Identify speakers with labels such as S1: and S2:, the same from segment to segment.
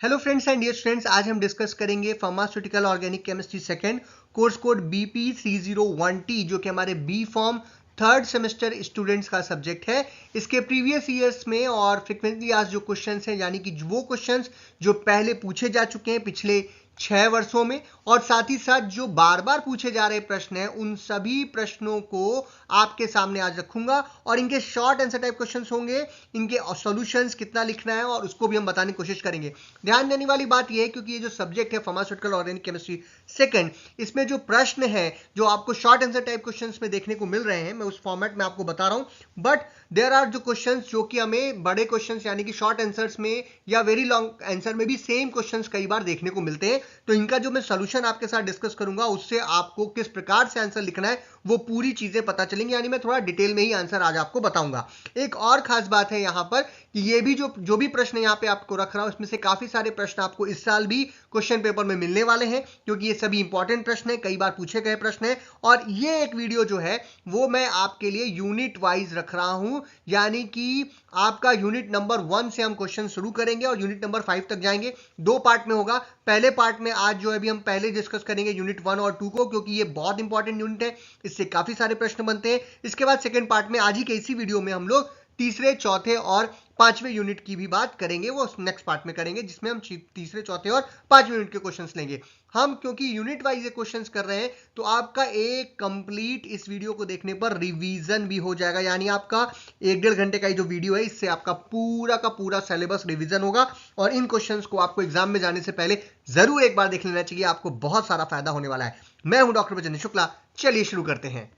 S1: Hello friends and dear students, आज हम discuss करेंगे pharmaceutical organic chemistry second course code BP301T जो कि हमारे B pharm third semester students का सब्जेक्ट है। इसके प्रीवियस ईयर्स में और फ्रिक्वेंटली आज जो क्वेश्चंस हैं, यानी कि वो क्वेश्चंस जो पहले पूछे जा चुके हैं पिछले 6 वर्षों में, और साथ ही साथ जो बार बार पूछे जा रहे प्रश्न हैं, उन सभी प्रश्नों को आपके सामने आज रखूंगा और इनके शॉर्ट आंसर टाइप क्वेश्चंस होंगे। इनके सॉल्यूशंस कितना लिखना है और उसको भी हम बताने की कोशिश करेंगे। ध्यान देने वाली बात यह है क्योंकि ये जो सब्जेक्ट है फार्मास्यूटिकल ऑर्गेनिक केमिस्ट्री सेकंड, इसमें जो प्रश्न है जो आपको शॉर्ट आंसर टाइप क्वेश्चंस में देखने को मिल रहे हैं, मैं उस फॉर्मेट में आपको बता रहा हूं। बट देयर आर जो क्वेश्चंस जो कि हमें बड़े क्वेश्चंस यानी कि शॉर्ट आंसर्स में या वेरी लॉन्ग आंसर में भी सेम क्वेश्चंस कई बार देखने को मिलते हैं। तो इनका जो मैं सोल्यूशन आपके साथ डिस्कस करूंगा, उससे आपको किस प्रकार से आंसर लिखना है वो पूरी चीजें पता चलेंगी, यानी मैं थोड़ा डिटेल में ही आंसर आज आपको बताऊंगा। एक और खास बात है यहां पर कि ये भी जो भी प्रश्न यहां पे आपको रख रहा हूं, इसमें से काफी सारे प्रश्न आपको इस साल भी क्वेश्चन पेपर में मिलने वाले हैं, क्योंकि ये सभी इंपॉर्टेंट प्रश्न है, कई बार पूछे गए प्रश्न है। और ये एक वीडियो जो है वो मैं आपके लिए यूनिट वाइज रख रहा हूं, यानी कि आपका यूनिट नंबर 1 से हम क्वेश्चन शुरू करेंगे और यूनिट नंबर 5 तक जाएंगे। 2 पार्ट में होगा। पहले पार्ट में आज जो है अभी हम पहले डिस्कस करेंगे यूनिट 1 और 2 को, क्योंकि ये बहुत इंपॉर्टेंट यूनिट है, इससे काफी सारे प्रश्न बनते हैं। इसके बाद सेकेंड पार्ट में आज ही के इसी वीडियो में हम लोग तीसरे, चौथे और पांचवें यूनिट की भी बात करेंगे, वो नेक्स्ट पार्ट में करेंगे, जिसमें हम तीसरे, चौथे और पांचवें यूनिट के क्वेश्चंस लेंगे। हम क्योंकि यूनिट वाइज क्वेश्चंस कर रहे हैं, तो आपका एक कंप्लीट इस वीडियो को देखने पर रिवीजन भी हो जाएगा, यानी आपका 1-1.5 घंटे का जो वीडियो है, इससे आपका पूरा का पूरा सिलेबस रिवीजन होगा। और इन क्वेश्चंस को आपको एग्जाम में जाने से पहले जरूर एक बार देख लेना चाहिए, आपको बहुत सारा फायदा होने वाला है। मैं हूं डॉक्टर बजरंग शुक्ला। चलिए शुरू करते हैं।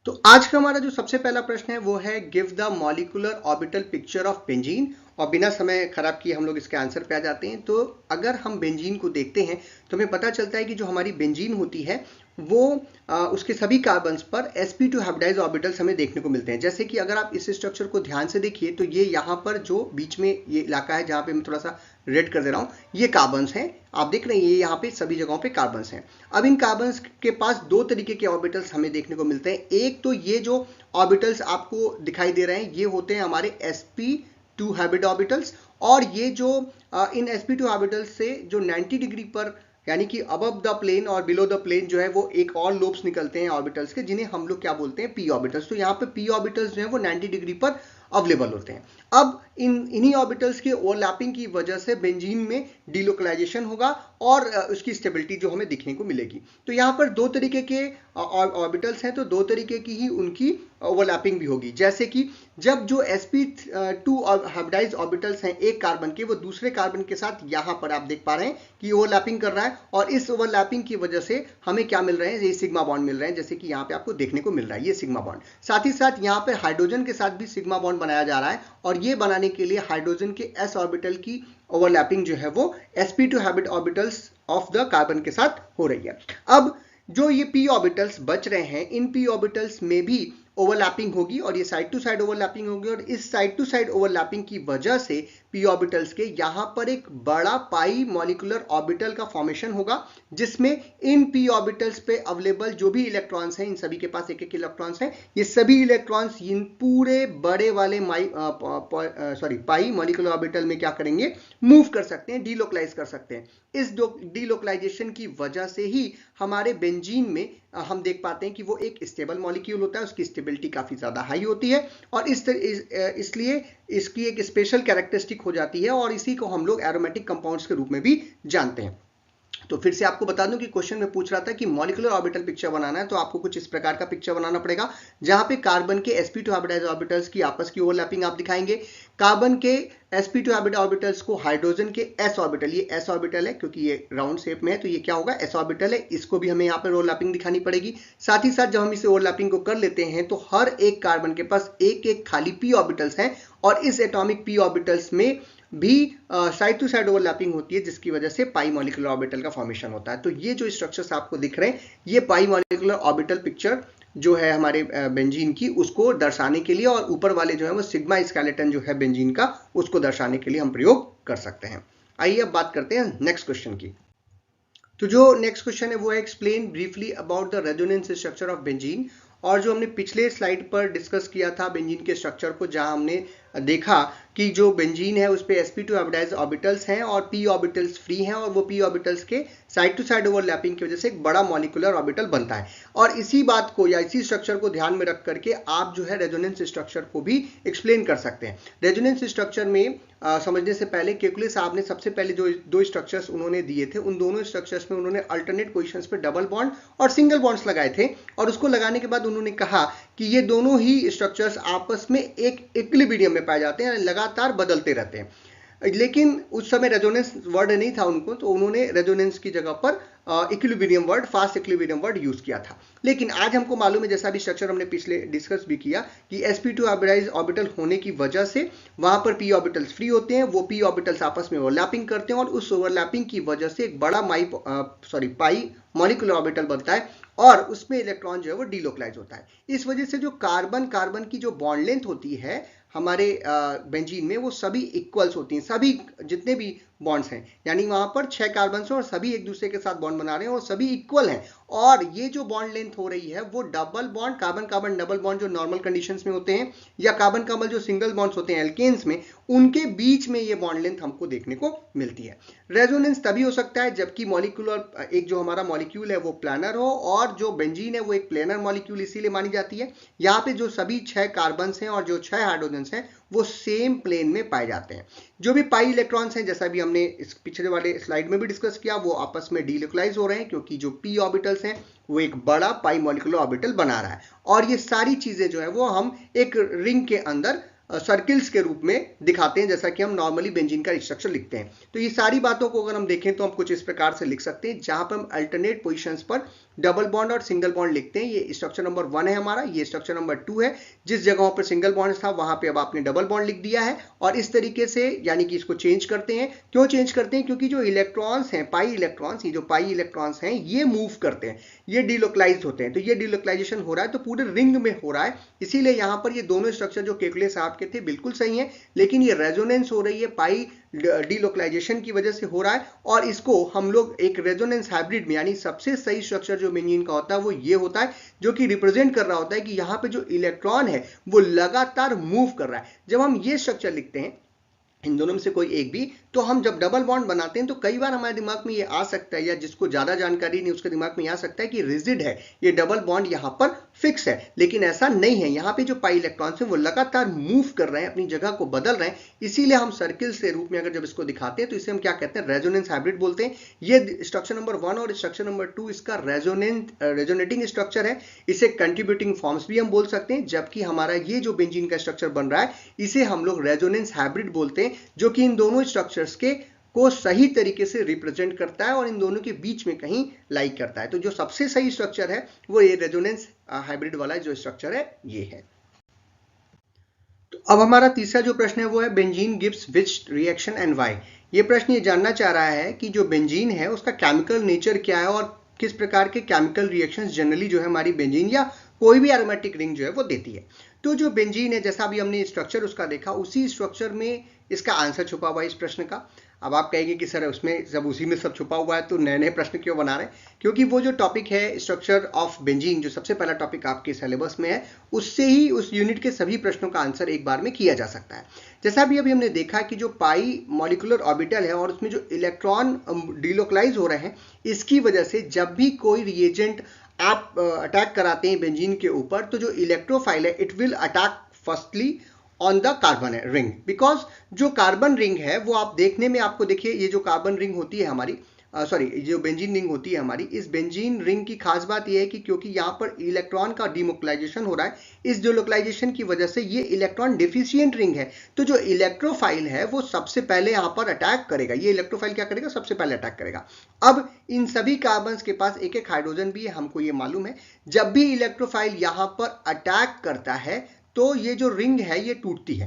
S1: तो आज का हमारा जो सबसे पहला प्रश्न है वो है give the molecular orbital picture of benzene. और बिना समय खराब किए हम लोग इसके आंसर पे आ जाते हैं। तो अगर हम बेंजीन को देखते हैं तो हमें पता चलता है कि जो हमारी बेंजीन होती है वो उसके सभी कार्बन्स पर sp2 हाइब्रिडाइज ऑर्बिटल्स हमें देखने को मिलते हैं। जैसे कि अगर आप इस स्ट्रक्चर को ध्यान से देखिए तो ये यहाँ पर जो बीच में ये इलाका है, जहाँ पे मैं थोड़ा सा रेड कर दे रहा हूँ, ये कार्बन्स हैं। आप देख रहे हैं ये यहाँ पे सभी जगहों पे कार्बन्स हैं। अब इन कार्बन्स के पास दो तरीके के ऑर्बिटल्स हमें देखने को मिलते हैं। एक तो ये जो ऑर्बिटल्स आपको दिखाई दे रहे हैं ये होते हैं हमारे sp2 हाइब्रिड ऑर्बिटल्स, और ये जो इन sp2 ऑर्बिटल्स से जो 90 डिग्री पर यानी कि अबव द प्लेन और बिलो द प्लेन जो है वो एक और लोब्स निकलते हैं ऑर्बिटल्स के, जिन्हें हम लोग क्या बोलते हैं, पी ऑर्बिटल्स। तो यहाँ पे पी ऑर्बिटल्स जो है वो 90 डिग्री पर अवेलेबल होते हैं। अब इन्हीं ऑर्बिटल्स के ओवरलैपिंग की वजह से बेंजीन में डिलोकलाइजेशन होगा और उसकी स्टेबिलिटी जो हमें दिखने को मिलेगी। तो यहाँ पर दो तरीके के ऑर्बिटल्स हैं, तो दो तरीके की ही उनकी ओवरलैपिंग भी होगी। जैसे कि जब जो sp2 हाइब्रिडाइज ऑर्बिटल्स हैं एक कार्बन के, वो दूसरे कार्बन के साथ यहाँ पर आप देख पा रहे हैं कि ओवरलैपिंग कर रहा है, और इस ओवरलैपिंग की वजह से हमें क्या मिल रहे हैं, ये सिग्मा बॉन्ड मिल रहे हैं, जैसे कि यहाँ पे आपको देखने को मिल रहा है ये सिग्मा बॉन्ड। साथ ही साथ यहाँ पे हाइड्रोजन के साथ भी सिग्मा बॉन्ड बनाया जा रहा है, और ये बनाने के लिए हाइड्रोजन के s ऑर्बिटल की ओवरलैपिंग जो है वो sp2 hybrid orbitals of the carbon के साथ हो रही है। अब जो ये p ऑर्बिटल्स बच रहे हैं, इन p ऑर्बिटल्स में भी ओवरलैपिंग होगी, और ये साइड टू साइड ओवरलैपिंग होगी, और इस साइड टू साइड ओवरलैपिंग की वजह से p ऑर्बिटल्स के यहाँ पर एक बड़ा पाई मॉलिक्यूलर ऑर्बिटल का फॉर्मेशन होगा, जिसमें इन p ऑर्बिटल्स पे अवेलेबल जो भी इलेक्ट्रॉन्स हैं, इन सभी के पास एक एक इलेक्ट्रॉन्स हैं, ये सभी इलेक्ट्रॉन्स इन पूरे बड़े वाले पाई मॉलिक्यूलर ऑर्बिटल में क्या करेंगे, मूव कर सकते हैं, डीलोकलाइज कर सकते हैं। इस डीलोकलाइजेशन की वजह से ही हमारे बेंजीन में हम देख पाते हैं कि वो एक स्टेबल मॉलिक्यूल होता है, उसकी स्टेबिलिटी काफी ज्यादा हाई होती है, और इसलिए इसकी एक स्पेशल कैरेक्टरिस्टिक हो जाती है, और इसी को हम लोग एरोमेटिक कंपाउंड्स के रूप में भी जानते हैं। तो फिर से आपको बता दूं कि क्वेश्चन में पूछ रहा था कि मॉलिक्यूलर ऑर्बिटल पिक्चर बनाना है, तो आपको कुछ इस प्रकार का पिक्चर बनाना पड़ेगा, जहां पे कार्बन के sp2 हाइब्रिडाइज ऑर्बिटल्स की आपस की ओवरलैपिंग आप दिखाएंगे। कार्बन के sp2 हाइब्रिड ऑर्बिटल्स को हाइड्रोजन के s ऑर्बिटल, ये s ऑर्बिटल है क्योंकि ये राउंड शेप में है, तो ये क्या होगा, s ऑर्बिटल है, इसको भी हमें यहाँ पर ओवरलैपिंग दिखानी पड़ेगी। साथ ही साथ जब हम इसे ओवरलैपिंग को कर लेते हैं तो हर एक कार्बन के पास एक एक खाली p ऑर्बिटल्स हैं, और इस एटॉमिक p ऑर्बिटल्स में भी साइड टू साइड ओवरलैपिंग होती है, जिसकी वजह से पाई मॉलिक्यूलर ऑर्बिटल का फॉर्मेशन होता है। तो ये जो स्ट्रक्चर्स आपको दिख रहे हैं, ये पाई मॉलिक्यूलर ऑर्बिटल पिक्चर जो है हमारे बेंजीन की, उसको दर्शाने के लिए, और ऊपर वाले जो है वो सिग्मा स्केलेटन जो है बेंजीन का, उसको दर्शाने के लिए हम प्रयोग कर सकते हैं। आइए अब बात करते हैं नेक्स्ट क्वेश्चन की। तो जो नेक्स्ट क्वेश्चन है वो है explain briefly about the resonance structure of benzene. और जो हमने पिछले स्लाइड पर डिस्कस किया था बेंजीन के स्ट्रक्चर को, जहां हमने देखा कि जो बेंजीन है उस पे sp2 हाइब्रिडाइज ऑर्बिटल्स हैं और p ऑर्बिटल्स फ्री हैं और वो p ऑर्बिटल्स के साइड टू साइड ओवरलैपिंग की वजह से एक बड़ा मॉलिक्यूलर ऑर्बिटल बनता है। और इसी बात को या इसी स्ट्रक्चर को ध्यान में रख करके आप जो है रेजोनेंस स्ट्रक्चर को भी एक्सप्लेन कर सकते हैं। रेजोनेंस स्ट्रक्चर में समझने से पहले केकुले साहब ने सबसे पहले जो दो स्ट्रक्चर्स उन्होंने दिए थे उन दोनों स्ट्रक्चर्स में उन्होंने अल्टरनेट पोजीशंस पे डबल बॉन्ड और सिंगल बॉन्ड्स लगाए थे और उसको लगाने के बाद उन्होंने कहा कि ये दोनों ही स्ट्रक्चर्स आपस में एक इक्विलिब्रियम में पाए जाते हैं, लगातार बदलते रहते हैं। लेकिन उस समय रेजोनेंस वर्ड नहीं था उनको, तो उन्होंने रेजोनेंस की जगह पर equilibrium word, fast equilibrium word use किया था। लेकिन आज हमको मालूम है, जैसा भी स्ट्रक्चर हमने पिछले डिस्कस भी किया, कि sp2 हाइब्रिडाइज ऑर्बिटल होने की वजह से वहां पर p ऑर्बिटल्स फ्री होते हैं, वो p ऑर्बिटल्स आपस में ओवरलैपिंग करते हैं और उस ओवरलैपिंग की वजह से एक बड़ा पाई मॉलिक्यूलर ऑर्बिटल बनता है और उसमें इलेक्ट्रॉन जो है वो डीलोकलाइज होता है। इस वजह से जो कार्बन कार्बन की जो बॉन्ड लेंथ होती है हमारे बेंजीन में, वो सभी इक्वल्स होती हैं, सभी जितने भी बॉन्ड्स हैं, यानी वहां पर 6 कार्बन हैं और सभी एक दूसरे के साथ बॉन्ड बना रहे हैं और सभी इक्वल हैं। और ये जो बॉन्ड लेंथ हो रही है वो double bond, carbon carbon double bond जो नॉर्मल कंडीशंस में होते हैं, या कार्बन कार्बन जो सिंगल बॉन्ड्स होते हैं एल्केन्स में, उनके बीच में ये बॉन्ड लेंथ हमको देखने को मिलती है। रेजोनेंस तभी हो सकता है जबकि मॉलिक्यूलर, एक जो हमारा मॉलिक्यूल है वो प्लानर हो और जो बेंजीन है वो एक प्लेनर मॉलिक्यूल इसीलिए मानी जाती है। यहाँ पे जो सभी 6 कार्बन हैं और जो 6 हाइड्रोजन्स हैं वो सेम प्लेन में पाए जाते हैं। जो भी पाई इलेक्ट्रॉन्स हैं, जैसा भी हमने इस पिछले वाले स्लाइड में भी डिस्कस किया, वो आपस में डीलोकलाइज हो रहे हैं क्योंकि जो p ऑर्बिटल्स हैं वो एक बड़ा पाई मॉलिक्यूलर ऑर्बिटल बना रहा है। और ये सारी चीजें जो है वो हम एक रिंग के अंदर सर्किल्स के रूप में दिखाते हैं, जैसा कि हम नॉर्मली बेंजीन का स्ट्रक्चर लिखते हैं। तो ये सारी बातों को अगर हम देखें तो हम कुछ इस प्रकार से लिख सकते हैं, जहां पर हम अल्टरनेट पोजीशंस पर डबल बॉन्ड और सिंगल बॉन्ड लिखते हैं। ये स्ट्रक्चर नंबर 1 है हमारा, ये स्ट्रक्चर नंबर 2 है। जिस जगहों पर सिंगल बॉन्ड था वहां पे अब आपने डबल बॉन्ड लिख दिया है और इस तरीके से, यानी कि इसको चेंज करते हैं। क्यों चेंज करते हैं? क्योंकि जो इलेक्ट्रॉन्स हैं, पाई इलेक्ट्रॉन्स, ये जो पाई इलेक्ट्रॉन्स हैं ये मूव करते हैं, ये डीलोकलाइज होते हैं। तो ये डीलोकलाइजेशन हो रहा है तो पूरे रिंग में हो रहा है, इसीलिए यहां पर ये दोनों स्ट्रक्चर जो केकुले साहब के थे बिल्कुल सही है, लेकिन ये रेजोनेंस हो रही है पाई डीलोकलाइजेशन की वजह से हो रहा है। और इसको हम लोग एक रेजोनेंस हाइब्रिड में, यानी सबसे सही स्ट्रक्चर जो बेंजीन का होता है वो ये होता है, जो कि रिप्रेजेंट कर रहा होता है कि यहाँ पे जो इलेक्ट्रॉन है वो लगातार मूव कर रहा है। जब हम ये स्ट्रक्चर लिखते हैं, इन दोनों में से कोई एक भी, तो हम जब डबल बॉन्ड बनाते हैं तो कई बार हमारे दिमाग में ये आ सकता है, या जिसको ज्यादा जानकारी नहीं उसके दिमाग में आ सकता है कि रिजिड है, ये डबल बॉन्ड यहाँ पर फिक्स है। लेकिन ऐसा नहीं है, यहाँ पे जो पाई इलेक्ट्रॉन्स हैं वो लगातार मूव कर रहे हैं, अपनी जगह को बदल रहे हैं। इसीलिए हम सर्किल से रूप में अगर जब इसको दिखाते हैं तो इसे हम क्या कहते हैं? रेजोनेंस हाइब्रिड बोलते हैं। ये स्ट्रक्चर नंबर 1 और स्ट्रक्चर नंबर 2 इसका रेजोनेटिंग स्ट्रक्चर है। इसे कंट्रीब्यूटिंग फॉर्म्स भी हम बोल सकते हैं। जबकि हमारा ये जो बेंजीन का स्ट्रक्चर बन रहा है इसे हम लोग रेजोनेंस हाइब्रिड बोलते हैं, जो कि इन दोनों स्ट्रक्चर्स के को सही तरीके से रिप्रेजेंट करता है और इन दोनों के बीच में कहीं लाइक करता है। तो जो सबसे सही स्ट्रक्चर है वो ये रेजोनेंस हाइब्रिड वाला जो स्ट्रक्चर है ये है। तो अब हमारा तीसरा जो प्रश्न है वो है benzene gives which reaction and why. ये प्रश्न ये जानना चाह रहा है कि जो बेंजीन है उसका केमिकल नेचर क्या है और किस प्रकार के केमिकल रिएक्शंस जनरली जो है हमारी बेंजीन या कोई भी एरोमेटिक रिंग जो है वो देती है। तो जो बेंजीन है, जैसा अभी हमने स्ट्रक्चर उसका देखा, उसी स्ट्रक्चर में इसका आंसर छुपा हुआ है इस प्रश्न का। अब आप कहेंगे कि सर उसमें जब उसी में सब छुपा हुआ है तो नए नए प्रश्न क्यों बना रहे हैं? क्योंकि वो जो टॉपिक है स्ट्रक्चर ऑफ बेंजीन, जो सबसे पहला टॉपिक आपके सिलेबस में है, उससे ही उस यूनिट के सभी प्रश्नों का आंसर एक बार में किया जा सकता है। जैसा भी अभी हमने देखा कि जो पाई मॉलिक्यूलर ऑर्बिटल है और उसमें जो इलेक्ट्रॉन डीलोकलाइज हो रहे हैं, इसकी वजह से जब भी कोई रिएजेंट आप अटैक कराते हैं बेंजीन के ऊपर, तो जो इलेक्ट्रोफाइल है it will attack firstly on the carbon ring, because जो कार्बन रिंग है वो आप देखने में, आपको देखिए ये जो कार्बन रिंग होती है हमारी, जो बेंजीन रिंग होती है हमारी, इस बेंजीन रिंग की खास बात यह है कि क्योंकि यहाँ पर इलेक्ट्रॉन का डीलोकलाइजेशन हो रहा है, इस डीलोकलाइजेशन की वजह से ये इलेक्ट्रॉन डिफिशियंट रिंग है। तो जो इलेक्ट्रोफाइल है वो सबसे पहले यहाँ पर अटैक करेगा। ये इलेक्ट्रोफाइल क्या करेगा? सबसे पहले अटैक करेगा। अब इन सभी कार्बन के पास एक एक हाइड्रोजन भी है, हमको ये मालूम है। जब भी इलेक्ट्रोफाइल यहाँ पर अटैक करता है तो ये जो रिंग है ये टूटती है,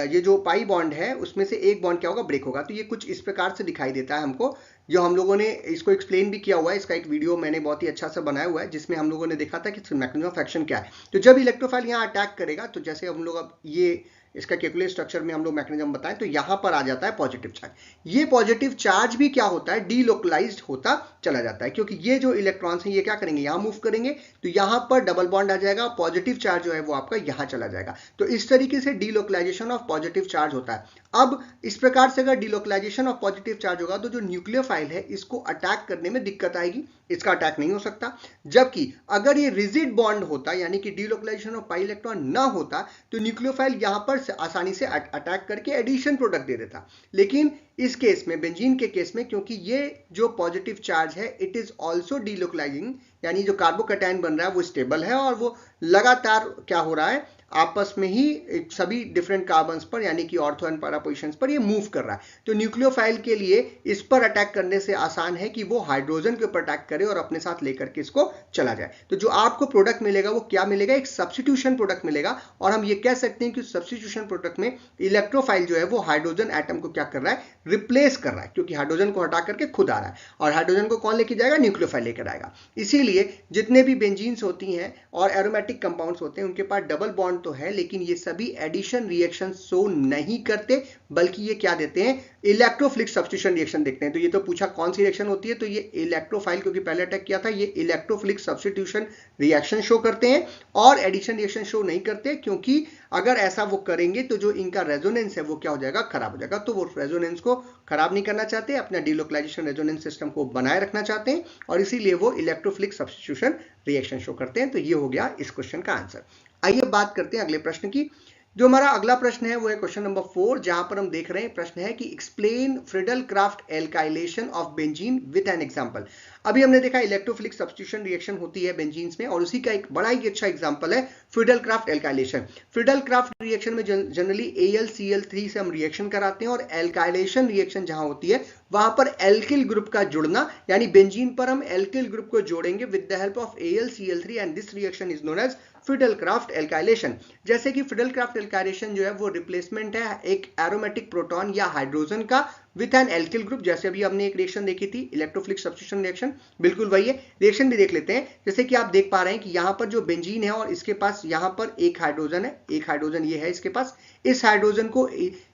S1: ये जो पाई बॉन्ड है उसमें से एक बॉन्ड क्या होगा? ब्रेक होगा। तो ये कुछ इस प्रकार से दिखाई देता है हमको, जो हम लोगों ने इसको एक्सप्लेन भी किया हुआ है। इसका एक वीडियो मैंने बहुत ही अच्छा सा बनाया हुआ है जिसमें हम लोगों ने देखा था कि मैकेनिज्म ऑफ एक्शन क्या है। तो जब इलेक्ट्रोफाइल यहाँ अटैक करेगा, तो जैसे हम लोग अब ये इसका कैलकुलेट स्ट्रक्चर में हम लोग मैकेनिज्म बताएं तो यहां पर आ जाता है पॉजिटिव चार्ज। ये पॉजिटिव चार्ज भी क्या होता है, डीलोकलाइज्ड होता चला जाता है, क्योंकि ये जो इलेक्ट्रॉन्स हैं ये क्या करेंगे, यहां मूव करेंगे तो यहां पर डबल बॉन्ड आ जाएगा, पॉजिटिव चार्ज जो है वो आपका यहां चला जाएगा। तो इस तरीके से डीलोकलाइजेशन ऑफ पॉजिटिव चार्ज होता है। अब इस प्रकार से अगर डीलोकलाइजेशन ऑफ पॉजिटिव चार्ज होगा तो जो न्यूक्लियोफाइल है इसको अटैक करने में दिक्कत आएगी, इसका अटैक नहीं हो सकता। जबकि अगर ये रिजिड बॉन्ड होता यानी कि डीलोकलाइजेशन ऑफ पाई इलेक्ट्रॉन ना होता तो न्यूक्लियोफाइल यहां पर आसानी से अटैक करके एडिशन प्रोडक्ट दे देता। लेकिन इस केस में, बेंजीन के केस में, क्योंकि ये जो पॉजिटिव चार्ज है इट इज ऑल्सो डीलोकलाइजिंग, यानी जो कार्बोकैटायन बन रहा है वो स्टेबल है और वो लगातार क्या हो रहा है, आपस में ही सभी डिफरेंट कार्बन्स पर यानी कि ऑर्थो एंड पैरा पोजीशंस पर ये मूव कर रहा है। तो न्यूक्लियोफाइल के लिए इस पर अटैक करने से आसान है कि वो हाइड्रोजन के ऊपर अटैक करे और अपने साथ लेकर के इसको चला जाए। तो जो आपको प्रोडक्ट मिलेगा वो क्या मिलेगा, एक सब्स्टिट्यूशन प्रोडक्ट मिलेगा। और हम ये कह सकते हैं कि सब्स्टिट्यूशन प्रोडक्ट में इलेक्ट्रोफाइल जो है वो हाइड्रोजन एटम को क्या कर रहा है, रिप्लेस कर रहा है, क्योंकि हाइड्रोजन को हटा करके खुद आ रहा है। और हाइड्रोजन को कौन लेके जाएगा, न्यूक्लियोफाइल लेकर आएगा। इसीलिए जितने भी बेंजीन्स होती हैं और एरोमेटिक कंपाउंड्स होते हैं उनके पास डबल बॉन्ड तो है, लेकिन ये सभी एडिशन रिएक्शन शो नहीं करते, बल्कि ये क्या देते हैं, इलेक्ट्रोफिलिक सब्स्टिट्यूशन रिएक्शन देखते हैं। तो ये तो पूछा कौन सी रिएक्शन होती है, तो ये इलेक्ट्रोफाइल, क्योंकि पहले अटैक किया था, ये इलेक्ट्रोफिलिक सब्स्टिट्यूशन रिएक्शन शो करते हैं और एडिशन रिएक्शन शो नहीं करते, क्योंकि अगर ऐसा वो करेंगे तो जो इनका रेजोनेंस है वो क्या हो जाएगा, खराब हो जाएगा। तो वो रेजोनेंस को खराब नहीं करना चाहते, अपना डीलोकलाइजेशन रेजोनेंस सिस्टम को बनाए रखना चाहते हैं और इसीलिए वो इलेक्ट्रोफिलिक सब्स्टिट्यूशन रिएक्शन शो करते हैं। तो ये हो गया इस क्वेश्चन का आंसर। आइए बात करते हैं अगले प्रश्न की। जो हमारा अगला प्रश्न है वो है क्वेश्चन नंबर 4, जहां पर हम देख रहे हैं प्रश्न है कि explain Friedel-craft alkylation of benzene with an example. अभी हमने देखा इलेक्ट्रोफिलिक सब्स्टिट्यूशन रिएक्शन होती है बेंजीन्स में और उसी का एक बड़ा ही अच्छा एग्जांपल है फ्रिडल-क्राफ्ट एल्काइलेशन। फ्रिडल-क्राफ्ट रिएक्शन में जनरली AlCl3 से हम रिएक्शन कराते हैं और एल्काइलेशन रिएक्शन जहां होती है वहां पर एल्किल ग्रुप का जुड़ना, यानी बेंजीन पर हम एल्किल ग्रुप को जोड़ेंगे with the help of AlCl3 and this reaction is known as Friedel Craft alkylation. जैसे कि फ्रिडल-क्राफ्ट एल्काइलेशन जो है वो रिप्लेसमेंट है एक एरोमेटिक प्रोटॉन या हाइड्रोजन का विथ एन एल्किल ग्रुप। जैसे अभी हमने एक रिएक्शन देखी थी इलेक्ट्रोफिलिक सब्स्टिट्यूशन रिएक्शन, बिल्कुल वही है। रिएक्शन भी देख लेते हैं। जैसे कि आप देख पा रहे हैं कि यहाँ पर जो बेंजीन है और इसके पास यहाँ पर एक हाइड्रोजन है, एक हाइड्रोजन ये है इसके पास। इस हाइड्रोजन को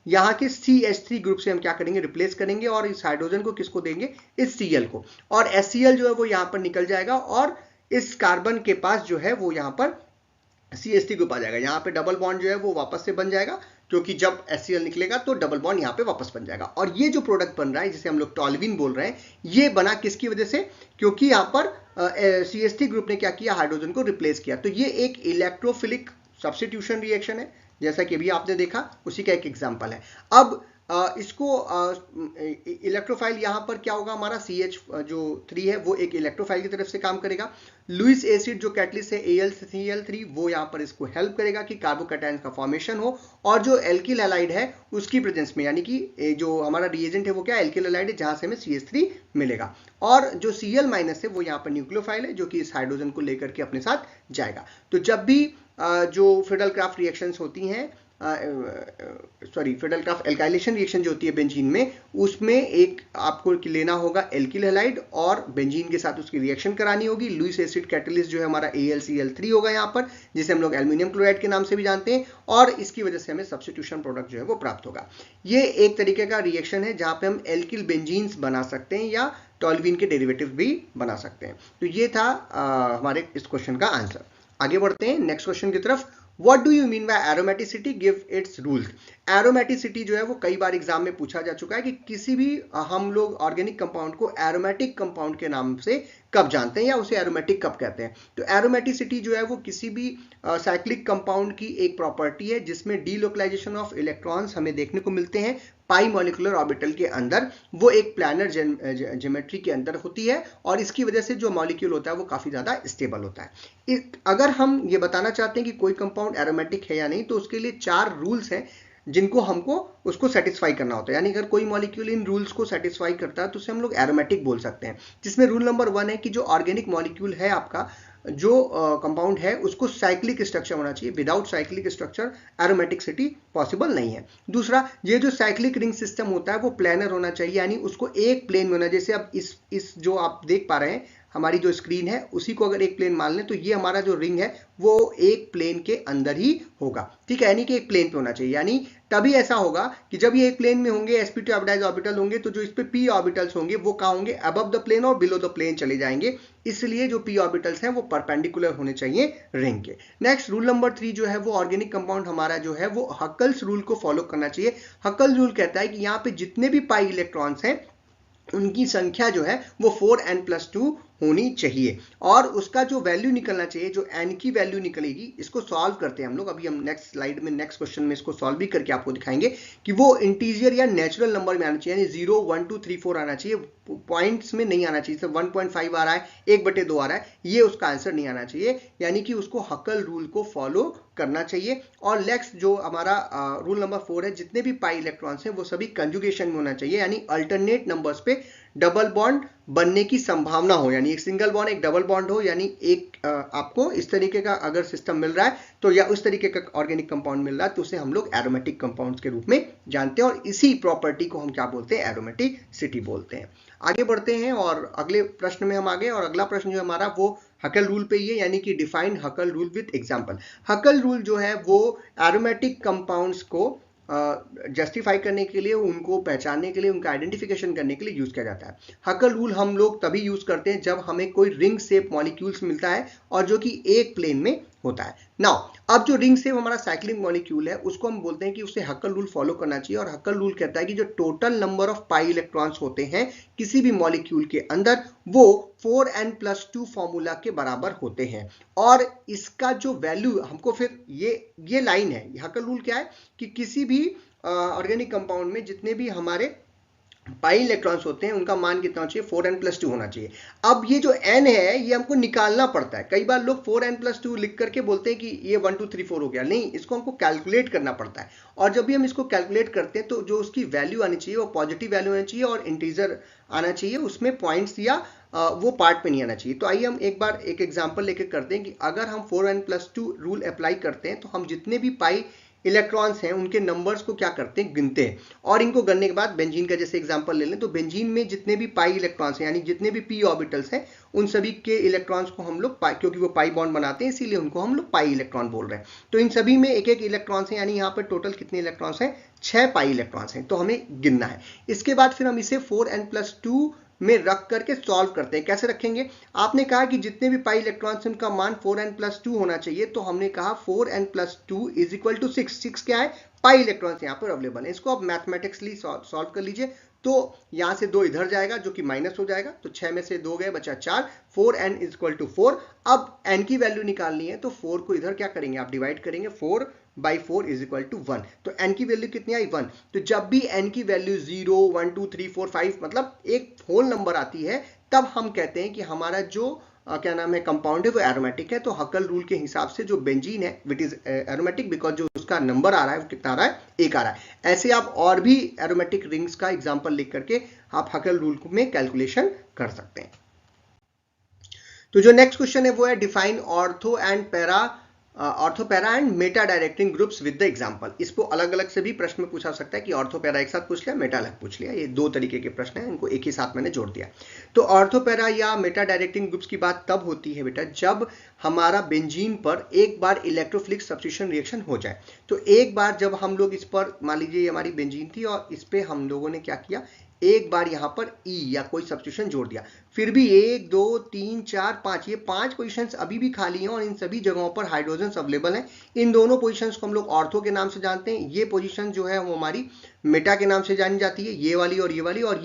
S1: यहाँ के CH3 ग्रुप से हम क्या करेंगे, रिप्लेस करेंगे और इस हाइड्रोजन को किसको देंगे, इस Cl को। और HCl जो है वो यहाँ पर निकल जाएगा और इस कार्बन के पास जो है वो यहाँ पर CH3 ग्रुप आ जाएगा। यहाँ पे डबल बॉन्ड जो है वो वापस से बन जाएगा, क्योंकि जब HCl निकलेगा तो डबल बॉन्ड यहाँ पे वापस बन जाएगा। और ये जो प्रोडक्ट बन रहा है जिसे हम लोग टॉल्यूइन बोल रहे हैं, ये बना किसकी वजह से, क्योंकि यहाँ पर CH3 ग्रुप ने क्या किया, हाइड्रोजन को रिप्लेस किया। तो ये एक इलेक्ट्रोफिलिक सब्स्टिट्यूशन रिएक्शन है, जैसा कि अभी आपने देखा, उसी का एक एग्जाम्पल है। अब इसको इलेक्ट्रोफाइल यहाँ पर क्या होगा, हमारा CH3 है वो एक इलेक्ट्रोफाइल की तरफ से काम करेगा। लुईस एसिड जो कैटलिस्ट है AlCl3 वो यहाँ पर इसको हेल्प करेगा कि कार्बोकैटायन का फॉर्मेशन हो और जो एल्किल हैलाइड है उसकी प्रेजेंस में, यानी कि जो हमारा रिएजेंट है वो क्या एल्किल हैलाइड है, जहां से हमें CH3 मिलेगा। और जो Cl- है वो यहाँ पर न्यूक्लियोफाइल है जो कि इस हाइड्रोजन को लेकर के अपने साथ जाएगा। तो जब भी जो फ्रिडल-क्राफ्ट रिएक्शंस होती हैं, फ्रिडल-क्राफ्ट एल्काइलेशन रिएक्शन जो होती है बेंजीन में, उसमें एक आपको लेना होगा एल्किल हैलाइड और बेंजीन के साथ उसकी रिएक्शन करानी होगी। लुईस एसिड कैटलिस्ट जो है हमारा AlCl3 होगा यहाँ पर, जिसे हम लोग एल्युमिनियम क्लोराइड के नाम से भी जानते हैं, और इसकी वजह से हमें सब्स्टिट्यूशन प्रोडक्ट जो है वो प्राप्त होगा। ये एक तरीके का रिएक्शन है जहां पे हम एल्किल बेंजीन्स बना सकते हैं या टॉल्यूइन के डेरिवेटिव भी बना सकते हैं। तो ये था हमारे इस क्वेश्चन का आंसर। आगे बढ़ते हैं नेक्स्ट क्वेश्चन की तरफ। What do you mean by aromaticity? Give its rules. Aromaticity जो है वो कई बार एग्जाम में पूछा जा चुका है कि किसी भी हम लोग ऑर्गेनिक कंपाउंड को एरोमेटिक कंपाउंड के नाम से कब जानते हैं या उसे एरोमेटिक कब कहते हैं। तो एरोमेटिसिटी जो है वो किसी भी साइक्लिक कंपाउंड की एक प्रॉपर्टी है जिसमें डीलोकलाइजेशन ऑफ इलेक्ट्रॉन्स हमें देखने को मिलते हैं पाई मॉलिक्यूलर ऑर्बिटल के अंदर। वो एक प्लानर ज्योमेट्री के अंदर होती है और इसकी वजह से जो मॉलिक्यूल होता है वो काफी ज्यादा स्टेबल होता है। अगर हम ये बताना चाहते हैं कि कोई कंपाउंड एरोमेटिक है या नहीं, तो उसके लिए 4 रूल्स हैं जिनको हमको उसको सेटिस्फाई करना होता है। यानी अगर कोई मॉलिक्यूल इन रूल्स को सेटिस्फाई करता है तो उसे हम लोग एरोमेटिक बोल सकते हैं। जिसमें रूल नंबर 1 है कि जो ऑर्गेनिक मॉलिक्यूल है आपका, जो कंपाउंड है, उसको साइक्लिक स्ट्रक्चर होना चाहिए। Without cyclic structure aromaticity possible नहीं है। दूसरा, ये जो साइक्लिक रिंग सिस्टम होता है वो प्लेनर होना चाहिए, यानी उसको एक प्लेन में होना। जैसे अब इस जो आप देख पा रहे हैं हमारी जो स्क्रीन है उसी को अगर एक प्लेन मान लें तो ये हमारा जो रिंग है वो एक प्लेन के अंदर ही होगा, ठीक है, यानी कि एक प्लेन पे होना चाहिए। यानी तभी ऐसा होगा कि जब ये एक प्लेन में होंगे sp2 हाइब्रिडाइज ऑर्बिटल होंगे तो जो इस पे p ऑर्बिटल्स होंगे वो कहाँ होंगे, अबव द प्लेन और बिलो द प्लेन चले जाएंगे, इसलिए जो p ऑर्बिटल्स हैं वो परपेंडिकुलर होने चाहिए रिंग के। नेक्स्ट रूल नंबर 3 जो है वो ऑर्गेनिक कंपाउंड हमारा जो है वो हकल्स रूल को फॉलो करना चाहिए। हकल रूल कहता है कि यहाँ पे जितने भी पाई इलेक्ट्रॉन्स हैं उनकी संख्या जो है वो 4n+2 होनी चाहिए और उसका जो वैल्यू निकलना चाहिए, जो n की वैल्यू निकलेगी, इसको सॉल्व करते हैं हम लोग। अभी हम नेक्स्ट स्लाइड में नेक्स्ट क्वेश्चन में इसको सॉल्व भी करके आपको दिखाएंगे कि वो इंटीजर या नेचुरल नंबर में आना चाहिए, यानी 0 1 2 3 4 आना चाहिए, पॉइंट्स में नहीं आना चाहिए। 1.5 आ रहा है, 1/2 आ रहा है, ये उसका आंसर नहीं आना चाहिए, यानी कि उसको हकल रूल को फॉलो करना चाहिए। और नेक्स्ट जो हमारा रूल नंबर 4 है, जितने भी पाई इलेक्ट्रॉन्स हैं वो सभी कंजुगेशन में होना चाहिए, यानी अल्टरनेट नंबर्स पे डबल बॉन्ड बनने की संभावना हो, यानी एक सिंगल बॉन्ड एक डबल बॉन्ड हो, यानी एक आपको इस तरीके का अगर सिस्टम मिल रहा है तो या उस तरीके का ऑर्गेनिक कंपाउंड मिल रहा है तो उसे हम लोग एरोमेटिक कंपाउंड्स के रूप में जानते हैं और इसी प्रॉपर्टी को हम क्या बोलते हैं, एरोमेटिसिटी बोलते हैं। आगे बढ़ते हैं और अगले प्रश्न में हम आगे, और अगला प्रश्न जो हमारा वो हकल रूल पे ही है, यानी कि define हकल rule with example. हकल rule जो है वो एरोमेटिक कंपाउंड्स को जस्टिफाई करने के लिए, उनको पहचानने के लिए, उनका आइडेंटिफिकेशन करने के लिए यूज किया जाता है। हकल रूल हम लोग तभी यूज करते हैं जब हमें कोई रिंग शेप मॉलिक्यूल्स मिलता है और जो कि एक प्लेन में होता है। नाउ अब जो रिंग शेप हमारा साइक्लिक मॉलिक्यूल है उसको हम बोलते हैं कि उसे हकल रूल फॉलो करना चाहिए, और हकल रूल कहता है कि जो total number of pi electrons होते हैं किसी भी मॉलिक्यूल के अंदर वो 4n+2 फॉर्मूला के बराबर होते हैं। और इसका जो वैल्यू हमको फिर ये लाइन है, हकल रूल क्या है कि किसी भी ऑर्गेनिक कंपाउंड में जितने भी हमारे पाई इलेक्ट्रॉन्स होते हैं उनका मान कितना होना चाहिए, 4n+2 होना चाहिए। अब ये जो n है ये हमको निकालना पड़ता है। कई बार लोग 4n+2 लिख करके बोलते हैं कि ये 1 2 3 4 हो गया, नहीं, इसको हमको कैलकुलेट करना पड़ता है। और जब भी हम इसको कैलकुलेट करते हैं तो जो उसकी वैल्यू आनी चाहिए वो पॉजिटिव वैल्यू आनी चाहिए और इंटीजर आना चाहिए, उसमें पॉइंट्स या वो पार्ट पे नहीं आना चाहिए। तो आइए हम एक बार एक एग्जाम्पल लेकर करते हैं कि अगर हम 4n+2 रूल अप्लाई करते हैं तो हम जितने भी पाई इलेक्ट्रॉन्स हैं उनके नंबर्स को क्या करते हैं, गिनते हैं। और इनको गिनने के बाद बेंजीन का जैसे एग्जांपल ले लें तो बेंजीन में जितने भी पाई इलेक्ट्रॉन्स हैं, यानी जितने भी पी ऑर्बिटल्स हैं, उन सभी के इलेक्ट्रॉन्स को हम लोग क्योंकि वो पाई बॉन्ड बनाते हैं इसीलिए उनको हम लोग पाई इलेक्ट्रॉन बोल रहे हैं। तो इन सभी में एक एक इलेक्ट्रॉन्स हैं, यानी यहाँ पर टोटल कितने इलेक्ट्रॉन्स हैं, 6 पाई इलेक्ट्रॉन्स हैं, तो हमें गिनना है। इसके बाद फिर हम इसे 4n+2 में रख करके सॉल्व करते हैं। कैसे रखेंगे, आपने कहा कि जितने भी पाई इलेक्ट्रॉन्स उनका मान 4n+2 होना चाहिए, तो हमने कहा 4n+2 इज इक्वल टू 6। 6 क्या है, पाई इलेक्ट्रॉन्स यहाँ पर अवेलेबल है। इसको आप मैथमेटिक्सली सॉल्व कर लीजिए, तो यहां से 2 इधर जाएगा जो कि माइनस हो जाएगा, तो 6 में से 2 गए, बचा 4, 4n इज इक्वल टू 4। अब n की वैल्यू निकालनी है तो 4 को इधर क्या करेंगे, आप डिवाइड करेंगे, 4/4 इज इक्वल टू 1। तो n की वैल्यू कितनी आई, 1। तो जब भी n की वैल्यू 0 1 2 3 4 5 मतलब एक होल नंबर आती है, तब हम कहते हैं कि हमारा जो क्या नाम है कंपाउंड है वो एरोमेटिक है। तो हकल रूल के हिसाब से जो बेंजीन है विट इज एरोमेटिक बिकॉज जो उसका नंबर आ रहा है वो कितना आ रहा है, 1 आ रहा है। ऐसे आप और भी एरोमेटिक रिंग्स का एग्जांपल लिख करके आप हकल रूल में कैलकुलेशन कर सकते हैं। तो जो नेक्स्ट क्वेश्चन है वो है define ortho para and Meta directing groups with the example. इसको अलग अलग से भी प्रश्न में पूछा सकता है कि ऑर्थो पैरा एक साथ पूछ लिया, मेटा अलग पूछ लिया, ये 2 तरीके के प्रश्न हैं, इनको एक ही साथ मैंने जोड़ दिया। तो ऑर्थो पैरा या मेटा डायरेक्टिंग ग्रुप्स की बात तब होती है बेटा जब हमारा बेंजीन पर एक बार इलेक्ट्रोफिलिक सब्स्टिट्यूशन रिएक्शन हो जाए। तो एक बार जब हम लोग इस पर, मान लीजिए हमारी बेंजीन थी और इस पे हम लोगों ने क्या किया, एक बार यहां पर ई या कोई सब्स्टिट्यूशन जोड़ दिया, फिर भी 1 2 3 4 5 ये 5 पोजीशंस अभी भी खाली हैं और इन सभी जगहों पर हाइड्रोजन्स अवेलेबल हैं। इन दोनों पोजीशंस को हम लोग ऑर्थो के नाम से जानते हैं। ये पोजीशन जो है वो हमारी मेटा के नाम से जानी जाती है, ये वाली और ये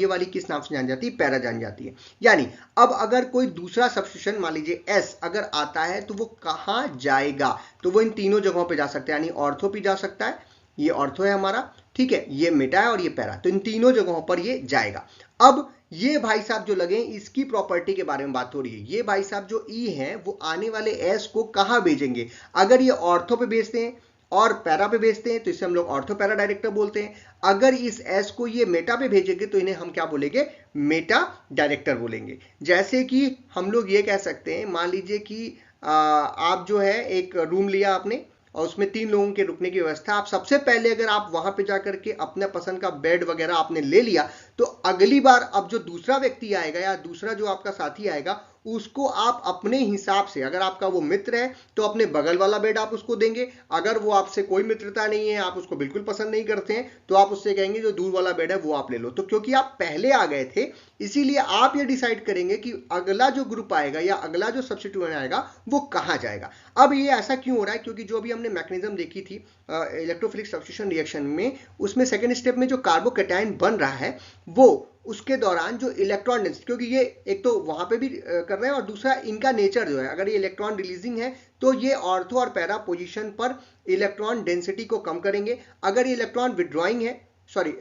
S1: वाली किस नाम से जानी जाती है, पैरा जानी जाती है। यानी अब अगर कोई दूसरा सब्स्टिट्यूशन मान लीजिए एस अगर आता है तो वो कहां जाएगा, तो वो इन तीनों जगहों पर जा सकता है, यानी ऑर्थो भी जा सकता है, ये ऑर्थो है हमारा, ठीक है, ये मेटा है और ये पैरा, तो इन तीनों जगहों पर ये जाएगा। अब ये भाई साहब जो लगे इसकी प्रॉपर्टी के बारे में बात हो रही है। ये भाई साहब जो ई हैं वो आने वाले एस को कहां भेजेंगे, अगर ये ऑर्थो पे भेजते हैं और पैरा पे भेजते हैं तो इसे हम लोग ऑर्थो पैरा डायरेक्टर बोलते हैं। अगर इस एस को ये मेटा पे भेजेंगे तो इन्हें हम क्या बोलेंगे, मेटा डायरेक्टर बोलेंगे। जैसे कि हम लोग ये कह सकते हैं, मान लीजिए कि आप जो है एक रूम लिया आपने और उसमें 3 लोगों के रुकने की व्यवस्था, आप सबसे पहले अगर आप वहां पे जाकर के अपने पसंद का बेड वगैरह आपने ले लिया, तो अगली बार अब जो दूसरा व्यक्ति आएगा या दूसरा जो आपका साथी आएगा उसको आप अपने हिसाब से, अगर आपका वो मित्र है तो अपने बगल वाला बेड आप उसको देंगे, अगर वो आपसे कोई मित्रता नहीं है, आप उसको बिल्कुल पसंद नहीं करते हैं, तो आप उससे कहेंगे जो दूर वाला बेड है वो आप ले लो। तो क्योंकि आप पहले आ गए थे इसीलिए आप ये डिसाइड करेंगे कि अगला जो ग्रुप आएगा या अगला जो सब्स्टिट्यूएंट आएगा वो कहाँ जाएगा। अब ये ऐसा क्यों हो रहा है, क्योंकि जो अभी हमने मैकेनिज्म देखी थी इलेक्ट्रोफिलिक सब्स्टिट्यूशन रिएक्शन में, उसमें सेकेंड स्टेप में जो कार्बोकैटायन बन रहा है वो उसके दौरान जो इलेक्ट्रॉन डेंसिटी, क्योंकि ये एक तो वहां पे भी कर रहे हैं और दूसरा इनका नेचर जो है, अगर ये इलेक्ट्रॉन रिलीजिंग है तो ये ऑर्थो और पैरा पोजीशन पर इलेक्ट्रॉन डेंसिटी को कम करेंगे, अगर ये इलेक्ट्रॉन विड्रॉइंग है, सॉरी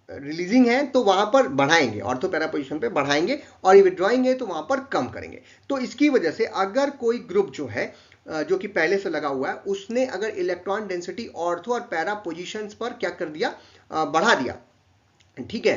S1: रिलीजिंग है तो वहां पर बढ़ाएंगे, ऑर्थो पैरा पोजीशन पे बढ़ाएंगे, और ये विड्रॉइंग है तो वहां पर कम करेंगे। तो इसकी वजह से अगर कोई ग्रुप जो है जो कि पहले से लगा हुआ है, उसने अगर इलेक्ट्रॉन डेंसिटी ऑर्थो और पैरा पोजीशंस पर क्या कर दिया, बढ़ा दिया, ठीक है,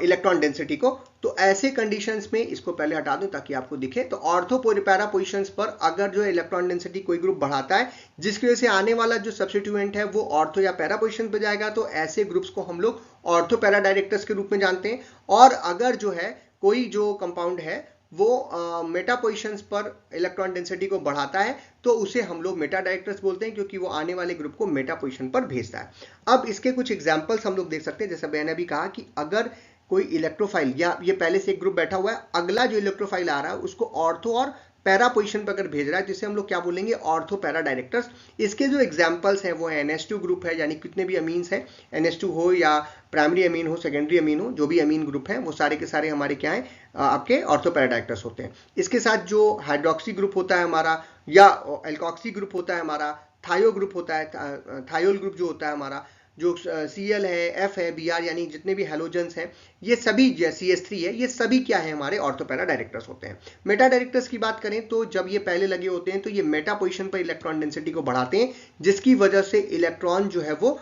S1: इलेक्ट्रॉन डेंसिटी को, तो ऐसे कंडीशंस में, इसको पहले हटा दूं ताकि आपको दिखे, तो ऑर्थो पैरा पोजीशंस पर अगर जो इलेक्ट्रॉन डेंसिटी कोई ग्रुप बढ़ाता है जिसकी वजह से आने वाला जो सब्स्टिट्यूएंट है वो ऑर्थो या पैरा पोजीशन पर जाएगा, तो ऐसे ग्रुप्स को हम लोग ऑर्थो पैरा डायरेक्टर्स के रूप में जानते हैं। और अगर जो है कोई जो कंपाउंड है वो मेटा पोजीशंस पर इलेक्ट्रॉन डेंसिटी को बढ़ाता है तो उसे हम लोग मेटा डायरेक्टर्स बोलते हैं, क्योंकि वो आने वाले ग्रुप को मेटा पोजीशन पर भेजता है। अब इसके कुछ एग्जांपल्स हम लोग देख सकते हैं, जैसा मैंने अभी कहा कि अगर कोई इलेक्ट्रोफाइल, या ये पहले से एक ग्रुप बैठा हुआ है, अगला जो इलेक्ट्रोफाइल आ रहा है उसको ऑर्थो और पैरा पोजीशन पर अगर भेज रहा है, जिसे हम लोग क्या बोलेंगे, ऑर्थो पैरा डायरेक्टर्स। इसके जो एग्जांपल्स हैं वो है NH2 ग्रुप है, यानी कितने भी अमीन्स हैं, NH2 हो या प्राइमरी अमीन हो, सेकेंडरी अमीन हो, जो भी अमीन ग्रुप हैं वो सारे के सारे हमारे क्या हैं, आपके ऑर्थो पैरा डायरेक्टर्स होते हैं। इसके साथ जो हाइड्रोक्सी ग्रुप होता है हमारा, या एल्कोक्सी ग्रुप होता है हमारा, थायो ग्रुप होता है, थायोल ग्रुप जो होता है हमारा, जो Cl है, F है, Br, यानी जितने भी हेलोजेंस हैं, ये सभी, CH3 है, ये सभी क्या है, हमारे ऑर्थो पैरा डायरेक्टर्स होते हैं। मेटा डायरेक्टर्स की बात करें तो जब ये पहले लगे होते हैं तो ये मेटा पोजीशन पर इलेक्ट्रॉन डेंसिटी को बढ़ाते हैं, जिसकी वजह से इलेक्ट्रॉन जो है वो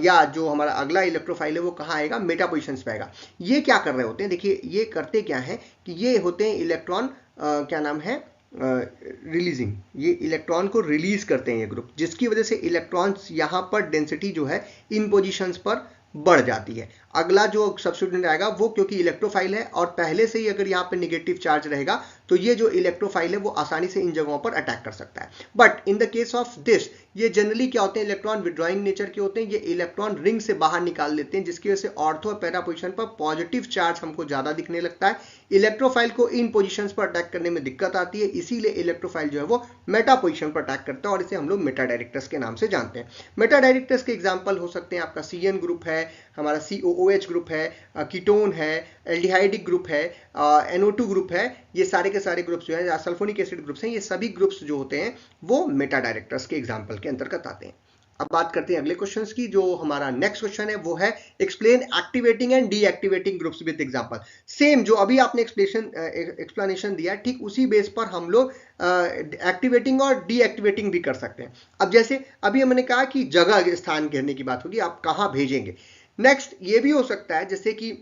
S1: या जो हमारा अगला इलेक्ट्रोफाइल है वो कहाँ आएगा, मेटा पोजीशन पे आएगा। ये क्या कर रहे होते हैं, देखिए ये करते क्या है कि ये होते हैं इलेक्ट्रॉन, क्या नाम है, रिलीजिंग, ये इलेक्ट्रॉन को रिलीज करते हैं ये ग्रुप, जिसकी वजह से इलेक्ट्रॉन्स यहाँ पर डेंसिटी जो है इन पोजीशंस पर बढ़ जाती है। अगला जो सब्स्टिट्यूएंट आएगा वो क्योंकि इलेक्ट्रोफाइल है और पहले से ही अगर यहाँ पे नेगेटिव चार्ज रहेगा तो ये जो इलेक्ट्रोफाइल है वो आसानी से इन जगहों पर अटैक कर सकता है। But in the case of this, ये जनरली क्या होते हैं, इलेक्ट्रॉन विड्रॉइंग नेचर के होते हैं, ये इलेक्ट्रॉन रिंग से बाहर निकाल देते हैं, जिसकी वजह से ऑर्थो और पैरा पोजीशन पर पॉजिटिव चार्ज हमको ज्यादा दिखने लगता है, इलेक्ट्रोफाइल को इन पोजीशंस पर अटैक करने में दिक्कत आती है, इसीलिए इलेक्ट्रोफाइल जो है वो मेटा पोजीशन पर अटैक करता है और इसे हम लोग मेटा डायरेक्टर्स के नाम से जानते हैं। मेटा डायरेक्टर्स के एग्जांपल हो सकते हैं आपका CN ग्रुप है, हमारा COOH ग्रुप है, कीटोन है, एल्डिहाइडिक ग्रुप है, NO2 ग्रुप है, ये सारे के सारे ग्रुप्स जो है, सल्फोनिक एसिड ग्रुप्स हैं, ये सभी ग्रुप्स जो होते हैं वो मेटा डायरेक्टर्स के एग्जांपल के अंतर्गत आते हैं। अब बात करते हैं अगले क्वेश्चंस की। जो हमारा नेक्स्ट क्वेश्चन है वो है explain activating and deactivating groups with example. Same जो अभी आपने एक्सप्लेनेशन दिया ठीक उसी बेस पर हम लोग एक्टिवेटिंग और डीएक्टिवेटिंग भी कर सकते हैं। अब जैसे अभी हमने कहा कि जगह स्थान घेरने की बात होगी, आप कहाँ भेजेंगे। नेक्स्ट ये भी हो सकता है जैसे कि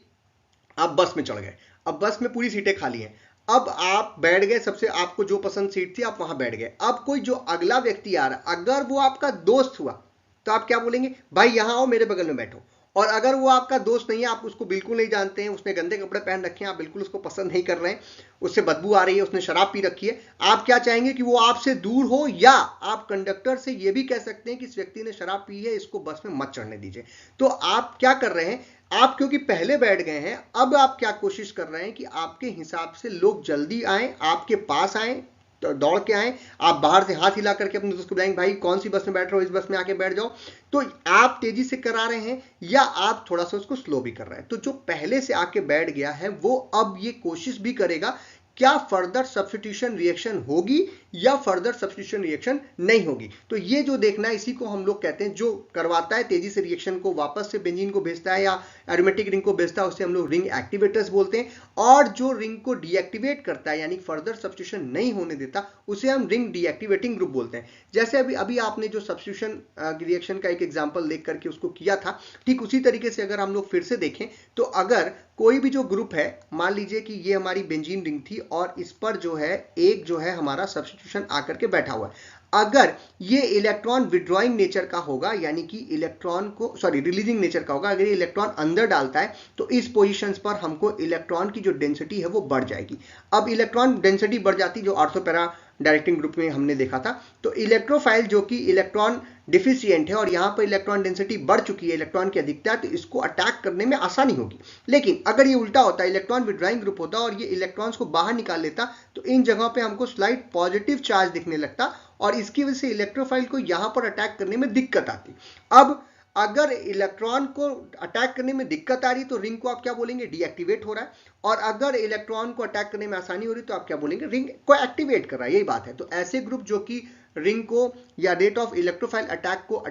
S1: आप बस में चढ़ गए, अब बस में पूरी सीटें खाली हैं, अब आप बैठ गए, सबसे आपको जो पसंद सीट थी आप वहां बैठ गए। अब कोई जो अगला व्यक्ति आ रहा है, अगर वो आपका दोस्त हुआ तो आप क्या बोलेंगे, भाई यहां आओ मेरे बगल में बैठो। और अगर वो आपका दोस्त नहीं है, आप उसको बिल्कुल नहीं जानते हैं, उसने गंदे कपड़े पहन रखे हैं, आप बिल्कुल उसको पसंद नहीं कर रहे हैं, उससे बदबू आ रही है, उसने शराब पी रखी है, आप क्या चाहेंगे कि वो आपसे दूर हो, या आप कंडक्टर से ये भी कह सकते हैं कि इस व्यक्ति ने शराब पी है, इसको बस में मत चढ़ने दीजिए। तो आप क्या कर रहे हैं, आप क्योंकि पहले बैठ गए हैं, अब आप क्या कोशिश कर रहे हैं कि आपके हिसाब से लोग जल्दी आए, आपके पास आए, तो दौड़ के आए, आप बाहर से हाथ हिला करके अपने दोस्त को बुलाएंगे, भाई कौन सी बस में बैठ रहे हो, इस बस में आके बैठ जाओ। तो आप तेजी से करा रहे हैं या आप थोड़ा सा उसको स्लो भी कर रहे हैं। तो जो पहले से आके बैठ गया है वो अब ये कोशिश भी करेगा क्या फर्दर सब्स्टिट्यूशन रिएक्शन होगी या फर्दर सब्स्टिट्यूशन रिएक्शन नहीं होगी। तो ये जो देखना है इसी को हम लोग कहते हैं, जो करवाता है तेजी से रिएक्शन को, वापस से बेंजीन को भेजता है या एरोमेटिक रिंग को भेजता है, उसे हम लोग रिंग एक्टिवेटर्स बोलते हैं। और जो रिंग को डीएक्टिवेट करता है यानी फर्दर सब्स्टिट्यूशन नहीं होने देता, उसे हम रिंग डीएक्टिवेटिंग ग्रुप बोलते हैं। जैसे अभी आपने जो सब्स्टिट्यूशन रिएक्शन का एक एग्जाम्पल देख करके उसको किया था, ठीक उसी तरीके से अगर हम लोग फिर से देखें तो अगर कोई भी जो ग्रुप है, मान लीजिए कि ये हमारी बेंजीन रिंग थी और इस पर जो है एक जो है हमारा सब्स्टिट्यूशन आकर के बैठा हुआ है। अगर ये इलेक्ट्रॉन विड्रॉइंग नेचर का होगा, यानी कि इलेक्ट्रॉन को रिलीजिंग नेचर का होगा, अगर ये इलेक्ट्रॉन अंदर डालता है तो इस पोजीशंस पर हमको इलेक्ट्रॉन की जो डेंसिटी है वो बढ़ जाएगी। अब इलेक्ट्रॉन डेंसिटी बढ़ जाती जो ऑर्थो पैरा डायरेक्टिंग ग्रुप में हमने देखा था, तो इलेक्ट्रोफाइल जो कि इलेक्ट्रॉन डिफिशिएंट है और यहां पर इलेक्ट्रॉन डेंसिटी बढ़ चुकी है, इलेक्ट्रॉन की अधिकता, तो इसको अटैक करने में आसानी होगी। लेकिन अगर ये उल्टा होता, इलेक्ट्रॉन विड्रॉइंग ग्रुप होता और ये इलेक्ट्रॉन्स को बाहर निकाल लेता, तो इन जगहों पे हमको स्लाइट पॉजिटिव चार्ज दिखने लगता और इसकी वजह से इलेक्ट्रोफाइल को यहां पर अटैक करने में दिक्कत आती। अब अगर इलेक्ट्रॉन को अटैक करने में दिक्कत आ रही तो रिंग को आप क्या बोलेंगे, डीएक्टिवेट हो रहा है, और अगर इलेक्ट्रॉन को अटैक करने में आसानी हो रही तो आप क्या बोलेंगे, रिंग को एक्टिवेट कर रहा है। यही बात है। तो ऐसे ग्रुप जो कि रिंग को या रेट ऑफ इलेक्ट्रोफाइल अटैक को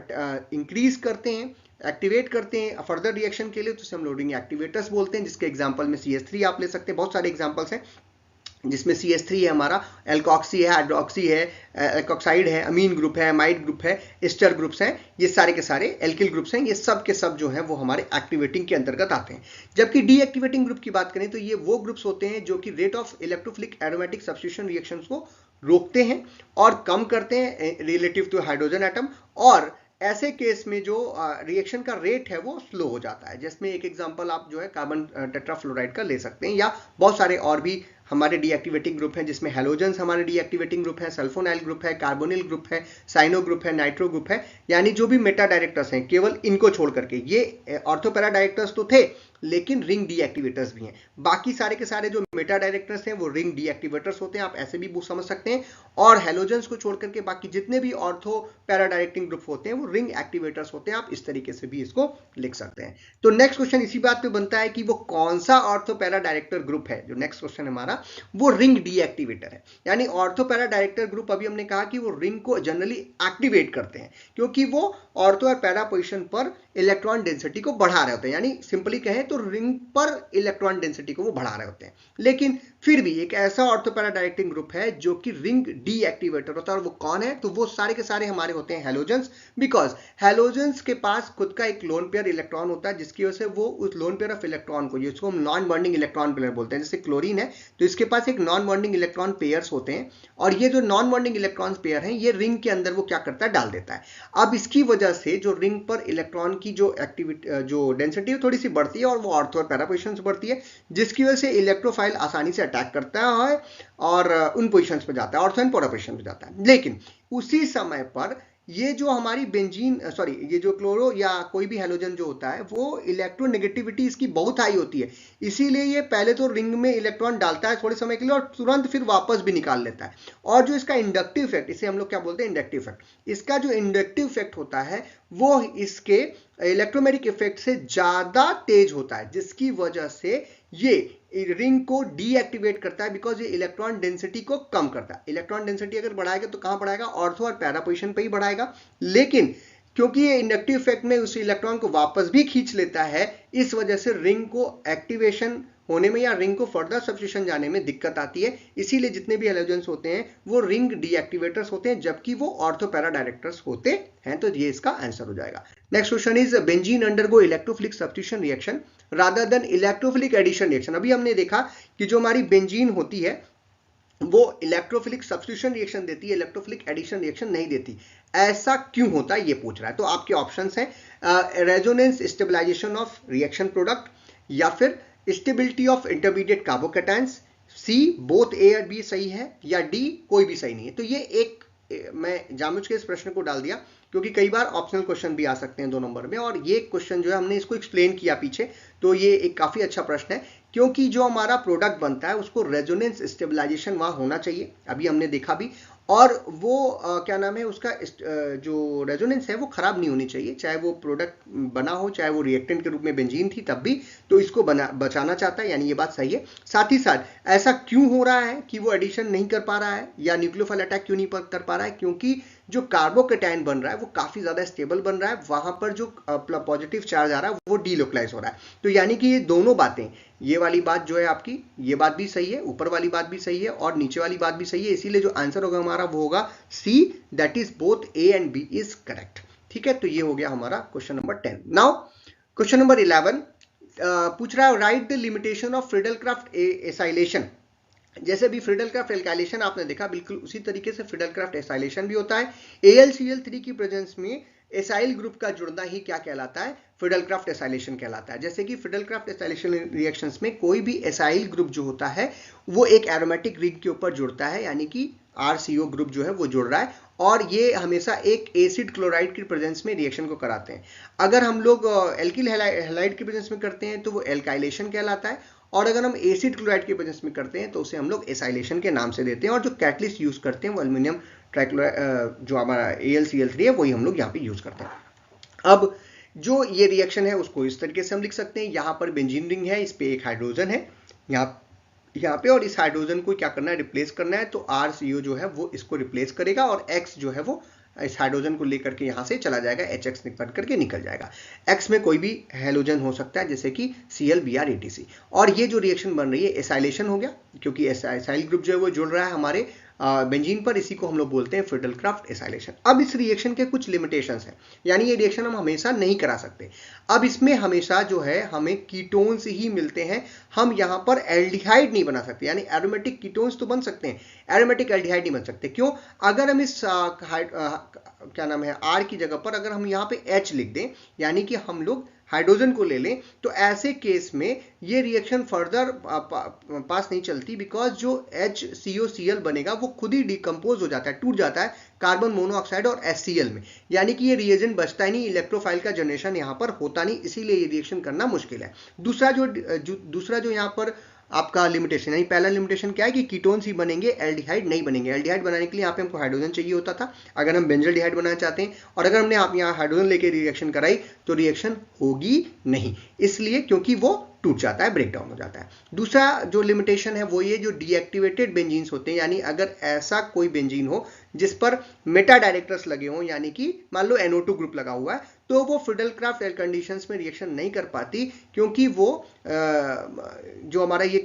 S1: इंक्रीज करते हैं, एक्टिवेट करते हैं फर्दर रिएक्शन के लिए, तो हम लोग रिंग एक्टिवेटर्स बोलते हैं, जिसके एग्जांपल में CH3 आप ले सकते हैं। बहुत सारे एग्जांपल्स हैं जिसमें CH3 है हमारा, एल्कोक्सी है, हाइड्रोक्सी है, एल्कोक्साइड है, अमीन ग्रुप है, अमाइड ग्रुप है, एस्टर ग्रुप्स हैं, ये सारे के सारे एल्किल ग्रुप्स हैं। ये सब के सब जो हैं वो हमारे एक्टिवेटिंग के अंतर्गत आते हैं। जबकि डीएक्टिवेटिंग ग्रुप की बात करें तो ये वो ग्रुप्स होते हैं जो कि rate of electrophilic aromatic substitution reactions को रोकते हैं और कम करते हैं रिलेटिव टू हाइड्रोजन एटम, और ऐसे केस में जो रिएक्शन का रेट है वो स्लो हो जाता है। जिसमें एक एग्जांपल आप जो है कार्बन टेट्राफ्लोराइड का ले सकते हैं, या बहुत सारे और भी हमारे डीएक्टिवेटिंग ग्रुप हैं, जिसमें हैलोजेंस हमारे डीएक्टिवेटिंग ग्रुप है, सल्फोनाइल ग्रुप है, कार्बोनिल ग्रुप है, साइनो ग्रुप है, नाइट्रो ग्रुप है, यानी जो भी मेटा डायरेक्टर्स हैं केवल इनको छोड़ करके। ये ऑर्थो पैरा डायरेक्टर्स तो थे लेकिन रिंग डीएक्टिवेटर्स भी हैं। बाकी सारे के सारे जो मेटा डायरेक्टर्स हैं वो रिंग डीएक्टिवेटर्स होते हैं, आप ऐसे भी समझ सकते हैं। और हैलोजेंस को छोड़ करके बाकी जितने भी ऑर्थो पैरा डायरेक्टिंग ग्रुप होते हैं वो रिंग एक्टिवेटर्स होते हैं, आप इस तरीके से भी इसको लिख सकते हैं। तो नेक्स्ट क्वेश्चन इसी बात पे बनता है कि वो कौन सा ऑर्थो पैरा डायरेक्टर ग्रुप है। जो नेक्स्ट क्वेश्चन है हमारा वो रिंग डीएक्टिवेटर है। यानी ऑर्थो पैरा डायरेक्टर ग्रुप अभी हमने कहा कि वो रिंग को जनरली एक्टिवेट करते हैं, क्योंकि वो ऑर्थो और पैरा पोजीशन पर इलेक्ट्रॉन डेंसिटी को बढ़ा रहे होते हैं। यानी सिंपली कहें तो रिंग पर इलेक्ट्रॉन डेंसिटी को वो बढ़ा रहे होते हैं। लेकिन फिर भी एक ऐसा ऑर्थो पैरा डायरेक्टिंग ग्रुप है जो कि रिंग डीएक्टिवेटर होता है, और वो कौन है, तो वो सारे के सारे हमारे होते हैं हैलोजेंस। बिकॉज हैलोजेंस के पास खुद का एक लोन पेयर इलेक्ट्रॉन होता है, जिसकी वजह से वो उस लोन पेयर ऑफ इलेक्ट्रॉन को, जिसको हम नॉन बॉन्डिंग इलेक्ट्रॉन पेयर बोलते हैं, जैसे क्लोरीन है तो इसके पास एक नॉन बॉन्डिंग इलेक्ट्रॉन पेयर्स होते हैं, और ये जो नॉन बॉन्डिंग इलेक्ट्रॉन पेयर हैं ये रिंग के अंदर वो क्या करता है, डाल देता है। अब इसकी वजह से जो रिंग पर इलेक्ट्रॉन की जो एक्टिविटी जो डेंसिटी है थोड़ी सी बढ़ती है और वो ऑर्थो और पैरा पोजीशंस बढ़ती है, जिसकी वजह से इलेक्ट्रोफाइल आसानी से अटैक करता है और उन पोजीशंस पे जाता है, ऑर्थो एंड पैरा पोजीशन पे जाता है। लेकिन उसी समय पर ये जो हमारी बेंजीन ये जो क्लोरो या कोई भी हैलोजन जो होता है वो इलेक्ट्रोनेगेटिविटी इसकी बहुत हाई होती है, इसीलिए ये पहले तो रिंग में इलेक्ट्रॉन डालता है थोड़े समय के लिए और तुरंत फिर वापस भी निकाल लेता है। और जो इसका इंडक्टिव इफेक्ट, इसे हम लोग क्या बोलते हैं, इंडक्टिव इफेक्ट, इसका जो इंडक्टिव इफेक्ट होता है वो इसके इलेक्ट्रोमैग्नेटिक इफेक्ट से ज्यादा तेज होता है, जिसकी वजह से ये रिंग को डीएक्टिवेट करता है, बिकॉज ये इलेक्ट्रॉन डेंसिटी को कम करता है। इलेक्ट्रॉन डेंसिटी अगर बढ़ाएगा तो कहां बढ़ाएगा, ऑर्थो और पैरा पोजीशन पे ही बढ़ाएगा। लेकिन क्योंकि ये इंडक्टिव इफेक्ट में उस इलेक्ट्रॉन को वापस भी खींच लेता है, इस वजह से रिंग को एक्टिवेशन होने में या रिंग को फर्दर सब्स्टिट्यूशन जाने में दिक्कत आती है। इसीलिए जितने भी हैलोजेंस होते हैं वो रिंग डीएक्टिवेटर्स होते हैं, जबकि वो ऑर्थो पैरा डायरेक्टर्स होते हैं। तो ये इसका आंसर हो जाएगा। Next question is benzene undergo electrophilic substitution reaction rather than electrophilic addition reaction. अभी हमने देखा कि जो हमारी बेंजीन होती है वो इलेक्ट्रोफिलिक सब्स्टिट्यूशन रिएक्शन देती है, इलेक्ट्रोफिलिक एडिशन रिएक्शन नहीं देती। ऐसा क्यों होता है ये पूछ रहा है। तो आपके ऑप्शंस हैं resonance stabilization of reaction product, या फिर stability of intermediate carbocations, C both A और बी सही है, या डी कोई भी सही नहीं है। तो ये एक मैं जानबूझ के इस प्रश्न को डाल दिया क्योंकि कई बार ऑप्शनल क्वेश्चन भी आ सकते हैं 2 नंबर में, और ये क्वेश्चन जो है हमने इसको एक्सप्लेन किया पीछे, तो ये एक काफी अच्छा प्रश्न है, क्योंकि जो हमारा प्रोडक्ट बनता है उसको रेजोनेंस स्टेबलाइजेशन वहां होना चाहिए, अभी हमने देखा भी, और वो क्या नाम है उसका जो रेजोनेंस है वो खराब नहीं होनी चाहिए, चाहे वो प्रोडक्ट बना हो, चाहे वो रिएक्टेंट के रूप में बेंजीन थी तब भी, तो इसको बचाना चाहता है, यानी ये बात सही है। साथ ही साथ ऐसा क्यों हो रहा है कि वो एडिशन नहीं कर पा रहा है या न्यूक्लियोफाइल अटैक क्यों नहीं कर पा रहा है, क्योंकि जो कार्बोकैटायन बन रहा है वो काफी ज्यादा स्टेबल बन रहा है, वहां पर जो पॉजिटिव चार्ज आ रहा है वो डीलोकलाइज हो रहा है। तो यानी कि ये दोनों बातें, ये वाली बात जो है आपकी, ये बात भी सही है, ऊपर वाली बात भी सही है और नीचे वाली बात भी सही है, इसीलिए जो आंसर होगा हमारा वो होगा C, that is both A and B is correct. ठीक है, तो ये हो गया हमारा question number 10। Now question number 11 पूछ रहा है write the limitation of Friedel Craft acylation जैसे भी फ्रीडल-क्राफ्ट एल्काइलेशन आपने देखा, बिल्कुल उसी तरीके से फ्रीडल-क्राफ्ट एसाइलेशन भी होता है। AlCl3 की प्रेजेंस में एसाइल ग्रुप का जुड़ना ही क्या कहलाता है? फ्रीडल-क्राफ्ट एसाइलेशन कहलाता है। जैसे कि फ्रीडल-क्राफ्ट एसाइलेशन रिएक्शंस में कोई भी एसाइल ग्रुप जो होता है वो एक एरोमेटिक रिंग के ऊपर जुड़ता है, यानी कि RCO ग्रुप जो है वो जुड़ रहा है, और ये हमेशा एक एसिड क्लोराइड की प्रेजेंस में रिएक्शन को कराते हैं। अगर हम लोग एल्किल हैलाइड की प्रेजेंस में करते हैं तो वो एल्काइलेशन कहलाता है, और अगर हम एसिड क्लोराइड की प्रेजेंस में करते हैं तो उसे हम लोग एसाइलेशन के नाम से देते हैं। और जो कैटलिस्ट यूज करते हैं वो एल्यूमिनियम ट्राइक्लोराइड, जो हमारा AlCl3 है वही हम लोग यहाँ पे यूज करते हैं। अब जो ये रिएक्शन है उसको इस तरीके से हम लिख सकते हैं, यहाँ पर बेंजीन रिंग है, इस पे एक हाइड्रोजन है यहाँ पे, और इस हाइड्रोजन को क्या करना है? रिप्लेस करना है। तो RCO जो है वो इसको रिप्लेस करेगा, और X जो है वो इस हाइड्रोजन को लेकर के यहाँ से चला जाएगा, HX निकल करके निकल जाएगा। X में कोई भी हैलोजन हो सकता है, जैसे कि Cl Br ATC। और ये जो रिएक्शन बन रही है एसाइलेशन हो गया, क्योंकि एसाइल ग्रुप जो है वो जुड़ रहा है हमारे बेंजीन पर, इसी को हम लोग बोलते हैं फ्रीडल-क्राफ्ट एसाइलेशन। अब इस रिएक्शन के कुछ लिमिटेशंस हैं, यानी ये रिएक्शन हम हमेशा नहीं करा सकते। अब इसमें हमेशा जो है हमें कीटोन्स ही मिलते हैं, हम यहाँ पर एल्डिहाइड नहीं बना सकते, यानी एरोमेटिक कीटोन्स तो बन सकते हैं, एरोमेटिक एल्डिहाइड नहीं बन सकते। क्यों? अगर हम इस क्या नाम है R की जगह पर अगर हम यहाँ पे H लिख दें, यानी कि हम लोग हाइड्रोजन को ले लें, तो ऐसे केस में ये रिएक्शन फर्दर पास नहीं चलती, बिकॉज जो HCOCl बनेगा वो खुद ही डिकम्पोज हो जाता है, टूट जाता है कार्बन मोनोऑक्साइड और HCl में, यानी कि ये रिएजेंट बचता ही नहीं, इलेक्ट्रोफाइल का जनरेशन यहाँ पर होता नहीं, इसीलिए ये रिएक्शन करना मुश्किल है। दूसरा जो यहाँ पर आपका लिमिटेशन, यानी पहला लिमिटेशन क्या है कि कीटोन्स ही बनेंगे, एल्डिहाइड नहीं बनेंगे। एल्डिहाइड बनाने के लिए यहाँ पे हमको हाइड्रोजन चाहिए होता था अगर हम बेंजल्डिहाइड बनाना चाहते हैं, और अगर हमने आप यहाँ हाइड्रोजन लेके रिएक्शन कराई तो रिएक्शन होगी नहीं, इसलिए क्योंकि वो टूट जाता है, ब्रेक डाउन हो जाता है। दूसरा जो लिमिटेशन है वो ये जो डीएक्टिवेटेड बेंजीन्स होते हैं, यानी अगर ऐसा कोई बेंजीन हो जिस पर मेटा डायरेक्टर्स लगे हों, यानी कि मान लो NO2 ग्रुप लगा हुआ है, तो वो फ्रीडल-क्राफ्ट कंडीशंस में रिएक्शन नहीं कर पाती, क्योंकि वो जो हमारा ये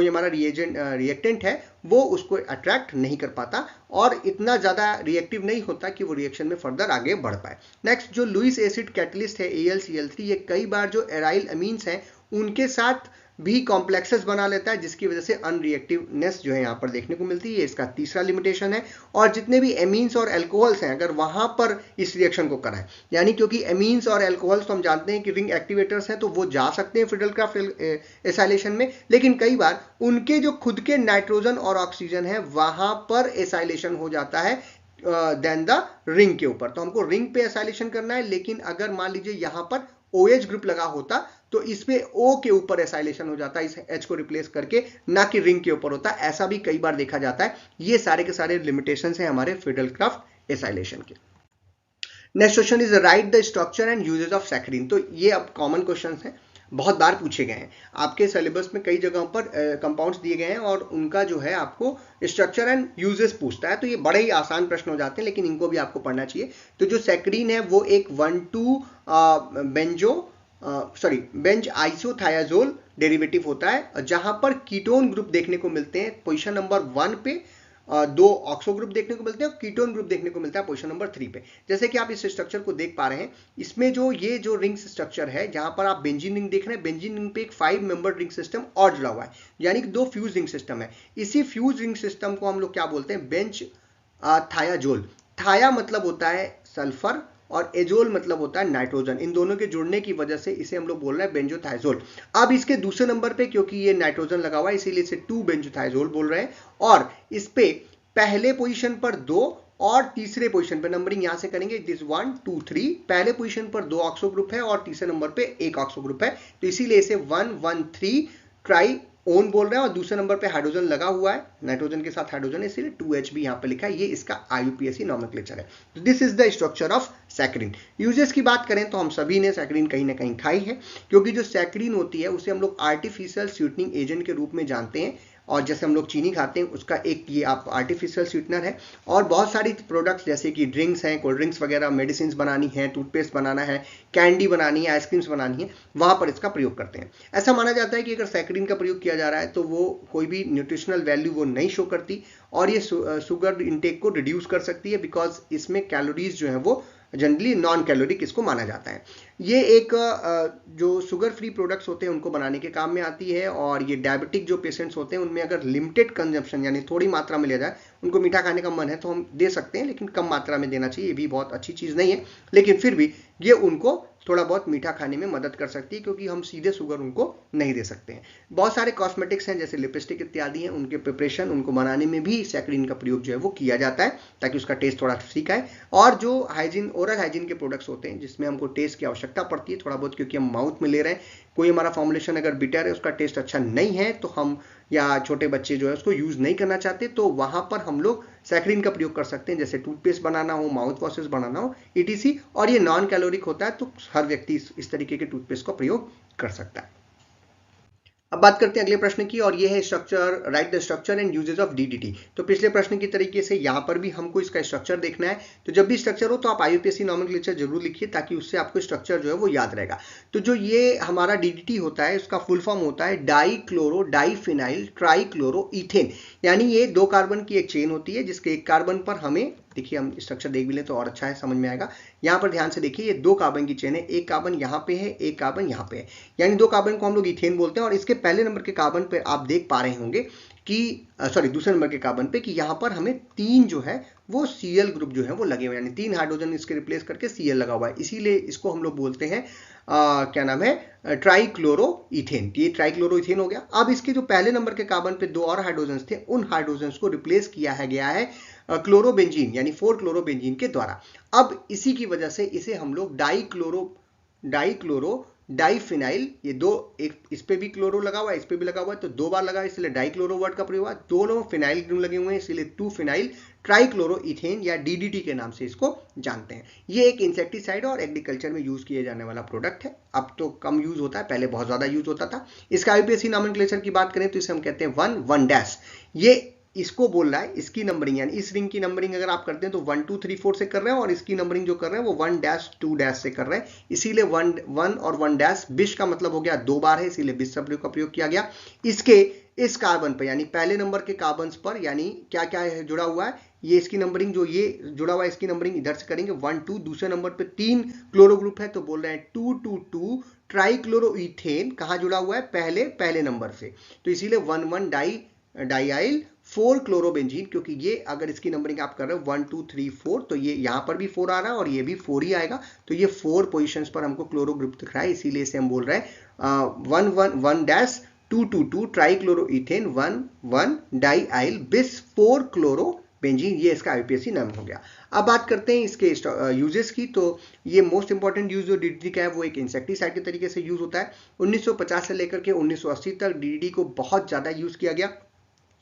S1: हमारा रिएक्टेंट है वो उसको अट्रैक्ट नहीं कर पाता, और इतना ज़्यादा रिएक्टिव नहीं होता कि वो रिएक्शन में फर्दर आगे बढ़ पाए। नेक्स्ट जो लुईस एसिड कैटलिस्ट है AlCl3, ये कई बार जो एराइल अमीन्स हैं उनके साथ भी कॉम्प्लेक्सेस बना लेता है, जिसकी वजह से अनरिएक्टिवनेस जो है यहाँ पर देखने को मिलती है, इसका तीसरा लिमिटेशन है। और जितने भी एमीन्स और एल्कोहल्स हैं, अगर वहां पर इस रिएक्शन को कराएं, यानी क्योंकि एमीन्स और एल्कोहल्स तो हम जानते हैं कि रिंग एक्टिवेटर्स हैं, तो वो जा सकते हैं फ्रीडल-क्राफ्ट एसाइलेशन में, लेकिन कई बार उनके जो खुद के नाइट्रोजन और ऑक्सीजन है वहां पर एसाइलेशन हो जाता है देन द रिंग के ऊपर। तो हमको रिंग पे एसाइलेशन करना है, लेकिन अगर मान लीजिए यहां पर OH ग्रुप लगा होता तो इसमें O के ऊपर एसाइलेशन हो जाता है, इस H को रिप्लेस करके, ना कि रिंग के ऊपर होता। ऐसा भी कई बार देखा जाता है। ये सारे के सारे लिमिटेशंस हैं हमारे फ्रीडल-क्राफ्ट एसाइलेशन के। Next question is write the structure and uses of saccharin. तो ये अब कॉमन क्वेश्चंस हैं, बहुत बार पूछे गए हैं आपके सिलेबस में, कई जगहों पर कंपाउंड्स दिए गए हैं और उनका जो है आपको स्ट्रक्चर एंड यूजेस पूछता है, तो ये बड़े ही आसान प्रश्न हो जाते हैं, लेकिन इनको भी आपको पढ़ना चाहिए। तो जो सैकरीन है वो एक 1,2 बेंज आइसोथायाजोल डेरिवेटिव होता है, जहां पर कीटोन ग्रुप देखने को मिलते हैं पोजीशन नंबर 1 पे, 2 ऑक्सो ग्रुप देखने को मिलते हैं और कीटोन ग्रुप देखने को मिलता है पोजीशन नंबर 3 पे। जैसे कि आप इस स्ट्रक्चर को देख पा रहे हैं, इसमें ये जो रिंग स्ट्रक्चर है, जहां पर आप बेंजीन रिंग देख रहे हैं, बेंजीन रिंग पे एक 5 मेंबर रिंग सिस्टम और जुड़ा हुआ है, यानी कि 2 फ्यूज रिंग सिस्टम है। इसी फ्यूज रिंग सिस्टम को हम लोग क्या बोलते हैं? बेंज थायाजोल। थाया मतलब होता है सल्फर और एजोल मतलब होता है नाइट्रोजन, इन दोनों के जुड़ने की वजह से इसे हम लोग बोल रहे हैं बेंजोथायाजोल। अब इसके दूसरे नंबर पे क्योंकि ये नाइट्रोजन लगा हुआ है, इसीलिए इसे 2 बेंजोथायाजोल बोल रहे हैं, और इस पे पहले पोजीशन पर 2 और तीसरे पोजीशन पर, नंबरिंग यहां से करेंगे, दिस 1 2 3, पहले पोजीशन पर 2 ऑक्सो ग्रुप है और तीसरे नंबर पे 1 ऑक्सो ग्रुप है, तो इसीलिए इसे 1,1,3 ट्राई ओन बोल रहे हैं, और दूसरे नंबर पे हाइड्रोजन लगा हुआ है, नाइट्रोजन के साथ हाइड्रोजन है, इसीलिए 2H भी यहाँ पे लिखा है, ये इसका IUPAC नॉमेनक्लेचर है। तो this is the structure of saccharin. Uses की बात करें तो हम सभी ने सैकरीन कहीं ना कहीं खाई है, क्योंकि जो सैकरीन होती है उसे हम लोग आर्टिफिशियल स्वीटनिंग एजेंट के रूप में जानते हैं, और जैसे हम लोग चीनी खाते हैं उसका एक ये आप आर्टिफिशियल स्वीटनर है। और बहुत सारी प्रोडक्ट्स जैसे कि ड्रिंक्स हैं, कोल्ड ड्रिंक्स वगैरह, मेडिसिन बनानी है, टूथपेस्ट बनाना है, कैंडी बनानी है, आइसक्रीम्स बनानी है, वहां पर इसका प्रयोग करते हैं। ऐसा माना जाता है कि अगर सैकरीन का प्रयोग किया जा रहा है तो वो कोई भी न्यूट्रिशनल वैल्यू वो नहीं शो करती, और ये शुगर इंटेक को रिड्यूस कर सकती है, बिकॉज इसमें कैलोरीज जो है वो जनरली नॉन कैलोरिक इसको माना जाता है। ये एक जो शुगर फ्री प्रोडक्ट्स होते हैं उनको बनाने के काम में आती है, और ये डायबिटिक जो पेशेंट्स होते हैं उनमें अगर लिमिटेड कंजप्शन यानी थोड़ी मात्रा में लिया जाए, उनको मीठा खाने का मन है तो हम दे सकते हैं, लेकिन कम मात्रा में देना चाहिए। ये भी बहुत अच्छी चीज़ नहीं है, लेकिन फिर भी ये उनको थोड़ा बहुत मीठा खाने में मदद कर सकती है, क्योंकि हम सीधे शुगर उनको नहीं दे सकते हैं। बहुत सारे कॉस्मेटिक्स हैं जैसे लिपस्टिक इत्यादि हैं, उनके प्रिपरेशन उनको बनाने में भी सैकरीन का प्रयोग जो है वो किया जाता है, ताकि उसका टेस्ट थोड़ा ठीक आए। और जो हाइजीन, ओरल हाइजीन के प्रोडक्ट्स होते हैं जिसमें हमको टेस्ट की आवश्यकता पड़ती है थोड़ा बहुत, क्योंकि हम माउथ में ले रहे हैं, कोई हमारा फॉर्मुलेशन अगर बिटर है, उसका टेस्ट अच्छा नहीं है, तो हम या छोटे बच्चे जो है उसको यूज नहीं करना चाहते, तो वहां पर हम लोग सैकरीन का प्रयोग कर सकते हैं, जैसे टूथपेस्ट बनाना हो, माउथ वॉशेस बनाना हो, ईटीसी। और ये नॉन कैलोरिक होता है, तो हर व्यक्ति इस तरीके के टूथपेस्ट का प्रयोग कर सकता है। अब बात करते हैं अगले प्रश्न की, और ये है structure, right the structure and uses of DDT. तो पिछले प्रश्न की तरीके से यहाँ पर भी हमको इसका स्ट्रक्चर देखना है। तो जब भी स्ट्रक्चर हो तो आप IUPAC नॉमेनक्लेचर जरूर लिखिए, ताकि उससे आपको स्ट्रक्चर जो है वो याद रहेगा। तो जो ये हमारा डीडीटी होता है, उसका फुल फॉर्म होता है डाईक्लोरो डाईफिनाइल ट्राईक्लोरो इथेन। यानी ये 2 कार्बन की एक चेन होती है, जिसके एक कार्बन पर हमें, देखिए हम स्ट्रक्चर देख भी लें तो और अच्छा है, समझ में आएगा। यहाँ पर ध्यान से देखिए, ये 2 कार्बन की चेन है, एक कार्बन यहाँ पे है, एक कार्बन यहाँ पे है, यानी 2 कार्बन को हम लोग इथेन बोलते हैं। और इसके पहले नंबर के कार्बन पे आप देख पा रहे होंगे कि सॉरी दूसरे नंबर के कार्बन पे कि यहाँ पर हमें 3 जो है वो Cl ग्रुप जो है वो लगे हुए हैं, यानी 3 हाइड्रोजन इसके रिप्लेस करके Cl लगा हुआ है, इसीलिए इसको हम लोग बोलते हैं क्या नाम है, ट्राईक्लोरो इथेन। ये ट्राईक्लोरो इथेन हो गया। अब इसके जो पहले नंबर के कार्बन पे 2 और हाइड्रोजन थे, उन हाइड्रोजन को रिप्लेस किया है गया है क्लोरोबेंजीन यानी 4-क्लोरोबेंजीन के द्वारा। अब इसी की वजह से इसे हम लोग डाईक्लोरो डाईफिनाइल, ये 2, एक इस पे भी क्लोरो लगा हुआ है, इस पे भी लगा हुआ है, तो 2 बार लगा, इसलिए डाईक्लोरो वर्ड का प्रयोग हुआ। दोनों फिनाइल ग्रुप लगे हुए हैं, इसलिए 2-फिनाइल ट्राईक्लोरो इथेन या डीडीटी के नाम से इसको जानते हैं। ये एक इंसेक्टिसाइड और एग्रीकल्चर में यूज किए जाने वाला प्रोडक्ट है। अब तो कम यूज होता है, पहले बहुत ज्यादा यूज होता था। इसका IUPAC नॉमेनक्लेचर की बात करें तो इसे हम कहते हैं 1-1-। ये इसको बोल रहा है, इसकी नंबरिंग यानी इस रिंग की नंबरिंग अगर आप करते हैं तो 1 2 3 4 से कर रहे हैं, और इसकी नंबरिंग जो कर रहे हैं वो 1-2- से कर रहे हैं, इसीलिए 1 और 1- बिश का मतलब हो गया 2 बार है, इसीलिए बिश शब्द का प्रयोग किया गया। इसके इस कार्बन पर यानी पहले नंबर के कार्बन पर यानी क्या क्या है जुड़ा हुआ है, ये इसकी नंबरिंग जो ये जुड़ा हुआ है, इसकी नंबरिंग इधर से करेंगे 1-2। दूसरे नंबर पे 3 क्लोरो ग्रुप है, तो बोल रहे हैं 2-2-2 ट्राईक्लोरो इथेन। कहां जुड़ा हुआ है, पहले नंबर से, तो इसीलिए 1-1 डाईआइल 4-क्लोरोबेंजीन, क्योंकि ये अगर इसकी नंबरिंग आप कर रहे हो 1 2 3 4, तो ये यहाँ पर भी 4 आ रहा है और ये भी 4 ही आएगा, तो ये 4 पोजीशंस पर हमको क्लोरो ग्रुप दिख रहा है, इसीलिए इसे हम बोल रहे हैं 1-1-1-2-2-2 ट्राईक्लोरोइथेन 1-1 डाईआइल बिस 4-क्लोरोबेंजीन। ये इसका IUPAC नाम हो गया। अब बात करते हैं इसके यूजेस की। तो ये मोस्ट इंपॉर्टेंट यूज जो डीडीटी का है वो एक इंसेक्टिसाइड के तरीके से यूज होता है। 1950 से लेकर के 1980 तक डीडीटी को बहुत ज्यादा यूज किया गया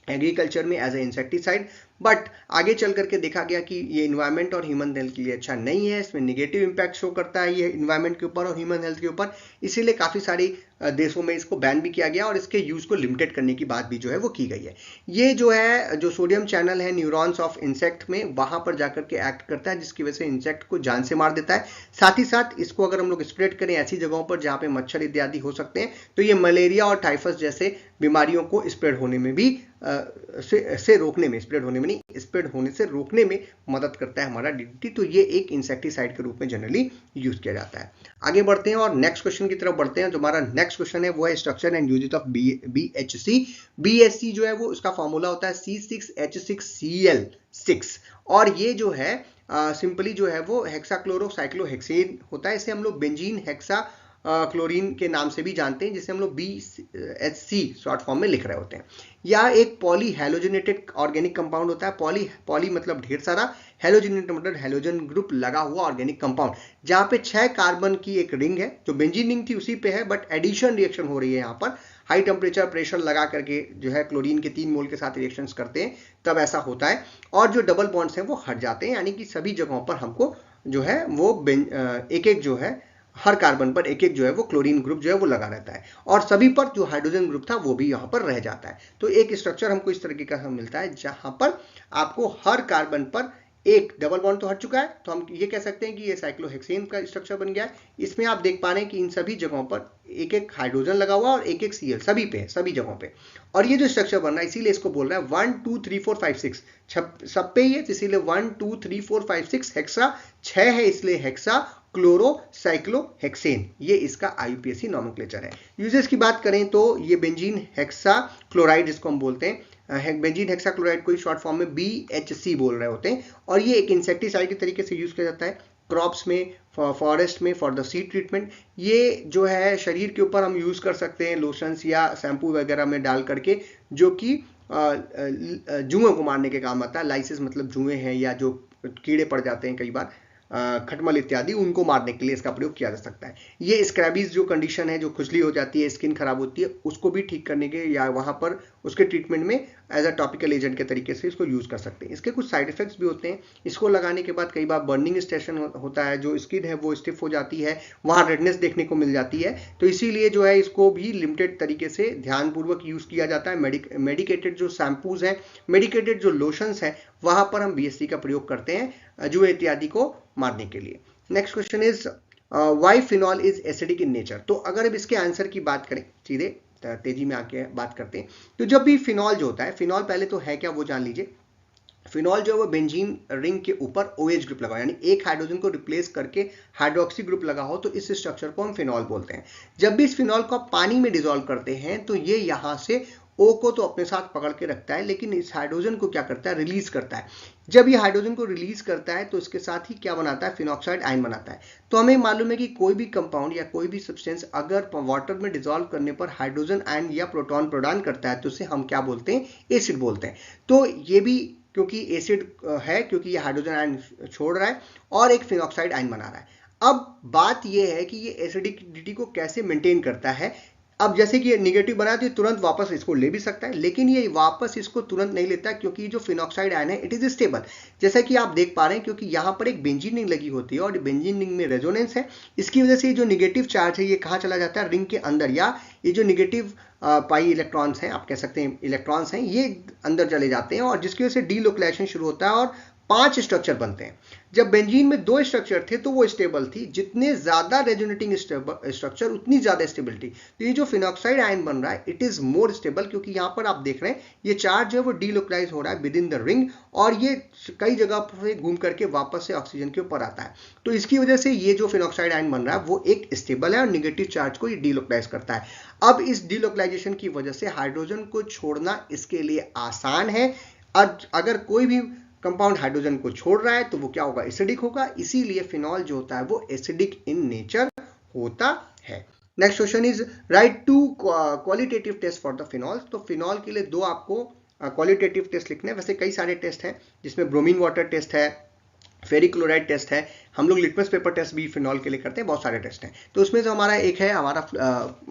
S1: एग्रीकल्चर में एज ए इंसेक्टिसाइड, बट आगे चल करके देखा गया कि ये इन्वायरमेंट और ह्यूमन हेल्थ के लिए अच्छा नहीं है, इसमें नेगेटिव इंपैक्ट शो करता है ये इन्वायरमेंट के ऊपर और ह्यूमन हेल्थ के ऊपर, इसीलिए काफ़ी सारी देशों में इसको बैन भी किया गया और इसके यूज़ को लिमिटेड करने की बात भी जो है वो की गई है। ये जो है जो सोडियम चैनल है न्यूरॉन्स ऑफ इंसेक्ट में, वहाँ पर जाकर के एक्ट करता है, जिसकी वजह से इंसेक्ट को जान से मार देता है। साथ ही साथ इसको अगर हम लोग स्प्रेड करें ऐसी जगहों पर जहाँ पे मच्छर इत्यादि हो सकते हैं, तो ये मलेरिया और टाइफस जैसे बीमारियों को स्प्रेड होने में भी से रोकने में, स्प्रेड होने में नहीं, स्प्रेड होने से रोकने में मदद करता है हमारा डीडीटी। तो ये एक इंसेक्टिसाइड के रूप में जनरली यूज किया जाता है। आगे बढ़ते हैं और नेक्स्ट क्वेश्चन की तरफ बढ़ते हैं। जो हमारा नेक्स्ट क्वेश्चन है वो है structure and uses of BHC। BHC जो है वो इसका फॉर्मूला होता है C6H6Cl6, और ये जो है सिंपली जो है वो हेक्साक्लोरोसाइक्लोहेक्सेन होता है। इसे हम लोग बेंजीन हेक्सा क्लोरीन के नाम से भी जानते हैं, जिसे हम लोग BHC शॉर्ट फॉर्म में लिख रहे होते हैं। यह एक पॉली हेलोजिनेटेड ऑर्गेनिक कंपाउंड होता है। पॉली मतलब ढेर सारा, हेलोजिनेटेड मतलब हेलोजन ग्रुप लगा हुआ ऑर्गेनिक कंपाउंड, जहां पे 6 कार्बन की एक रिंग है, जो बेंजीन रिंग थी उसी पे है, बट एडिशन रिएक्शन हो रही है। यहाँ पर हाई टेम्परेचर प्रेशर लगा करके जो है क्लोरीन के 3 मोल के साथ रिएक्शंस करते हैं, तब ऐसा होता है, और जो डबल बॉन्ड्स हैं वो हट जाते हैं, यानी कि सभी जगहों पर हमको जो है वो एक एक जो है हर कार्बन पर एक एक जो है वो क्लोरीन ग्रुप जो है वो लगा रहता है, और सभी पर जो हाइड्रोजन ग्रुप था वो भी यहाँ पर रह जाता है। तो एक स्ट्रक्चर हमको इस तरीके का मिलता है, जहां पर आपको हर कार्बन पर
S2: एक डबल बॉन्ड तो हट चुका है, तो हम ये कह सकते हैं कि ये साइक्लोहेक्सेन का स्ट्रक्चर बन गया है। इसमें आप देख पा रहे हैं कि इन सभी जगहों पर एक एक हाइड्रोजन लगा हुआ और एक एक Cl सभी पे, सभी जगहों पे। और ये जो स्ट्रक्चर बन रहा है इसीलिए इसको बोल रहा है 1 2 3 4 5 6, सब पे ही है, इसीलिए 1 2 3 4 5 6 हेक्सा, 6 है इसलिए हेक्सा क्लोरोसाइक्लोहेक्सेन, ये इसका IUPAC नॉमेनक्लेचर है। यूजेस की बात करें तो ये बेंजीन हेक्सा क्लोराइड जिसको हम बोलते हैं, बेंजीन हेक्सा क्लोराइड को शॉर्ट फॉर्म में BHC बोल रहे होते हैं, और ये एक इंसेक्टिसाइड के तरीके से यूज किया जाता है क्रॉप्स में, फॉरेस्ट में, फॉर द सीड ट्रीटमेंट। ये जो है शरीर के ऊपर हम यूज कर सकते हैं लोशंस या शैम्पू वगैरह में डाल करके, जो कि जुओं को मारने के काम आता है। लाइसिस मतलब जुएं हैं या जो कीड़े पड़ जाते हैं कई बार, खटमल इत्यादि, उनको मारने के लिए इसका प्रयोग किया जा सकता है। ये स्क्रैबीज जो कंडीशन है, जो खुजली हो जाती है, स्किन खराब होती है, उसको भी ठीक करने के या वहां पर उसके ट्रीटमेंट में एज अ टॉपिकल एजेंट के तरीके से इसको यूज कर सकते हैं। इसके कुछ साइड इफेक्ट्स भी होते हैं। इसको लगाने के बाद कई बार बर्निंग स्टेशन होता है, जो स्किन है वो स्टिफ हो जाती है, वहां रेडनेस देखने को मिल जाती है। तो इसीलिए जो है इसको भी लिमिटेड तरीके से ध्यानपूर्वक यूज किया जाता है। मेडिकेटेड जो शैम्पूज हैं, मेडिकेटेड जो लोशंस हैं, वहां पर हम BHC का प्रयोग करते हैं जुए इत्यादि को मारने के लिए। Next question is why phenol is acidic in nature. तो अगर अब इसके आंसर की बात करें, सीधे तेजी में आके बात करते हैं, तो जब भी फिनॉल जो होता है, फिनॉल पहले तो है क्या वो जान लीजिए। फिनॉल जो है वो बेंजीन रिंग के ऊपर OH ग्रुप लगा, यानी एक हाइड्रोजन को रिप्लेस करके हाइड्रोक्सी ग्रुप लगा हो, तो इस स्ट्रक्चर को हम फिनॉल बोलते हैं। जब भी इस फिनॉल को आप पानी में डिसॉल्व करते हैं तो ये यहां से O को तो अपने साथ पकड़ के रखता है, लेकिन इस हाइड्रोजन को क्या करता है, रिलीज करता है। जब ये हाइड्रोजन को रिलीज करता है तो इसके साथ ही क्या बनाता है, फिनॉक्साइड आयन बनाता है। तो हमें मालूम है कि कोई भी कंपाउंड या कोई भी सब्सटेंस अगर वाटर में डिसॉल्व करने पर हाइड्रोजन आयन या प्रोटॉन प्रदान करता है तो उसे हम क्या बोलते हैं, एसिड बोलते हैं। तो ये भी क्योंकि एसिड है, क्योंकि ये हाइड्रोजन आयन छोड़ रहा है और एक फिनॉक्साइड आयन बना रहा है। अब बात यह है कि ये एसिडिटी को कैसे मेंटेन करता है। अब जैसे कि ये निगेटिव बना तो तुरंत वापस इसको ले भी सकता है, लेकिन ये वापस इसको तुरंत नहीं लेता, क्योंकि जो फिनॉक्साइड आयन है इट इज स्टेबल। जैसा कि आप देख पा रहे हैं, क्योंकि यहाँ पर एक बेंजीन रिंग लगी होती है और बेंजीन रिंग में रेजोनेंस है, इसकी वजह से जो निगेटिव चार्ज है ये कहाँ चला जाता है, रिंग के अंदर, या ये जो निगेटिव पाई इलेक्ट्रॉन्स हैं, आप कह सकते हैं इलेक्ट्रॉन्स हैं, ये अंदर चले जाते हैं और जिसकी वजह से डीलोकलाइजेशन शुरू होता है और 5 स्ट्रक्चर बनते हैं। जब बेंजीन में 2 स्ट्रक्चर थे तो वो स्टेबल थी, जितने ज्यादा रेजोनेटिंग स्ट्रक्चर उतनी ज्यादा स्टेबिलिटी। तो ये जो फिनॉक्साइड आयन बन रहा है इट इज मोर स्टेबल, क्योंकि यहाँ पर आप देख रहे हैं ये चार्ज जो है वो डीलोकलाइज हो रहा है विद इन द रिंग और ये कई जगह से घूम करके वापस से ऑक्सीजन के ऊपर आता है। तो इसकी वजह से ये जो फिनॉक्साइड आयन बन रहा है वो एक स्टेबल है और निगेटिव चार्ज को ये डीलोकलाइज करता है। अब इस डीलोकलाइजेशन की वजह से हाइड्रोजन को छोड़ना इसके लिए आसान है। अगर कोई भी कंपाउंड हाइड्रोजन को छोड़ रहा है तो वो क्या होगा, एसिडिक होगा। इसीलिए फिनॉल जो होता है वो एसिडिक इन नेचर होता है। Next question is write 2 qualitative test for the phenol. तो फिनॉल के लिए 2 आपको क्वालिटेटिव टेस्ट लिखने हैं। वैसे कई सारे टेस्ट हैं, जिसमें ब्रोमीन वाटर टेस्ट है, फेरिक क्लोराइड टेस्ट है, हम लोग लिटमस पेपर टेस्ट भी फिनॉल के लिए करते हैं, बहुत सारे टेस्ट हैं। तो उसमें से हमारा एक है हमारा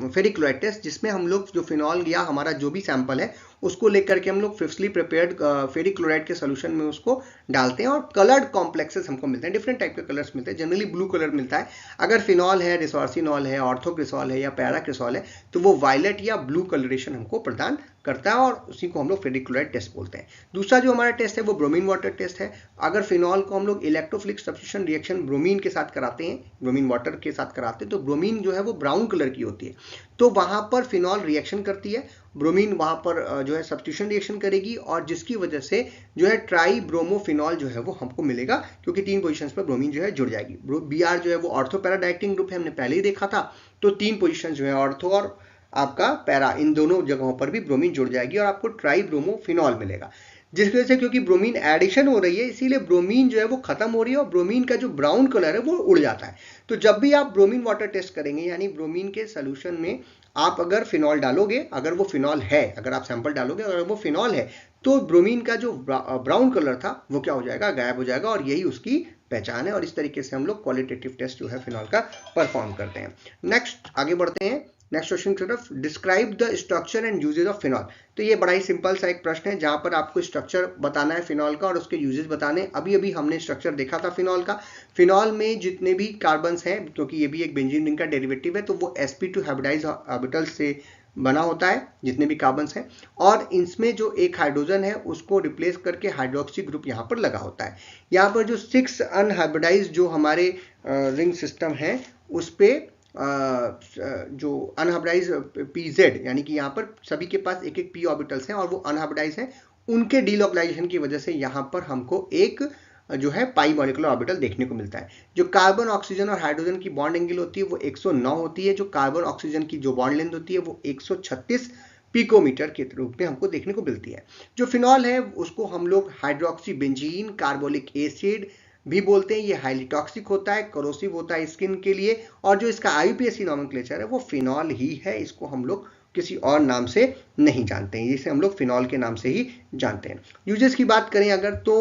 S2: फेरिक क्लोराइड टेस्ट, जिसमें हम लोग जो फिनॉल या हमारा जो भी सैंपल है उसको लेकर के हम लोग फिफ्थली प्रिपेयर्ड फेरिक क्लोराइड के सोल्यूशन में उसको डालते हैं और कलर्ड कॉम्प्लेक्सेस हमको मिलते हैं, डिफरेंट टाइप के कलर्स मिलते हैं। जनरली ब्लू कलर मिलता है। अगर फिनॉल है, रिसोर्सिनॉल है, ऑर्थोक्रिसॉल है या पैराक्रिसॉल है तो वो वायलेट या ब्लू कलरेशन हमको प्रदान करता है और उसी को हम लोग फेरिक क्लोराइड टेस्ट बोलते हैं। दूसरा जो हमारा टेस्ट है वो ब्रोमीन वाटर टेस्ट है। अगर फिनॉल को हम लोग इलेक्ट्रोफिलिक सब्स्टिट्यूशन रिएक्शन ब्रोमीन के साथ कराते हैं, ब्रोमीन वाटर के साथ कराते हैं, तो ब्रोमीन जो है वो ब्राउन कलर की होती है। तो वहां पर फिनॉल रिएक्शन करती है, ब्रोमीन वहां पर जो है सब्स्टिट्यूशन रिएक्शन करेगी और जिसकी वजह से जो है ट्राई ब्रोमोफिनॉल जो है वो हमको मिलेगा, क्योंकि 3 पोजीशंस पर ब्रोमीन जो है जुड़ जाएगी। Br जो है वो ऑर्थो पैरा डायरेक्टिंग ग्रुप है, हमने पहले ही देखा था। तो 3 पोजीशन जो है ऑर्थो और आपका पैरा, इन दोनों जगहों पर भी ब्रोमीन जुड़ जाएगी और आपको ट्राई ब्रोमोफिनॉल मिलेगा। जिसकी वजह से क्योंकि ब्रोमीन एडिशन हो रही है इसीलिए ब्रोमीन जो है वो खत्म हो रही है और ब्रोमीन का जो ब्राउन कलर है वो उड़ जाता है। तो जब भी आप ब्रोमीन वाटर टेस्ट करेंगे, यानी ब्रोमीन के सोल्यूशन में आप अगर फिनॉल डालोगे, अगर वो फिनॉल है, अगर आप सैंपल डालोगे अगर वो फिनॉल है, तो ब्रोमीन का जो ब्राउन कलर था वो क्या हो जाएगा, गायब हो जाएगा। और यही उसकी पहचान है और इस तरीके से हम लोग क्वालिटेटिव टेस्ट जो है फिनॉल का परफॉर्म करते हैं। नेक्स्ट आगे बढ़ते हैं नेक्स्ट क्वेश्चन की तरफ। Describe the structure and uses of phenol. तो ये बड़ा ही सिंपल सा एक प्रश्न है जहां पर आपको स्ट्रक्चर बताना है फिनॉल का और उसके यूजेज बताने। अभी अभी हमने स्ट्रक्चर देखा था फिनॉल का। फिनॉल में जितने भी कार्बन्स हैं, क्योंकि ये भी एक बेंजीन रिंग का डेरिवेटिव है, तो वो sp2 हाइब्रिडाइज्ड ऑर्बिटल से बना होता है जितने भी कार्बन्स हैं, और इसमें जो एक हाइड्रोजन है उसको रिप्लेस करके हाइड्रोक्सी ग्रुप यहाँ पर लगा होता है। यहाँ पर जो 6 अनहाइब्रिडाइज्ड जो हमारे रिंग सिस्टम है उस पे जो अनहाइब्रिडाइज पीजेड, यानी कि यहाँ पर सभी के पास एक एक पी ऑर्बिटल्स हैं और वो अनहाइब्रिडाइज हैं, उनके डीलोकलाइजेशन की वजह से यहाँ पर हमको एक जो है पाई मॉलिक्यूलर ऑर्बिटल देखने को मिलता है। जो कार्बन ऑक्सीजन और हाइड्रोजन की बॉन्ड एंगल होती है वो 109 होती है, जो कार्बन ऑक्सीजन की जो बॉन्ड लेंथ होती है वो 136 पिकोमीटर के रूप में हमको देखने को मिलती है। जो फिनॉल है उसको हम लोग हाइड्रोक्सी बेंजीन कार्बोलिक एसिड भी बोलते हैं। ये हाईली टॉक्सिक होता है, करोसिव होता है स्किन के लिए, और जो इसका आईयूपीएसी नॉमेनक्लेचर है वो फिनॉल ही है। इसको हम लोग किसी और नाम से नहीं जानते हैं, जिसे हम लोग फिनॉल के नाम से ही जानते हैं। यूजेस की बात करें अगर तो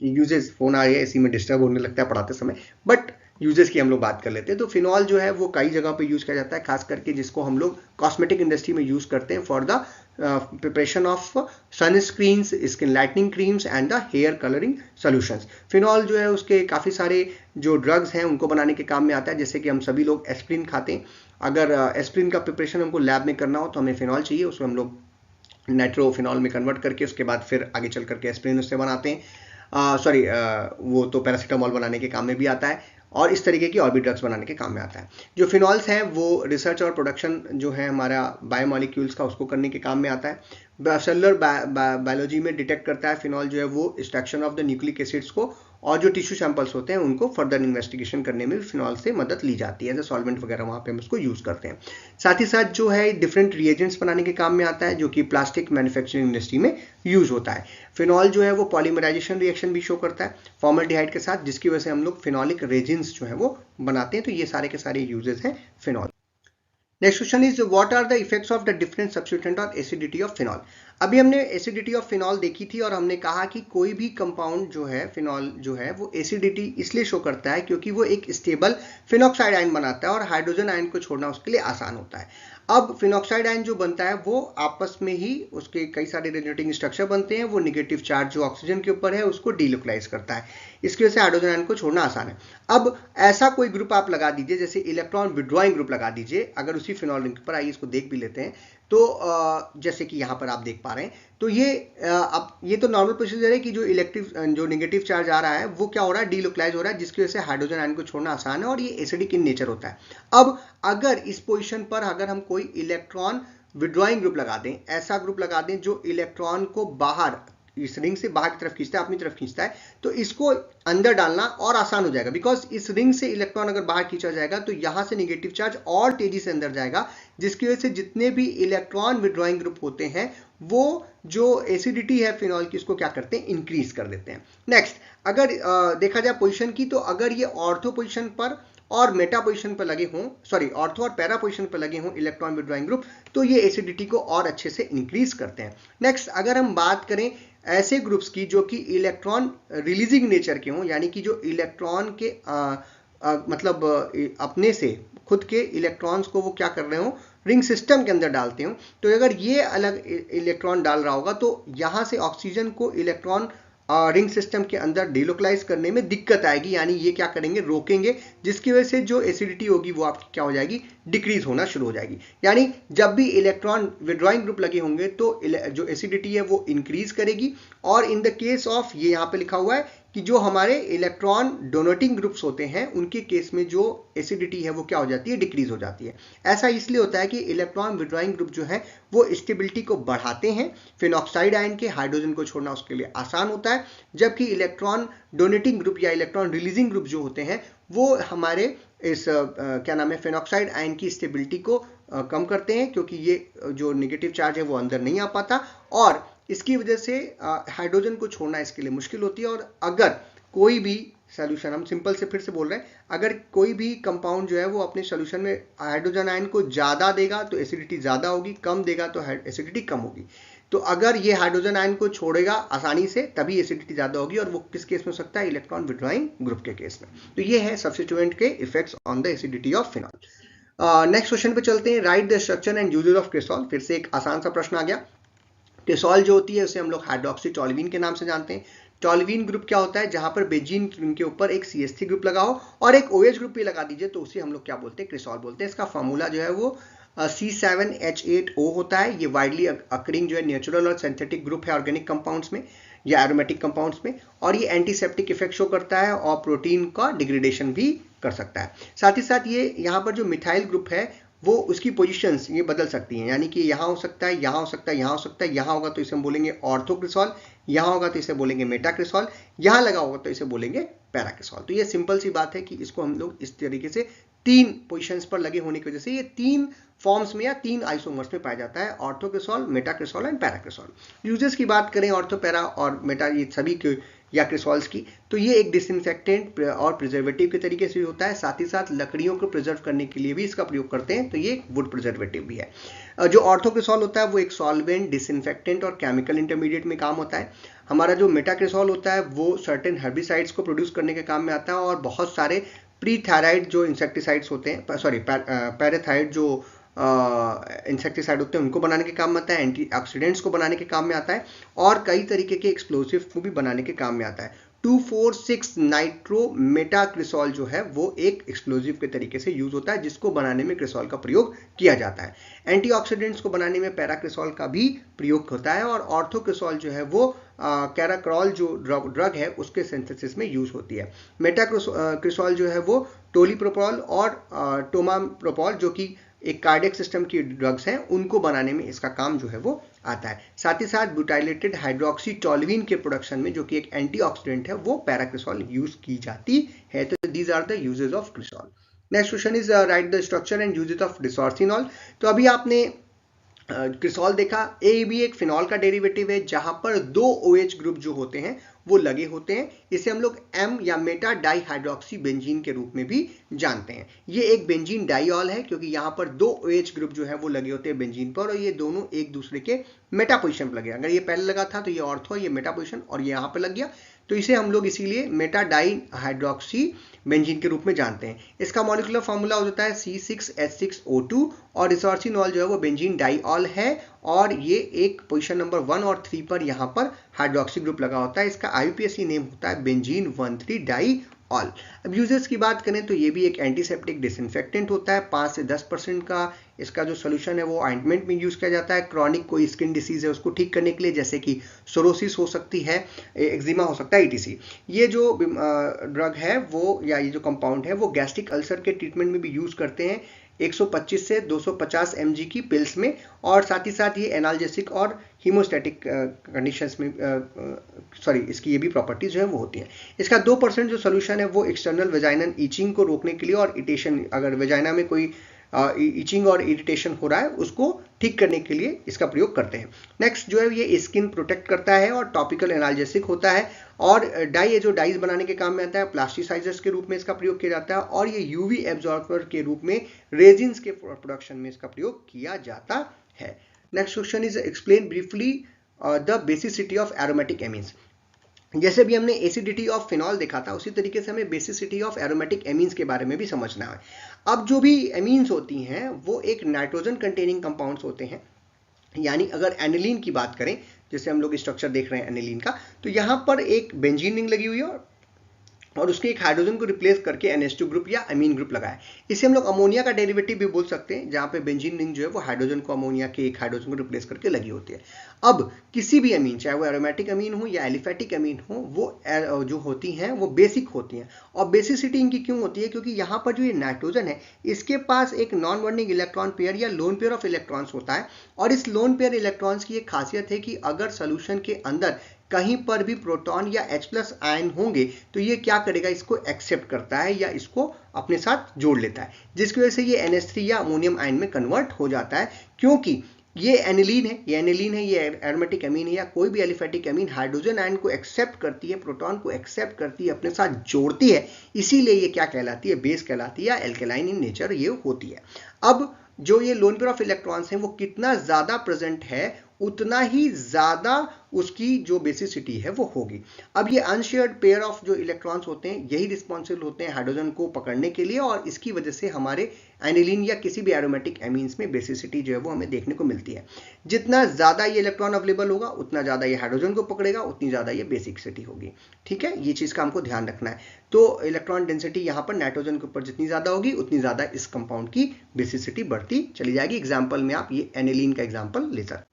S2: यूजेस, फोन आ रही है इसी में डिस्टर्ब होने लगता है पढ़ाते समय, बट यूजेस की हम लोग बात कर लेते हैं। तो फिनॉल जो है वो कई जगह पे यूज किया जाता है, खास करके जिसको हम लोग कॉस्मेटिक इंडस्ट्री में यूज करते हैं for the preparation of sunscreens, skin lightening creams and the hair colouring solutions. Phenol जो है उसके काफ़ी सारे जो ड्रग्स हैं उनको बनाने के काम में आता है, जैसे कि हम सभी लोग एस्प्रिन खाते हैं। अगर एस्प्रिन का प्रिपरेशन हमको लैब में करना हो तो हमें फिनॉल चाहिए, उसको हम लोग नाइट्रोफिनॉल में कन्वर्ट करके उसके बाद फिर आगे चल करके एस्प्रिन उससे बनाते हैं। वो तो पैरासीटामोल बनाने के काम में भी आता है और इस तरीके की और भी ड्रग्स बनाने के काम में आता है। जो फिनॉल्स हैं वो रिसर्च और प्रोडक्शन जो है हमारा बायोमॉलिक्यूल्स का उसको करने के काम में आता है। सेलुलर बायोलॉजी में डिटेक्ट करता है फिनॉल जो है वो extraction of the nucleic acids को, और जो टिश्यू सैंपल्स होते हैं उनको फर्दर इन्वेस्टिगेशन करने में फिनॉल से मदद ली जाती है, एज ए सॉल्वेंट वगैरह वहाँ पे हम उसको यूज़ करते हैं। साथ ही साथ जो है डिफरेंट रिएजेंट्स बनाने के काम में आता है, जो कि प्लास्टिक मैन्युफैक्चरिंग इंडस्ट्री में यूज होता है। फिनॉल जो है वो पॉलीमराइजेशन रिएक्शन भी शो करता है फॉर्मल्डिहाइड के साथ, जिसकी वजह से हम लोग फिनॉलिक रेजिन्स जो है वो बनाते हैं। तो ये सारे के सारे यूजेस हैं phenol. Next question is what are the effects of the different substituent on acidity of phenol. अभी हमने एसिडिटी ऑफ फिनॉल देखी थी और हमने कहा कि कोई भी कंपाउंड जो है फिनॉल जो है वो एसिडिटी इसलिए शो करता है क्योंकि वो एक स्टेबल फिनॉक्साइड आयन बनाता है और हाइड्रोजन आयन को छोड़ना उसके लिए आसान होता है। अब फिनॉक्साइड आयन जो बनता है वो आपस में ही उसके कई सारे रिलेटिंग स्ट्रक्चर बनते हैं, वो नेगेटिव चार्ज जो ऑक्सीजन के ऊपर है उसको डीलोकलाइज करता है, इसकी वजह से हाइड्रोजन आयन को छोड़ना आसान है। अब ऐसा कोई ग्रुप आप लगा दीजिए, जैसे इलेक्ट्रॉन विड्रॉइंग ग्रुप लगा दीजिए, अगर उसी फिनॉल रिंग पर, आइए इसको देख भी लेते हैं। तो जैसे कि यहाँ पर आप देख पा रहे हैं, तो ये तो नॉर्मल प्रोसीजर है कि जो नेगेटिव चार्ज आ रहा है वो क्या हो रहा है, डीलोकलाइज हो रहा है, जिसकी वजह से हाइड्रोजन आयन को छोड़ना आसान है और ये एसिडिक इन नेचर होता है। अब अगर इस पोजीशन पर अगर हम कोई इलेक्ट्रॉन विड्रॉइंग ग्रुप लगा दें, ऐसा ग्रुप लगा दें जो इलेक्ट्रॉन को बाहर इस रिंग से बाहर की तरफ खींचता है, अपनी तरफ खींचता है, तो इसको अंदर डालना और आसान हो जाएगा, बिकॉज इस रिंग से इलेक्ट्रॉन अगर बाहर खींचा जाएगा तो यहां से नेगेटिव चार्ज और तेजी से अंदर जाएगा, जिसकी वजह से जितने भी इलेक्ट्रॉन विड्रॉइंग ग्रुप होते हैं वो जो एसिडिटी है फिनॉल की उसको क्या करते हैं, इंक्रीज कर देते हैं। नेक्स्ट, अगर देखा जाए पोजिशन की, तो अगर ये ऑर्थो पोजिशन पर और मेटा पोजिशन पर लगे हों, ऑर्थो और पैरा पोजिशन पर लगे हों इलेक्ट्रॉन विड्रॉइंग ग्रुप, तो ये एसिडिटी को और अच्छे से इंक्रीज करते हैं। नेक्स्ट, अगर हम बात करें ऐसे ग्रुप्स की जो कि इलेक्ट्रॉन रिलीजिंग नेचर के हों, यानी कि जो इलेक्ट्रॉन के मतलब अपने से खुद के इलेक्ट्रॉन्स को वो क्या कर रहे हो, रिंग सिस्टम के अंदर डालते हो, तो अगर ये अलग इलेक्ट्रॉन डाल रहा होगा तो यहाँ से ऑक्सीजन को इलेक्ट्रॉन रिंग सिस्टम के अंदर डिलोकलाइज करने में दिक्कत आएगी, यानी ये क्या करेंगे, रोकेंगे, जिसकी वजह से जो एसिडिटी होगी वो आपकी क्या हो जाएगी, डिक्रीज होना शुरू हो जाएगी। यानी जब भी इलेक्ट्रॉन विड्रॉइंग ग्रुप लगे होंगे तो जो एसिडिटी है वो इंक्रीज करेगी, और इन द केस ऑफ, ये यहाँ पे लिखा हुआ है कि जो हमारे इलेक्ट्रॉन डोनेटिंग ग्रुप्स होते हैं उनके केस में जो एसिडिटी है वो क्या हो जाती है, डिक्रीज हो जाती है। ऐसा इसलिए होता है कि इलेक्ट्रॉन विड्रॉइंग ग्रुप जो है वो स्टेबिलिटी को बढ़ाते हैं, फिनॉक्साइड आयन के हाइड्रोजन को छोड़ना उसके लिए आसान होता है, जबकि इलेक्ट्रॉन डोनेटिंग ग्रुप या इलेक्ट्रॉन रिलीजिंग ग्रुप जो होते हैं वो हमारे इस क्या नाम है, फिनॉक्साइड आयन की स्टेबिलिटी को कम करते हैं, क्योंकि ये जो नेगेटिव चार्ज है वो अंदर नहीं आ पाता और इसकी वजह से हाइड्रोजन को छोड़ना इसके लिए मुश्किल होती है। और अगर कोई भी सोल्यूशन, हम सिंपल से फिर से बोल रहे हैं, अगर कोई भी कंपाउंड जो है वो अपने सोल्यूशन में हाइड्रोजन आयन को ज़्यादा देगा तो एसिडिटी ज़्यादा होगी, कम देगा तो एसिडिटी कम होगी। तो अगर ये हाइड्रोजन आयन को छोड़ेगा आसानी से तभी एसिडिटी ज़्यादा होगी, और वो किस केस में हो सकता है, इलेक्ट्रॉन विड्रॉइंग ग्रुप के केस में। तो ये है सब्स्टिट्यूएंट के effects on the acidity of phenol. Next question पे चलते हैं, write the structure and uses of cresol. फिर से एक आसान सा प्रश्न आ गया। क्रिसॉल जो होती है उसे हम लोग हाइड्रोक्सी टोल्यूइन के नाम से जानते हैं। टोल्यूइन ग्रुप क्या होता है, जहां पर बेंजीन रिंग के ऊपर एक CH3 ग्रुप लगा हो और एक OH ग्रुप भी लगा दीजिए तो उसे हम लोग क्या बोलते हैं, क्रिसॉल बोलते हैं। इसका फॉर्मूला जो है वो C7H8O होता है। ये वाइडली अकरिंग जो है नेचुरल और सिंथेटिक ग्रुप है ऑर्गेनिक कंपाउंड्स में या एरोमेटिक कंपाउंड्स में, और ये एंटीसेप्टिक इफेक्ट शो करता है और प्रोटीन का डिग्रेडेशन भी कर सकता है। साथ ही साथ ये यहाँ पर जो मिथाइल ग्रुप है वो उसकी पोजीशंस ये बदल सकती हैं, यानी कि यहाँ हो सकता है, यहाँ हो सकता है, यहाँ हो सकता है, यहाँ होगा तो इसे हम बोलेंगे ऑर्थोक्रिसॉल, यहाँ होगा तो इसे बोलेंगे मेटाक्रिसॉल, यहाँ लगा होगा तो इसे बोलेंगे पैराक्रिसॉल। तो ये सिंपल सी बात है कि इसको हम लोग इस तरीके से 3 पोजीशंस पर लगे होने की वजह से ये 3 फॉर्म्स में या 3 आइसोमर्स में पाया जाता है, ऑर्थोक्रिसॉल, मेटाक्रिसॉल एंड पैराक्रिसॉल। यूजेस की बात करें ऑर्थो, पैरा और मेटा ये सभी के या क्रिसॉल्स की, तो ये एक डिसइंफेक्टेंट और प्रिजर्वेटिव के तरीके से होता है। साथ ही साथ लकड़ियों को प्रिजर्व करने के लिए भी इसका प्रयोग करते हैं, तो ये एक वुड प्रिजर्वेटिव भी है। जो ऑर्थोक्रिसॉल होता है वो एक सॉल्वेंट, डिसइंफेक्टेंट और केमिकल इंटरमीडिएट में काम होता है। हमारा जो मेटाक्रिसॉल होता है वो सर्टेन हर्बिसाइड्स को प्रोड्यूस करने के काम में आता है और बहुत सारे प्रीथायराइड जो इंसेक्टिसाइड्स होते हैं, सॉरी पैराथाइड जो इंसेक्टिसाइड होते हैं उनको बनाने के काम में आता है, एंटीऑक्सीडेंट्स को बनाने के काम में आता है और कई तरीके के एक्सप्लोसिव को भी बनाने के काम में आता है। 2,4,6 नाइट्रो मेटाक्रिसॉल जो है वो एक एक्सप्लोजिव के तरीके से यूज होता है जिसको बनाने में क्रिसॉल का प्रयोग किया जाता है। एंटीऑक्सीडेंट्स को बनाने में पैराक्रिसॉल का भी प्रयोग होता है और ऑर्थोक्रिसॉल जो है वो कैराक्रॉल जो ड्रग है उसके सिंथेसिस में यूज होती है। मेटाक्रिसॉल जो है वो टोलीप्रोपॉल और टोमाप्रोपॉल जो कि एक कार्डियक सिस्टम की ड्रग्स हैं उनको बनाने में इसका काम जो है वो आता है। साथ ही साथ ब्यूटाइलेटेड हाइड्रोक्सीटोलुइन के प्रोडक्शन में जो कि एक एंटीऑक्सीडेंट है वो पैराक्रिसॉल यूज की जाती है। तो these are the uses of cresol. Next question is write the structure and uses of resorcinol. तो अभी आपने क्रिसॉल देखा, ए भी एक फिनॉल का डेरिवेटिव है जहां पर 2 OH ग्रुप जो होते हैं वो लगे होते हैं। इसे हम लोग M या मेटा डाई हाइड्रोक्सी बेंजीन के रूप में भी जानते हैं। ये एक बेंजीन डाइऑल है क्योंकि यहाँ पर 2 OH ग्रुप जो है वो लगे होते हैं बेंजीन पर और ये दोनों एक दूसरे के मेटा पोजिशन पर लगे। अगर ये पहले लगा था तो ये ऑर्थो, ये मेटा पोजिशन और ये यहाँ पर लग गया, तो इसे हम लोग इसीलिए मेटा डाई हाइड्रोक्सी बेंजीन के रूप में जानते हैं। इसका मॉलिक्यूलर फार्मूला होता है C6H6O2 और डिसॉर्सिनॉल जो है वो बेंजीन डाइऑल है और ये एक पोजीशन नंबर 1 और 3 पर यहाँ पर हाइड्रोक्सी ग्रुप लगा होता है। इसका IUPAC नेम होता है बेंजीन 1,3 डाइऑल। अब यूजेस की बात करें तो ये भी एक एंटीसेप्टिक डिसइंफेक्टेंट होता है। 5 से 10% का इसका जो सोल्यूशन है वो ऑइंटमेंट में यूज किया जाता है। क्रॉनिक कोई स्किन डिसीज है उसको ठीक करने के लिए, जैसे कि सोरोसिस हो सकती है, एक्जिमा हो सकता है, ETC। ये जो ड्रग है वो या ये जो कंपाउंड है वो गैस्ट्रिक अल्सर के ट्रीटमेंट में भी यूज करते हैं 125 से 250 mg की पिल्स में, और साथ ही साथ ये एनाल्जेसिक और हीमोस्टैटिक कंडीशंस में सॉरी इसकी ये भी प्रॉपर्टीज जो है वो होती हैं। इसका 2% जो सोल्यूशन है वो एक्सटर्नल वेजाइनल ईचिंग को रोकने के लिए और इरिटेशन, अगर वेजाइना में कोई इचिंग और इरिटेशन हो रहा है उसको ठीक करने के लिए इसका प्रयोग करते हैं। नेक्स्ट जो है ये स्किन प्रोटेक्ट करता है और टॉपिकल एनाल्जेसिक होता है और डाई जो डाइज बनाने के काम में आता है, प्लास्टिसाइजर्स के रूप में इसका प्रयोग किया जाता है और ये यूवी एब्जॉर्बर के रूप में रेजिन्स के प्रोडक्शन में इसका प्रयोग किया जाता है। Next question is explain briefly the basicity of aromatic amines. जैसे भी हमने एसिडिटी ऑफ फिनॉल देखा था उसी तरीके से हमें बेसिसिटी ऑफ एरोमेटिक एमीन्स के बारे में भी समझना है। अब जो भी एमीन्स होती हैं वो एक नाइट्रोजन कंटेनिंग कंपाउंड्स होते हैं, यानी अगर एनिलीन की बात करें, जैसे हम लोग स्ट्रक्चर देख रहे हैं एनिलीन का, तो यहाँ पर एक बेंजीन रिंग लगी हुई है और उसके एक हाइड्रोजन को रिप्लेस करके NH2 ग्रुप या अमीन ग्रुप लगाया। इसे हम लोग अमोनिया का डेरिवेटिव भी बोल सकते हैं, जहाँ पे बेंजीन रिंग जो है वो हाइड्रोजन को अमोनिया के एक हाइड्रोजन को रिप्लेस करके लगी होती है। अब किसी भी अमीन, चाहे वो एरोमेटिक अमीन हो या एलिफेटिक अमीन हो, वो जो होती हैं वो बेसिक होती हैं। और बेसिसिटी इनकी क्यों होती है? क्योंकि यहाँ पर जो ये नाइट्रोजन है इसके पास एक नॉन बॉन्डिंग इलेक्ट्रॉन पेयर या लोन पेयर ऑफ इलेक्ट्रॉन्स होता है और इस लोन पेयर इलेक्ट्रॉन्स की एक खासियत है कि अगर सोल्यूशन के अंदर कहीं पर भी प्रोटॉन या H+ आयन होंगे तो ये क्या करेगा, इसको एक्सेप्ट करता है या इसको अपने साथ जोड़ लेता है, जिसकी वजह से ये NH3 या अमोनियम आयन में कन्वर्ट हो जाता है। क्योंकि ये एनिलीन है, ये एरोमेटिक अमीन है या कोई भी एलिफेटिक अमीन हाइड्रोजन आयन को एक्सेप्ट करती है, प्रोटॉन को एक्सेप्ट करती है, अपने साथ जोड़ती है, इसीलिए ये क्या कहलाती है, बेस कहलाती है या एल्केलाइन इन नेचर ये होती है। अब जो ये लोन पेयर ऑफ इलेक्ट्रॉन्स हैं वो कितना ज्यादा प्रेजेंट है उतना ही ज्यादा उसकी जो बेसिसिटी है वो होगी। अब ये अनशेयर्ड पेयर ऑफ जो इलेक्ट्रॉन्स होते हैं यही रिस्पॉन्सिबल होते हैं हाइड्रोजन को पकड़ने के लिए और इसकी वजह से हमारे एनिलीन या किसी भी एरोमेटिक एमीन्स में बेसिसिटी जो है वो हमें देखने को मिलती है। जितना ज़्यादा ये इलेक्ट्रॉन अवेलेबल होगा उतना ज़्यादा ये हाइड्रोजन को पकड़ेगा, उतनी ज़्यादा ये बेसिसिटी होगी। ठीक है, ये चीज़ का हमको ध्यान रखना है। तो इलेक्ट्रॉन डेंसिटी यहाँ पर नाइट्रोजन के ऊपर जितनी ज़्यादा होगी उतनी ज़्यादा इस कंपाउंड की बेसिसिटी बढ़ती चली जाएगी। एग्जाम्पल में आप ये एनिलीन का एग्जाम्पल ले सकते।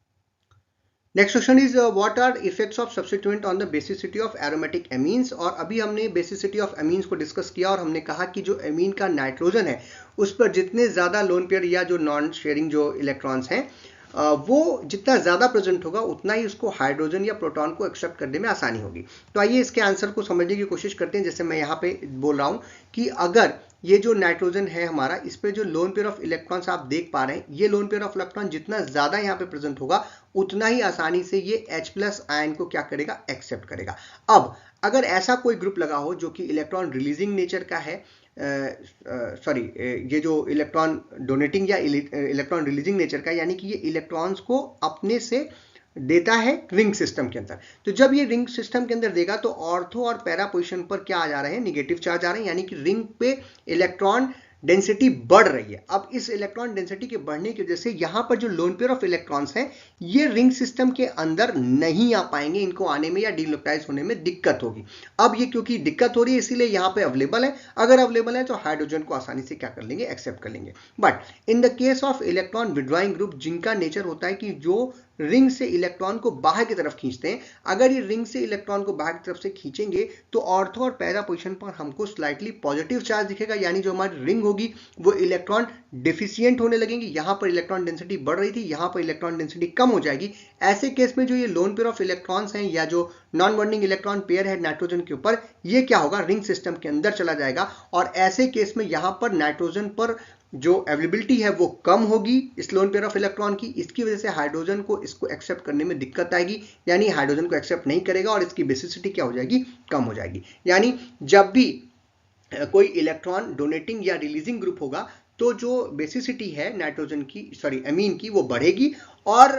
S2: Next question is what are effects of substituent on the basicity of aromatic amines. और अभी हमने बेसिसिटी ऑफ एमीन्स को डिस्कस किया और हमने कहा कि जो एमीन का नाइट्रोजन है उस पर जितने ज़्यादा लोन पेयर या जो नॉन शेयरिंग जो इलेक्ट्रॉन्स हैं वो जितना ज़्यादा प्रेजेंट होगा उतना ही उसको हाइड्रोजन या प्रोटॉन को एक्सेप्ट करने में आसानी होगी। तो आइए इसके आंसर को समझने की कोशिश करते हैं। जैसे मैं यहाँ पे बोल रहा हूँ कि अगर ये जो नाइट्रोजन है हमारा, इस पे जो लोन पेयर ऑफ इलेक्ट्रॉन्स आप देख पा रहे हैं, ये लोन पेयर ऑफ इलेक्ट्रॉन जितना ज़्यादा यहाँ पे प्रेजेंट होगा उतना ही आसानी से ये H+ आयन को क्या करेगा, एक्सेप्ट करेगा। अब अगर ऐसा कोई ग्रुप लगा हो जो कि इलेक्ट्रॉन रिलीजिंग नेचर का है, ये जो इलेक्ट्रॉन डोनेटिंग या इलेक्ट्रॉन रिलीजिंग नेचर का, यानी कि ये इलेक्ट्रॉन्स को अपने से देता है रिंग सिस्टम के अंदर। तो जब ये रिंग सिस्टम के अंदर देगा तो ऑर्थो और पैरा पोजीशन पर क्या आ जा रहे हैं, निगेटिव चार्ज आ रहे हैं, यानी कि रिंग पे इलेक्ट्रॉन डेंसिटी बढ़ रही है। अब इस इलेक्ट्रॉन डेंसिटी के बढ़ने की वजह से यहाँ पर जो लोन पेयर ऑफ इलेक्ट्रॉन्स हैं ये रिंग सिस्टम के अंदर नहीं आ पाएंगे, इनको आने में या डिलोक्टाइज होने में दिक्कत होगी। अब ये क्योंकि दिक्कत हो रही है इसीलिए यहाँ पे अवेलेबल है। अगर अवेलेबल है तो हाइड्रोजन को आसानी से क्या कर लेंगे, एक्सेप्ट कर लेंगे। But in the case of electron withdrawing group, जिनका नेचर होता है कि जो रिंग से इलेक्ट्रॉन को बाहर की तरफ खींचते हैं, अगर ये रिंग से इलेक्ट्रॉन को बाहर की तरफ से खींचेंगे तो ऑर्थो और पैरा पोजीशन पर हमको स्लाइटली पॉजिटिव चार्ज दिखेगा, यानी जो हमारी रिंग होगी वो इलेक्ट्रॉन डिफिशियंट होने लगेंगे। यहां पर इलेक्ट्रॉन डेंसिटी बढ़ रही थी, यहां पर इलेक्ट्रॉन डेंसिटी कम हो जाएगी। ऐसे केस में जो ये लोन पेयर ऑफ इलेक्ट्रॉन्स हैं या जो नॉन बॉन्डिंग इलेक्ट्रॉन पेयर है नाइट्रोजन के ऊपर, ये क्या होगा, रिंग सिस्टम के अंदर चला जाएगा। और ऐसे केस में यहां पर नाइट्रोजन पर जो अवेलेबिलिटी है वो कम होगी इस लोन पेयर ऑफ इलेक्ट्रॉन की। इसकी वजह से हाइड्रोजन को इसको एक्सेप्ट करने में दिक्कत आएगी, यानी हाइड्रोजन को एक्सेप्ट नहीं करेगा और इसकी बेसिसिटी क्या हो जाएगी, कम हो जाएगी। यानी जब भी कोई इलेक्ट्रॉन डोनेटिंग या रिलीजिंग ग्रुप होगा तो जो बेसिसिटी है नाइट्रोजन की, एमीन की, वो बढ़ेगी। और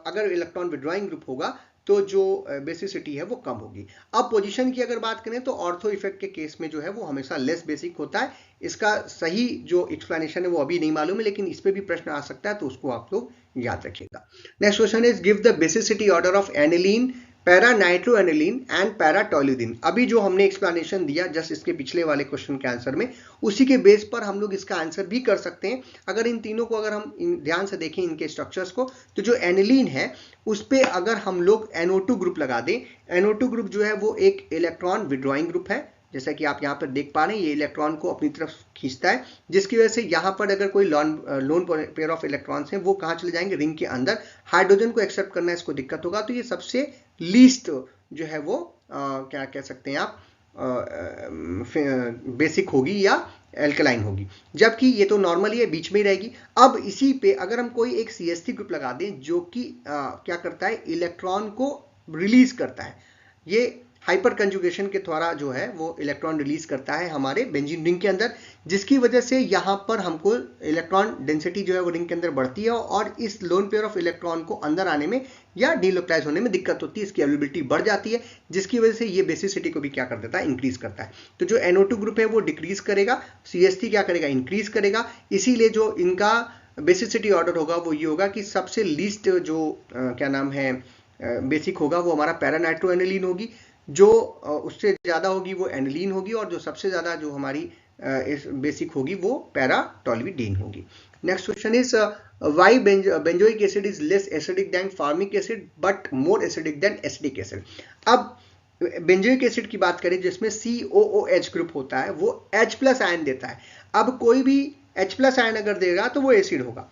S2: अगर इलेक्ट्रॉन विड्रॉइंग ग्रुप होगा तो जो बेसिसिटी है वो कम होगी। अब पोजीशन की अगर बात करें तो ऑर्थो इफेक्ट के केस में जो है वो हमेशा लेस बेसिक होता है। इसका सही जो एक्सप्लेनेशन है वो अभी नहीं मालूम है, लेकिन इस पे भी प्रश्न आ सकता है तो उसको आप लोग याद रखिएगा। Next question is give the basicity order of aniline, para nitroaniline and para toluidine. अभी जो हमने एक्सप्लेनेशन दिया जस्ट इसके पिछले वाले क्वेश्चन के आंसर में, उसी के बेस पर हम लोग इसका आंसर भी कर सकते हैं। अगर इन तीनों को अगर हम ध्यान से देखें इनके स्ट्रक्चर्स को, तो जो एनिलीन है उस पे अगर हम लोग NO2 ग्रुप लगा दें, NO2 ग्रुप जो है वो एक इलेक्ट्रॉन विड्रॉइंग ग्रुप है, जैसा कि आप यहाँ पर देख पा रहे हैं, ये इलेक्ट्रॉन को अपनी तरफ खींचता है, जिसकी वजह से यहाँ पर अगर कोई लोन पेयर ऑफ इलेक्ट्रॉन्स हैं वो कहाँ चले जाएंगे, रिंग के अंदर। हाइड्रोजन को एक्सेप्ट करना इसको दिक्कत होगा, तो ये सबसे लीस्ट जो है वो क्या कह सकते हैं आप, बेसिक होगी या एल्कलाइन होगी, जबकि ये तो नॉर्मली है, बीच में ही रहेगी। अब इसी पे अगर हम कोई एक CH3 ग्रुप लगा दें जो कि क्या करता है, इलेक्ट्रॉन को रिलीज करता है, ये हाइपर कंजुगेशन के द्वारा जो है वो इलेक्ट्रॉन रिलीज करता है हमारे बेंजीन रिंग के अंदर, जिसकी वजह से यहाँ पर हमको इलेक्ट्रॉन डेंसिटी जो है वो रिंग के अंदर बढ़ती है और इस लोन पेयर ऑफ इलेक्ट्रॉन को अंदर आने में या डिलोक्टाइज होने में दिक्कत होती है, इसकी अवेलेबिलिटी बढ़ जाती है, जिसकी वजह से ये बेसिसिटी को भी क्या कर देता है, इंक्रीज करता है। तो जो NO2 ग्रुप है वो डिक्रीज करेगा, CH3 क्या करेगा, इंक्रीज करेगा। इसीलिए जो इनका बेसिसिटी ऑर्डर होगा वो ये होगा कि सबसे लीस्ट जो क्या नाम है बेसिक होगा वो हमारा पैरा नाइट्रोएनिलीन होगी, जो उससे ज़्यादा होगी वो एनिलीन होगी, और जो सबसे ज़्यादा जो हमारी बेसिक होगी वो पैरा टोल्यूडिन होगी। Next question is why benzoic acid is less acidic than formic acid but more acidic than acidic acid. अब बेंजोइक एसिड की बात करें जिसमें COOH ग्रुप होता है वो H+ आयन देता है। अब कोई भी H+ आयन अगर देगा तो वो एसिड होगा।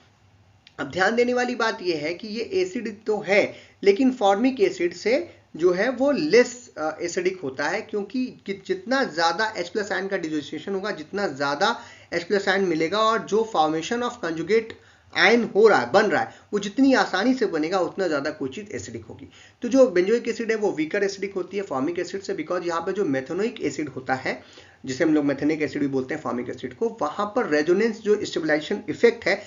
S2: अब ध्यान देने वाली बात यह है कि ये एसिड तो है, लेकिन फॉर्मिक एसिड से जो है वो लेस एसिडिक होता है, क्योंकि जितना ज़्यादा H+ आयन का डिसोसिएशन होगा, जितना ज़्यादा H+ आयन मिलेगा और जो फॉर्मेशन ऑफ कंजुगेट आयन हो रहा है, बन रहा है, वो जितनी आसानी से बनेगा उतना ज़्यादा कोई चीज़ एसिडिक होगी। तो जो बेंजोइक एसिड है वो वीकर एसिडिक होती है फॉर्मिक एसिड से, बिकॉज यहाँ पे जो मेथेनोइक एसिड होता है, जिसे हम लोग मेथेनिक एसिड भी बोलते हैं फॉर्मिक एसिड को, वहाँ पर रेजोनेंस जो स्टेबलाइजेशन इफेक्ट है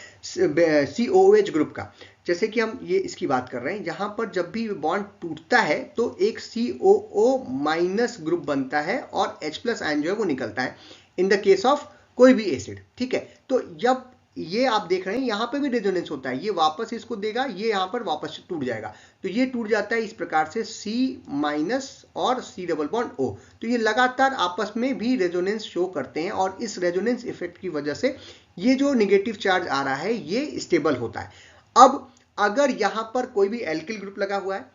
S2: COOH ग्रुप का, जैसे कि हम ये इसकी बात कर रहे हैं, यहाँ पर जब भी बॉन्ड टूटता है तो एक COO- ग्रुप बनता है और H+ आयन जो है वो निकलता है इन द केस ऑफ कोई भी एसिड। ठीक है, तो जब ये आप देख रहे हैं यहाँ पे भी रेजोनेंस होता है, ये वापस इसको देगा, ये यहाँ पर वापस टूट जाएगा, तो ये टूट जाता है इस प्रकार से C- और C डबल बॉन्ड O। तो ये लगातार आपस में भी रेजोनेंस शो करते हैं और इस रेजोनेंस इफेक्ट की वजह से ये जो निगेटिव चार्ज आ रहा है ये स्टेबल होता है। अब अगर यहाँ पर कोई भी एल्किल ग्रुप लगा हुआ है,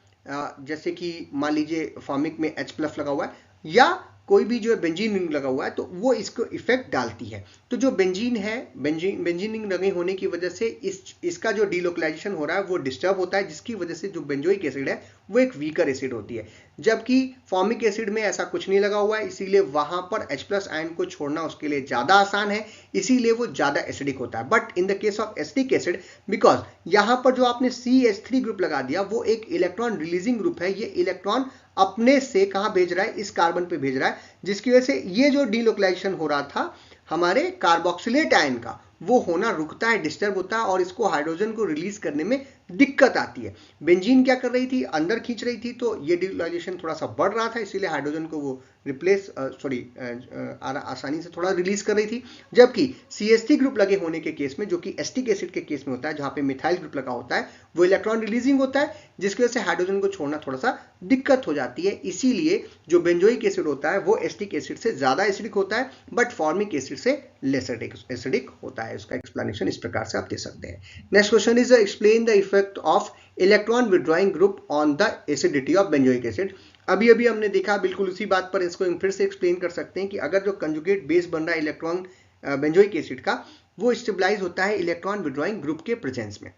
S2: जैसे कि मान लीजिए फॉर्मिक में H+ लगा हुआ है या कोई भी जो है बेंजीन रिंग लगा हुआ है, तो वो इसको इफेक्ट डालती है। तो जो बेंजीन है, बेंजीन रिंग लगे होने की वजह से इसका जो डीलोकलाइजेशन हो रहा है वो डिस्टर्ब होता है, जिसकी वजह से जो बेंजोइक एसिड है वो एक वीकर एसिड होती है, जबकि फॉर्मिक एसिड में ऐसा कुछ नहीं लगा हुआ है, इसीलिए वहां पर H+ आयन को छोड़ना उसके लिए ज्यादा आसान है, इसीलिए वो ज्यादा एसिडिक होता है। But in the case of acidic acid, because यहां पर जो आपने CH3 ग्रुप लगा दिया वो एक इलेक्ट्रॉन रिलीजिंग ग्रुप है, ये इलेक्ट्रॉन अपने से कहां भेज रहा है, इस कार्बन पे भेज रहा है, जिसकी वजह से ये जो डीलोकलाइजेशन हो रहा था हमारे कार्बोक्सिलेट आयन का, वो होना रुकता है, डिस्टर्ब होता है और इसको हाइड्रोजन को रिलीज करने में दिक्कत आती है। बेंजीन क्या कर रही थी, अंदर खींच रही थी, तो ये डीलोकलाइजेशन थोड़ा सा बढ़ रहा था, इसीलिए हाइड्रोजन को वो आसानी से थोड़ा रिलीज कर रही थी। जबकि CH3 ग्रुप लगे होने के केस में, जो कि एसिटिक एसिड के केस में होता है, जहां पे मिथाइल ग्रुप लगा होता है, वो इलेक्ट्रॉन रिलीजिंग होता है, जिसकी वजह से हाइड्रोजन को छोड़ना थोड़ा सा दिक्कत हो जाती है। इसीलिए जो बेंजोइक एसिड होता है वो एसिटिक एसिड से ज्यादा एसिडिक होता है, बट फॉर्मिक एसिड से लेस एसिडिक होता है। उसका एक्सप्लेनेशन इस प्रकार से आप दे सकते हैं। Next question is explain the effect of electron withdrawing group on the acidity of benzoic acid. अभी अभी हमने देखा, बिल्कुल उसी बात पर इसको फिर से एक्सप्लेन कर सकते हैं कि अगर जो कंजुगेट बेस बन रहा है इलेक्ट्रॉन बेंजोइक एसिड का, वो स्टेबलाइज होता है इलेक्ट्रॉन विड्रॉइंग ग्रुप के प्रेजेंस में,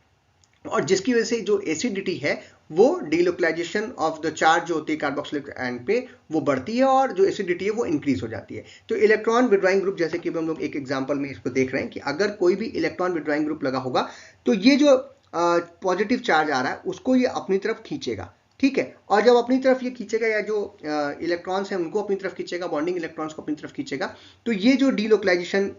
S2: और जिसकी वजह से जो एसिडिटी है वो डीलोकलाइजेशन ऑफ द चार्ज जो होती है कार्बोक्सिलिक आयन पे वो बढ़ती है और जो एसिडिटी है वो इंक्रीज हो जाती है। तो इलेक्ट्रॉन विड्रॉइंग ग्रुप, जैसे कि हम लोग एक एग्जांपल में इसको देख रहे हैं कि अगर कोई भी इलेक्ट्रॉन विड्रॉइंग ग्रुप लगा होगा तो ये जो पॉजिटिव चार्ज आ रहा है उसको ये अपनी तरफ खींचेगा, ठीक है, और जब अपनी तरफ ये खींचेगा या जो इलेक्ट्रॉन्स हैं उनको अपनी तरफ खींचेगा, बॉन्डिंग इलेक्ट्रॉन्स को अपनी तरफ खींचेगा, तो ये जो डीलोकलाइजेशन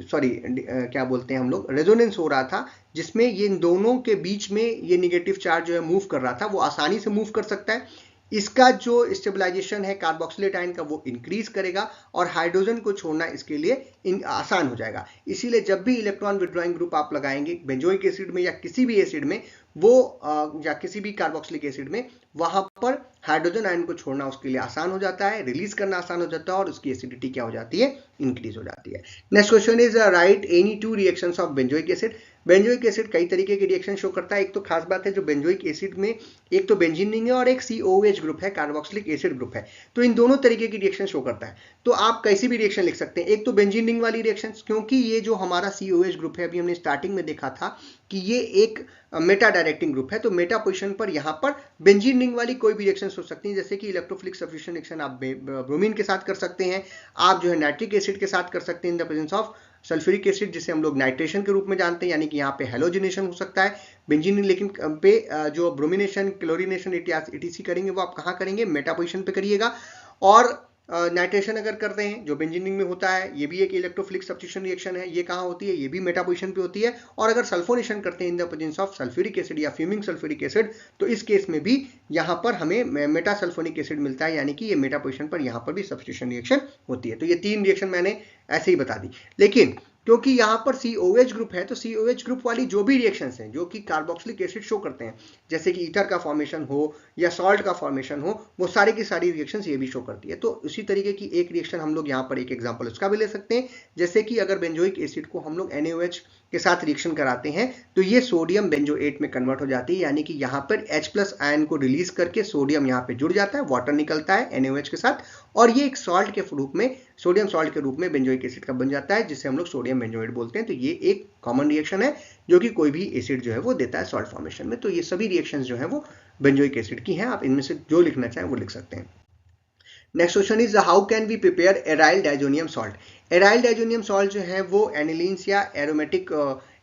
S2: क्या बोलते हैं हम लोग, रेजोनेंस हो रहा था, जिसमें ये दोनों के बीच में ये निगेटिव चार्ज जो है मूव कर रहा था, वो आसानी से मूव कर सकता है। इसका जो स्टेबलाइजेशन है कार्बोक्सिलेट आयन का वो इंक्रीज करेगा और हाइड्रोजन को छोड़ना इसके लिए आसान हो जाएगा। इसीलिए जब भी इलेक्ट्रॉन विड्रॉइंग ग्रुप आप लगाएंगे बेंजोइक एसिड में या किसी भी एसिड में, वो या किसी भी कार्बोक्सिलिक एसिड में, वहां पर हाइड्रोजन आयन को छोड़ना उसके लिए आसान हो जाता है, रिलीज करना आसान हो जाता है और उसकी एसिडिटी क्या हो जाती है, इंक्रीज हो जाती है। Next question is right any two reactions of benzoic acid. Benzoic acid कई तरीके के रिएक्शन शो करता है। एक तो खास बात है जो बेंजोइक एसिड में एक तो बेंजीन रिंग है और एक COH ग्रुप है, कार्बोक्सिलिक एसिड ग्रुप है, तो इन दोनों तरीके की रिएक्शन शो करता है। तो आप कैसी भी रिएक्शन लिख सकते हैं। एक तो बेंजीन रिंग वाली रिएक्शन, क्योंकि ये जो हमारा COH ग्रुप है, अभी हमने स्टार्टिंग में देखा था कि ये एक मेटा डायरेक्टिंग ग्रुप है, तो मेटा पोजीशन पर यहाँ पर बेंजीन रिंग वाली कोई भी रिएक्शन हो सकती है, जैसे कि इलेक्ट्रोफिलिक सब्स्टिट्यूशन रिएक्शन आप ब्रोमीन के साथ कर सकते हैं, आप जो है नाइट्रिक एसिड के साथ कर सकते हैं in the presence of sulphuric acid, जिसे हम लोग नाइट्रेशन के रूप में जानते हैं, यानी कि यहाँ पे हेलोजिनेशन हो सकता है बेंजीन, लेकिन पे जो ब्रोमिनेशन, क्लोरीनेशन etc करेंगे वो आप कहाँ करेंगे, मेटा पोजीशन पे करिएगा। और नाइट्रेशन अगर करते हैं जो बेंजीन रिंग में होता है, ये भी एक इलेक्ट्रोफिलिक सब्स्टिट्यूशन रिएक्शन है, ये कहाँ होती है, ये भी मेटा पोजीशन पे होती है। और अगर सल्फोनेशन करते हैं in the presence of sulphuric acid या फ्यूमिंग सल्फ्यूरिक एसिड, तो इस केस में भी यहाँ पर हमें मेटा सल्फोनिक एसिड मिलता है, यानी कि ये मेटा पोजीशन पर यहाँ पर भी सब्स्टिट्यूशन रिएक्शन होती है। तो ये तीन रिएक्शन मैंने ऐसे ही बता दी, लेकिन क्योंकि यहाँ पर COH ग्रुप है, तो COH ग्रुप वाली जो भी रिएक्शंस हैं जो कि कार्बोक्सिलिक एसिड शो करते हैं, जैसे कि ईथर का फॉर्मेशन हो या सॉल्ट का फॉर्मेशन हो, वो सारी की सारी रिएक्शंस ये भी शो करती है। तो उसी तरीके की एक रिएक्शन हम लोग यहाँ पर एक एग्जांपल उसका भी ले सकते हैं, जैसे कि अगर बेंजोइक एसिड को हम लोग NaOH के साथ रिएक्शन कराते हैं तो ये सोडियम बेंजोएट में कन्वर्ट हो जाती है, यानी कि यहाँ पर H+ आयन को रिलीज करके सोडियम यहाँ पे जुड़ जाता है, वाटर निकलता है NaOH के साथ, और ये एक सॉल्ट के रूप में, सोडियम सॉल्ट के रूप में बेंजोइक एसिड का बन जाता है, जिसे हम लोग सोडियम बेंजोएट बोलते हैं। तो ये एक कॉमन रिएक्शन है जो कि कोई भी एसिड जो है वो देता है सॉल्ट फॉर्मेशन में। तो ये सभी रिएक्शंस जो है वो बेंजोइक एसिड की हैं, आप इनमें से जो लिखना चाहें वो लिख सकते हैं। Next question is how can we prepare aryl diazonium salt. Aryl diazonium salt जो है वो एनिलीन्स या एरोमेटिक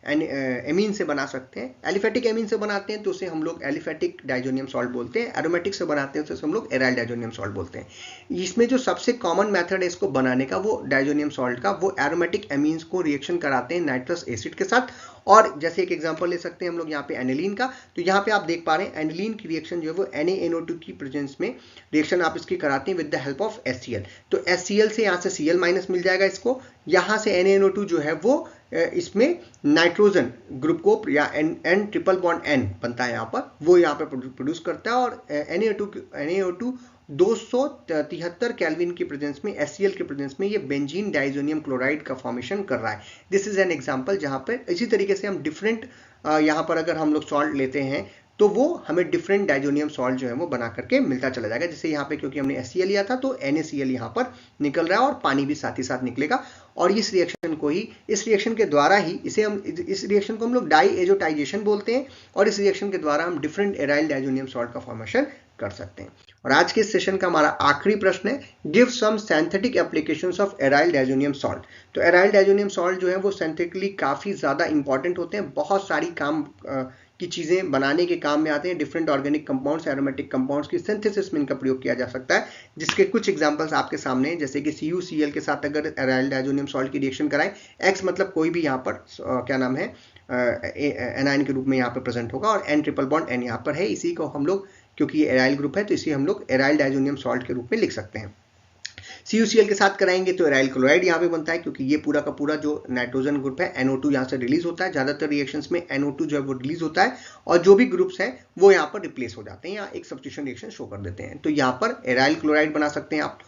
S2: एमीन से बना सकते हैं। एलिफेटिक एमीन से बनाते हैं तो उसे हम लोग एलिफेटिक डाइजोनियम सॉल्ट बोलते हैं, एरोमेटिक से बनाते हैं तो उसे हम लोग एराइल डाइजोनियम सॉल्ट बोलते हैं। इसमें जो सबसे कॉमन मेथड है इसको बनाने का वो डाइजोनियम सॉल्ट का, वो एरोमेटिक एमीन्स को रिएक्शन कराते हैं नाइट्रस एसिड के साथ। और जैसे एक एग्जांपल ले सकते हैं हम लोग यहाँ पे एनिलीन का, तो यहाँ पे आप देख पा रहे हैं एनिलीन की रिएक्शन जो है वो NaNO2 की प्रेजेंस में रिएक्शन आप इसकी कराते हैं with the help of HCl। तो HCl से यहाँ से Cl- मिल जाएगा इसको, यहाँ से NaNO2 जो है वो इसमें नाइट्रोजन ग्रुप को या N ट्रिपल बॉन्ड N बनता है यहाँ पर, वो यहाँ पर प्रोड्यूस करता है और NaO2 273 केल्विन की प्रेजेंस में, HCl के प्रेजेंस में ये बेंजीन डाइजोनियम क्लोराइड का फॉर्मेशन कर रहा है। दिस इज एन एग्जांपल जहाँ पर इसी तरीके से हम डिफरेंट यहाँ पर अगर हम लोग सॉल्ट लेते हैं तो वो हमें डिफरेंट डाइजोनियम सॉल्ट जो है वो बना करके मिलता चला जाएगा। जैसे यहाँ पे क्योंकि हमने HCl लिया था तो NaCl यहाँ पर निकल रहा है और पानी भी साथ ही साथ निकलेगा। और इस रिएक्शन के द्वारा ही इस रिएक्शन को हम लोग डाईएजोटाइजेशन बोलते हैं और इस रिएक्शन के द्वारा हम डिफरेंट एराइल डाइजोनियम सॉल्ट का फॉर्मेशन कर सकते हैं। और आज के सेशन का हमारा आखिरी प्रश्न है, give some synthetic applications of aryl diazonium salt. तो एराइल डाइजोनियम सॉल्ट जो है वो सिंथेटिकली काफी ज्यादा इंपॉर्टेंट होते हैं, बहुत सारी काम की चीजें बनाने के काम में आते हैं। Different organic compounds, aromatic compounds की सिंथेसिस में इनका प्रयोग किया जा सकता है, जिसके कुछ एग्जांपल्स आपके सामने हैं। जैसे कि CuCl के साथ अगर एराइल डाइजोनियम सॉल्ट की रिएक्शन कराएं, X मतलब कोई भी यहाँ पर क्या नाम है एनाइन के रूप में यहाँ पर प्रेजेंट होगा और N ट्रिपल बॉन्ड N यहाँ पर है। इसी को हम लोग, क्योंकि ये एराइल ग्रुप है तो इसे हम लोग एराइल डाइजोनियम सॉल्ट के रूप में लिख सकते हैं। CuCl के साथ कराएंगे तो एराइल क्लोराइड यहाँ पे बनता है, क्योंकि ये पूरा का पूरा जो नाइट्रोजन ग्रुप है NO2 यहाँ से रिलीज होता है। ज्यादातर रिएक्शंस में NO2 जो है वो रिलीज होता है और जो भी ग्रुप्स हैं वो यहाँ पर रिप्लेस हो जाते हैं या एक सब्स्टिट्यूशन रिएक्शन शो कर देते हैं। तो यहाँ पर एराइल क्लोराइड बना सकते हैं आप,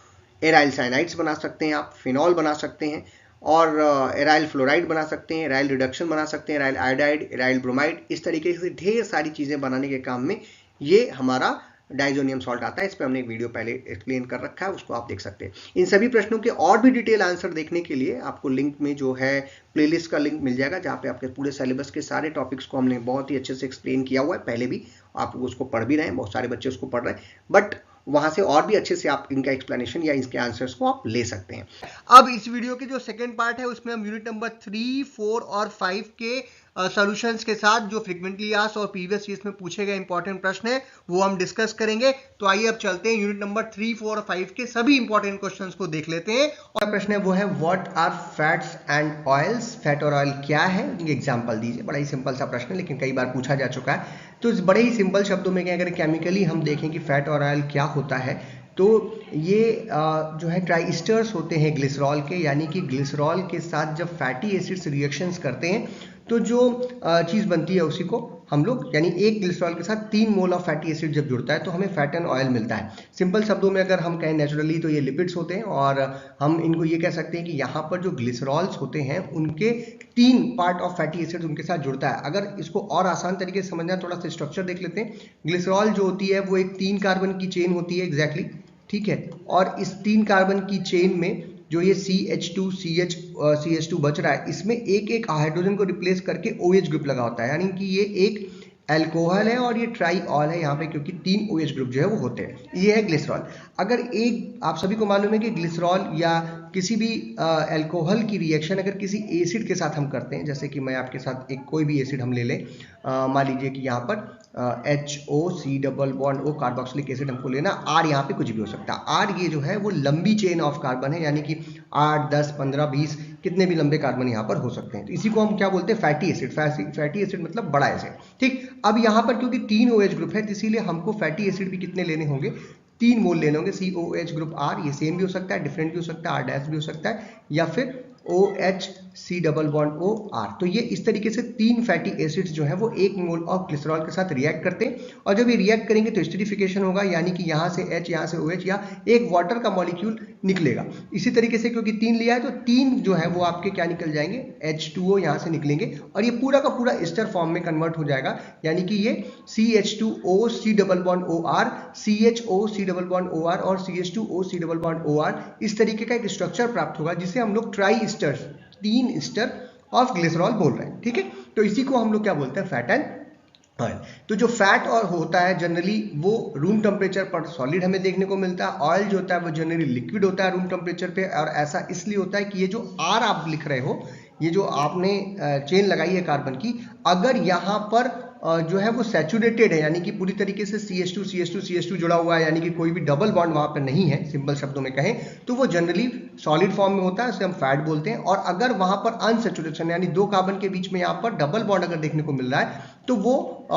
S2: एराइल साइनाइड्स बना सकते हैं आप, फिनॉल बना सकते हैं और एराइल फ्लोराइड बना सकते हैं, एराइल रिडक्शन बना सकते हैं, एराइल आयोडाइड, एराइल ब्रोमाइड। इस तरीके से ढेर सारी चीजें बनाने के काम में ये हमारा डाइजोनियम सॉल्ट आता है। इस पर हमने एक वीडियो पहले एक्सप्लेन कर रखा है, उसको आप देख सकते हैं। इन सभी प्रश्नों के और भी डिटेल आंसर देखने के लिए आपको लिंक में जो है प्लेलिस्ट का लिंक मिल जाएगा, जहाँ पे आपके पूरे सिलेबस के सारे टॉपिक्स को हमने बहुत ही अच्छे से एक्सप्लेन किया हुआ है। पहले भी आप उसको पढ़ भी रहे हैं, बहुत सारे बच्चे उसको पढ़ रहे हैं, बट वहां से और भी अच्छे से आप इनका एक्सप्लेनेशन या इसके आंसर्स को आप ले सकते हैं।
S1: अब इस वीडियो के जो सेकंड पार्ट है उसमें हम यूनिट नंबर 3, 4 और 5 के सॉल्यूशंस के साथ जो फ्रीक्वेंटली आस्क्ड और प्रीवियस ईयर्स में पूछे गए इंपॉर्टेंट प्रश्न है वो हम डिस्कस करेंगे। तो आइए अब चलते हैं यूनिट नंबर 3, 4 और 5 के सभी इंपॉर्टेंट क्वेश्चंस को देख लेते हैं।
S2: और प्रश्न है वो है what are fats and oils. Fat और ऑयल क्या है, एग्जांपल दीजिए। बड़ा ही सिंपल सा प्रश्न है लेकिन कई बार पूछा जा चुका है। तो इस बड़े ही सिंपल शब्दों में अगर केमिकली हम देखें कि फैट और ऑयल क्या होता है, तो ये जो है ट्राइस्टर्स होते हैं ग्लिसरॉल के, यानी कि ग्लिसरॉल के साथ जब फैटी एसिड्स रिएक्शंस करते हैं तो जो चीज़ बनती है उसी को हम लोग, यानी एक ग्लिसरॉल के साथ 3 मोल ऑफ फैटी एसिड जब जुड़ता है तो हमें फैट एंड ऑयल मिलता है। सिंपल शब्दों में अगर हम कहें नेचुरली तो ये लिपिड्स होते हैं और हम इनको ये कह सकते हैं कि यहाँ पर जो ग्लिसरॉल्स होते हैं उनके 3 पार्ट ऑफ फैटी एसिड उनके साथ जुड़ता है। अगर इसको और आसान तरीके से समझना, थोड़ा सा स्ट्रक्चर देख लेते हैं। ग्लिसरॉल जो होती है वो एक 3 कार्बन की चेन होती है एग्जैक्टली, ठीक है। और इस 3 कार्बन की चेन में जो ये CH2 CH2 बच रहा है, इसमें एक एक हाइड्रोजन को रिप्लेस करके OH ग्रुप लगा होता है, यानी कि ये एक एल्कोहल है और ये ट्राईऑल है यहाँ पे, क्योंकि 3 OH ग्रुप जो है वो होते हैं। ये है ग्लिसरॉल। अगर एक, आप सभी को मालूम है कि ग्लिसरॉल या किसी भी एल्कोहल की रिएक्शन अगर किसी एसिड के साथ हम करते हैं, जैसे कि मैं आपके साथ एक कोई भी एसिड हम ले लें, मान लीजिए कि यहाँ पर HOC double bond O carboxylic acid हमको लेना, R यहाँ पे कुछ भी हो सकता है। R ये जो है वो लंबी चेन ऑफ कार्बन है, यानी कि 8, 10, 15, 20 कितने भी लंबे कार्बन यहाँ पर हो सकते हैं। तो इसी को हम क्या बोलते हैं, फैटी एसिड। फैटी एसिड मतलब बड़ा एसिड, ठीक। अब यहाँ पर क्योंकि 3 OH ग्रुप है, इसीलिए हमको फैटी एसिड भी कितने लेने होंगे, 3 मोल लेने होंगे। COH ग्रुप R, ये सेम भी हो सकता है, डिफरेंट भी हो सकता है, R डैश भी हो सकता है, या फिर OHC डबल बॉन्ड OR। तो ये इस तरीके से 3 फैटी एसिड्स जो है वो 1 मोल ऑफ ग्लिसरॉल के साथ रिएक्ट करते हैं, और जब ये रिएक्ट करेंगे तो एस्टरीफिकेशन होगा, यानी कि यहाँ से H, यहाँ से OH, या एक वाटर का मॉलिक्यूल निकलेगा। इसी तरीके से क्योंकि 3 लिया है तो 3 जो है वो आपके क्या निकल जाएंगे, H2O यहाँ से निकलेंगे और ये पूरा का पूरा एस्टर फॉर्म में कन्वर्ट हो जाएगा, यानी कि ये CH2OC double bond OR, CHOC double bond OR और CH2OC डबल बॉन्ड OR, इस तरीके का एक स्ट्रक्चर प्राप्त होगा जिसे हम लोग ट्राई 3 ईस्टर ऑफ ग्लिसरॉल बोल रहे हैं, ठीक है। तो इसी को हम लोग क्या बोलते हैं, फैट एंड ऑयल। तो जो फैट और होता है जनरली वो रूम टेम्परेचर पर सॉलिड हमें देखने को मिलता है। ऑयल जो होता है वो जनरली लिक्विड होता है रूम टेम्परेचर पे, और ऐसा इसलिए होता है कि ये जो R आप लिख रहे हो, ये जो आपने चेन लगाई है कार्बन की, अगर यहाँ पर जो है वो सैचुरेटेड है, यानी कि पूरी तरीके से CH2 जुड़ा हुआ है, यानी कि कोई भी डबल बॉन्ड वहां पर नहीं है, सिंपल शब्दों में कहें तो वो जनरली सॉलिड फॉर्म में होता है, उसे हम फैट बोलते हैं। और अगर वहां पर अनसैचुरेशन, यानी 2 कार्बन के बीच में यहाँ पर डबल बॉन्ड अगर देखने को मिल रहा है तो वो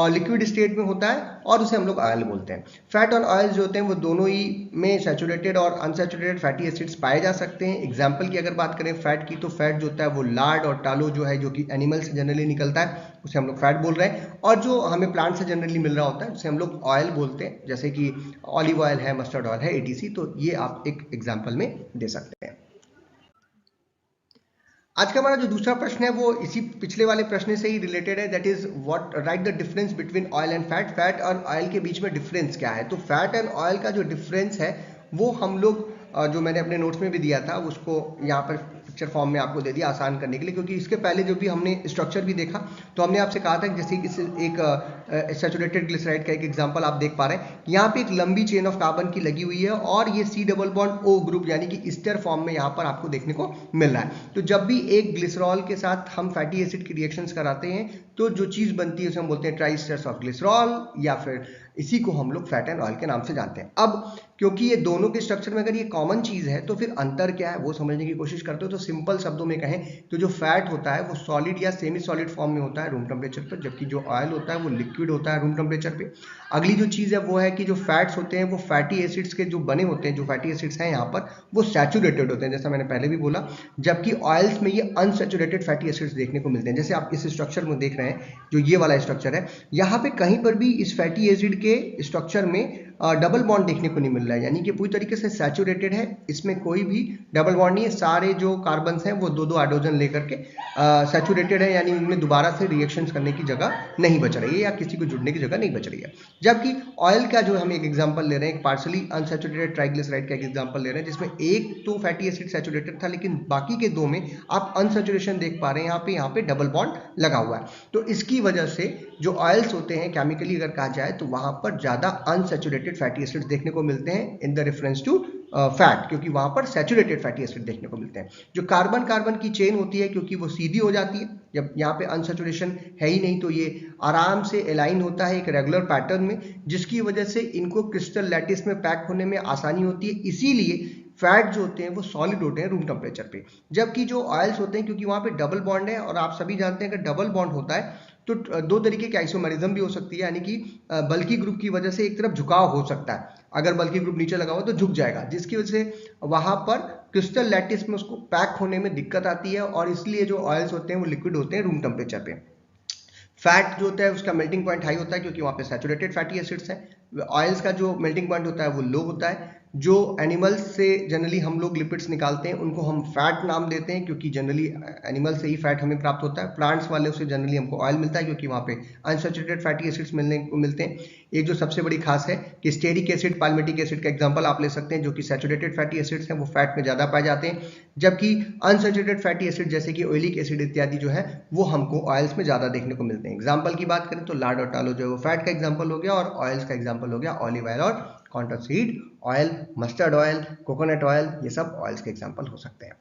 S2: लिक्विड स्टेट में होता है और उसे हम लोग ऑयल बोलते हैं। फैट और ऑयल जो होते हैं वो दोनों ही में सैचुरेटेड और अनसैचुरेटेड फैटी एसिड्स पाए जा सकते हैं। एग्जाम्पल की अगर बात करें फैट की, तो फैट जो होता है वो लार्ड और टालो जो है, जो कि एनिमल से जनरली निकलता है, उसे हम लोग फैट बोल रहे हैं। और जो हमें प्लांट से जनरली मिल रहा होता है उसे हम लोग ऑयल बोलते हैं, जैसे कि ऑलिव ऑयल है, मस्टर्ड ऑयल है, एटीसी। तो ये आप एक एग्जाम्पल में दे सकते हैं। आज का हमारा जो दूसरा प्रश्न है वो इसी पिछले वाले प्रश्न से ही रिलेटेड है, that is what right the difference between oil and fat. Fat और ऑयल के बीच में डिफरेंस क्या है? तो फैट एंड ऑयल का जो डिफरेंस है वो हम लोग जो मैंने अपने नोट्स में भी दिया था उसको यहाँ पर पिक्चर फॉर्म में आपको दे दिया आसान करने के लिए, क्योंकि इसके पहले जो भी हमने स्ट्रक्चर भी देखा तो हमने आपसे कहा था कि जैसे कि एक सैचुरेटेड ग्लिसराइड का एक एग्जांपल आप देख पा रहे हैं, यहाँ पे एक लंबी चेन ऑफ कार्बन की लगी हुई है और ये C double bond O group यानी कि ईस्टर फॉर्म में यहाँ पर आपको देखने को मिल रहा है। तो जब भी एक ग्लिसरॉल के साथ हम फैटी एसिड की रिएक्शंस कराते हैं तो जो चीज बनती है उसे हम बोलते हैं ट्राइस्टर्स ऑफ ग्लिसरॉल, या फिर इसी को हम लोग फैट एंड ऑयल के नाम से जानते हैं। अब क्योंकि ये दोनों के स्ट्रक्चर में अगर ये कॉमन चीज है तो फिर अंतर क्या है वो समझने की कोशिश करते हो। तो सिंपल शब्दों में कहें तो जो फैट होता है वो सॉलिड या सेमी सॉलिड फॉर्म में होता है रूम टेम्परेचर पर, जबकि जो ऑयल होता है वो लिक्विड होता है रूम टेम्परेचर पे। अगली जो चीज है वो है कि जो फैट्स होते हैं वो फैटी एसिड्स के जो बने होते हैं, जो फैटी एसिड्स हैं यहाँ पर वो सैचुरेटेड होते हैं, जैसा मैंने पहले भी बोला, जबकि ऑयल्स में ये अनसैचुरेटेड फैटी एसिड्स देखने को मिलते हैं। जैसे आप इस स्ट्रक्चर में देख रहे हैं, जो ये वाला स्ट्रक्चर है, यहाँ पे कहीं पर भी इस फैटी एसिड के स्ट्रक्चर में डबल बॉन्ड देखने को नहीं मिल रहा है, यानी कि पूरी तरीके से सैचुरेटेड है, इसमें कोई भी डबल बॉन्ड नहीं है। सारे जो कार्बन्स हैं वो दो दो हाइड्रोजन लेकर के सैचुरेटेड है, यानी उनमें दोबारा से रिएक्शंस करने की जगह नहीं बच रही है या किसी को जुड़ने की जगह नहीं बच रही है। जबकि ऑयल का जो हम एक एग्जांपल ले रहे हैं, एक पार्शियली अनसैचुरेटेड ट्राइग्लिसराइड का एक एग्जांपल ले रहे हैं, जिसमें एक तो फैटी एसिड सैचुरेटेड था लेकिन बाकी के दो में आप अनसैचुरेशन देख पा रहे हैं, यहाँ पे डबल बॉन्ड लगा हुआ है। तो इसकी वजह से जो ऑयल्स होते हैं केमिकली अगर कहा जाए तो वहां पर ज्यादा अनसैचुरेटेड फैटी एसिड्स देखने को मिलते हैं in the reference to fat, क्योंकि वहां पर सैचुरेटेड फैटी एसिड देखने को मिलते हैं। जो कार्बन कार्बन की चेन होती है क्योंकि वो सीधी हो जाती है, जब यहाँ पे अनसैचुरेशन है ही नहीं तो ये आराम से अलाइन होता है एक रेगुलर पैटर्न में, जिसकी वजह से इनको क्रिस्टल लैटिस में पैक होने में आसानी होती है। इसीलिए फैट जो होते हैं वो सॉलिड होते हैं रूम टेम्परेचर पे, जबकि जो ऑयल्स होते हैं क्योंकि वहां पे डबल बॉन्ड है, और आप सभी जानते हैं कि डबल बॉन्ड होता है तो दो तरीके की आइसोमेरिज्म भी हो सकती है, यानी कि बल्कि ग्रुप की वजह से एक तरफ झुकाव हो सकता है। अगर बल्कि ग्रुप नीचे लगा हुआ तो झुक जाएगा, जिसकी वजह से वहां पर क्रिस्टल लैटिस में उसको पैक होने में दिक्कत आती है, और इसलिए जो ऑयल्स होते हैं वो लिक्विड होते हैं रूम टेम्परेचर पे। फैट जो होता है उसका मेल्टिंग पॉइंट हाई होता है क्योंकि वहां पे सैचुरेटेड फैटी एसिड्स हैं। ऑयल्स का जो मेल्टिंग पॉइंट होता है वो लो होता है। जो एनिमल्स से जनरली हम लोग लिपिड्स निकालते हैं उनको हम फैट नाम देते हैं, क्योंकि जनरली एनिमल से ही फैट हमें प्राप्त होता है। प्लांट्स वाले से जनरली हमको ऑयल मिलता है क्योंकि वहाँ पे अनसैचुरेटेड फैटी एसिड्स मिलने को मिलते हैं। एक जो सबसे बड़ी खास है कि स्टेरिक एसिड, पाल्मेटिक एसिड का एग्जांपल आप ले सकते हैं, जो कि सैचुरेटेड फैटी एसिड्स हैं वो फैट में ज़्यादा पाए जाते हैं, जबकि अनसैचुरेटेड फैटी एसिड जैसे कि ऑयलिक एसिड इत्यादि जो है वो हमको ऑयल्स में ज़्यादा देखने को मिलते हैं। एग्जाम्पल की बात करें तो लार्ड और टालो जो है वो फैट का एग्जाम्पल हो गया, और ऑयल्स का एग्जाम्पल हो गया ऑलिव ऑयल और cottonseed oil, mustard oil, coconut oil, ये सब ऑयल्स के एग्जांपल हो सकते हैं।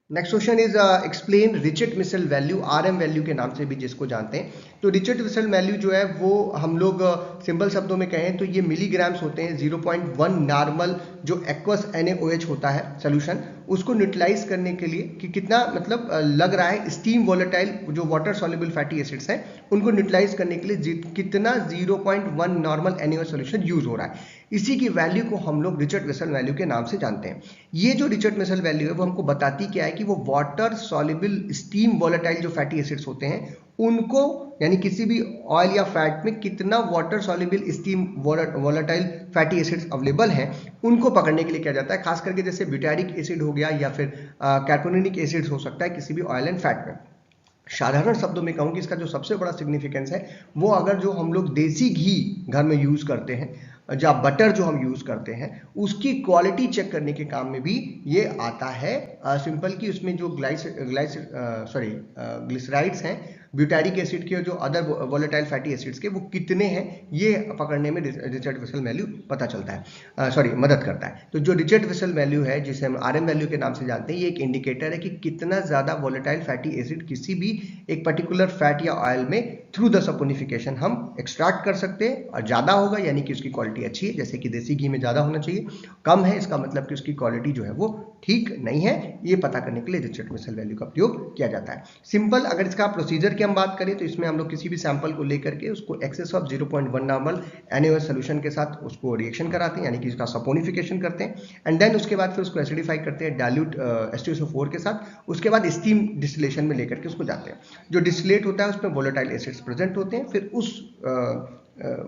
S2: Next question is explain Richard Mitchell value, RM value के नाम से भी जिसको जानते हैं। तो रिचर्ड मिशेल वैल्यू जो है वो हम लोग सिंपल शब्दों में कहें तो ये मिलीग्राम्स होते हैं। 0.1 नॉर्मल जो एक्वस NaOH होता है सोल्यूशन, उसको न्यूट्रलाइज करने के लिए कि कितना मतलब लग रहा है स्टीम वोलेटाइल जो वाटर सॉल्युबल फैटी एसिड्स हैं उनको न्यूट्रलाइज करने के लिए कितना 0.1 नॉर्मल NaOH सोल्यूशन यूज हो रहा है, इसी की वैल्यू को हम लोग रिचर्ड मिशेल वैल्यू के नाम से जानते हैं। ये जो रिचर्ड मिशेल वैल्यू है वो हमको बताती क्या है कि वो वाटर सॉल्युबल स्टीम वोलेटाइल जो फैटी एसिड्स होते हैं उनको, यानी किसी भी ऑयल या फैट में कितना water soluble steam volatile fatty acids available हैं उनको पकड़ने के लिए किया जाता है। खास करके जैसे ब्यूटारिक एसिड हो गया या फिर कार्बोनिक एसिड्स हो सकता है किसी भी ऑयल एंड फैट में। साधारण शब्दों में कहूँ कि इसका जो सबसे बड़ा सिग्निफिकेंस है वो अगर जो हम लोग देसी घी घर में यूज करते हैं या बटर जो हम यूज करते हैं उसकी क्वालिटी चेक करने के काम में भी ये आता है। सिंपल कि उसमें जो ग्लिसराइड्स हैं ब्यूटारिक एसिड के जो अदर वोलेटाइल फैटी एसिड्स के वो कितने हैं ये पकड़ने में रिचर्ड मिशेल वैल्यू पता चलता है, मदद करता है। तो जो रिचर्ड मिशेल वैल्यू है जिसे हम आरएम वैल्यू के नाम से जानते हैं, ये एक इंडिकेटर है कि कितना ज्यादा वोलेटाइल फैटी एसिड किसी भी एक पर्टिकुलर फैट या ऑयल में थ्रू द सपोनिफिकेशन हम एक्सट्रैक्ट कर सकते हैं। और ज्यादा होगा यानी कि उसकी क्वालिटी अच्छी है, जैसे कि देसी घी में ज्यादा होना चाहिए, कम है इसका मतलब कि उसकी क्वालिटी जो है वो ठीक नहीं है। ये पता करने के लिए रिचर्ड मिशेल वैल्यू का प्रयोग किया जाता है। सिंपल अगर इसका प्रोसीजर की हम बात करें तो इसमें हम लोग किसी भी सैंपल को लेकर के उसको excess of 0.1 normal NaOH solution के साथ उसको रिएक्शन कराते हैं, यानी कि इसका सपोनिफिकेशन करते हैं, एंड देन उसके बाद फिर उसको एसिडिफाई करते हैं डाइल्यूट H2SO4 के साथ। उसके बाद स्टीम डिस्टिलेशन में लेकर के उसको जाते हैं। जो डिस्टिलेट होता है उसमें वोलेटाइल एसिड्स प्रेजेंट होते हैं। फिर उस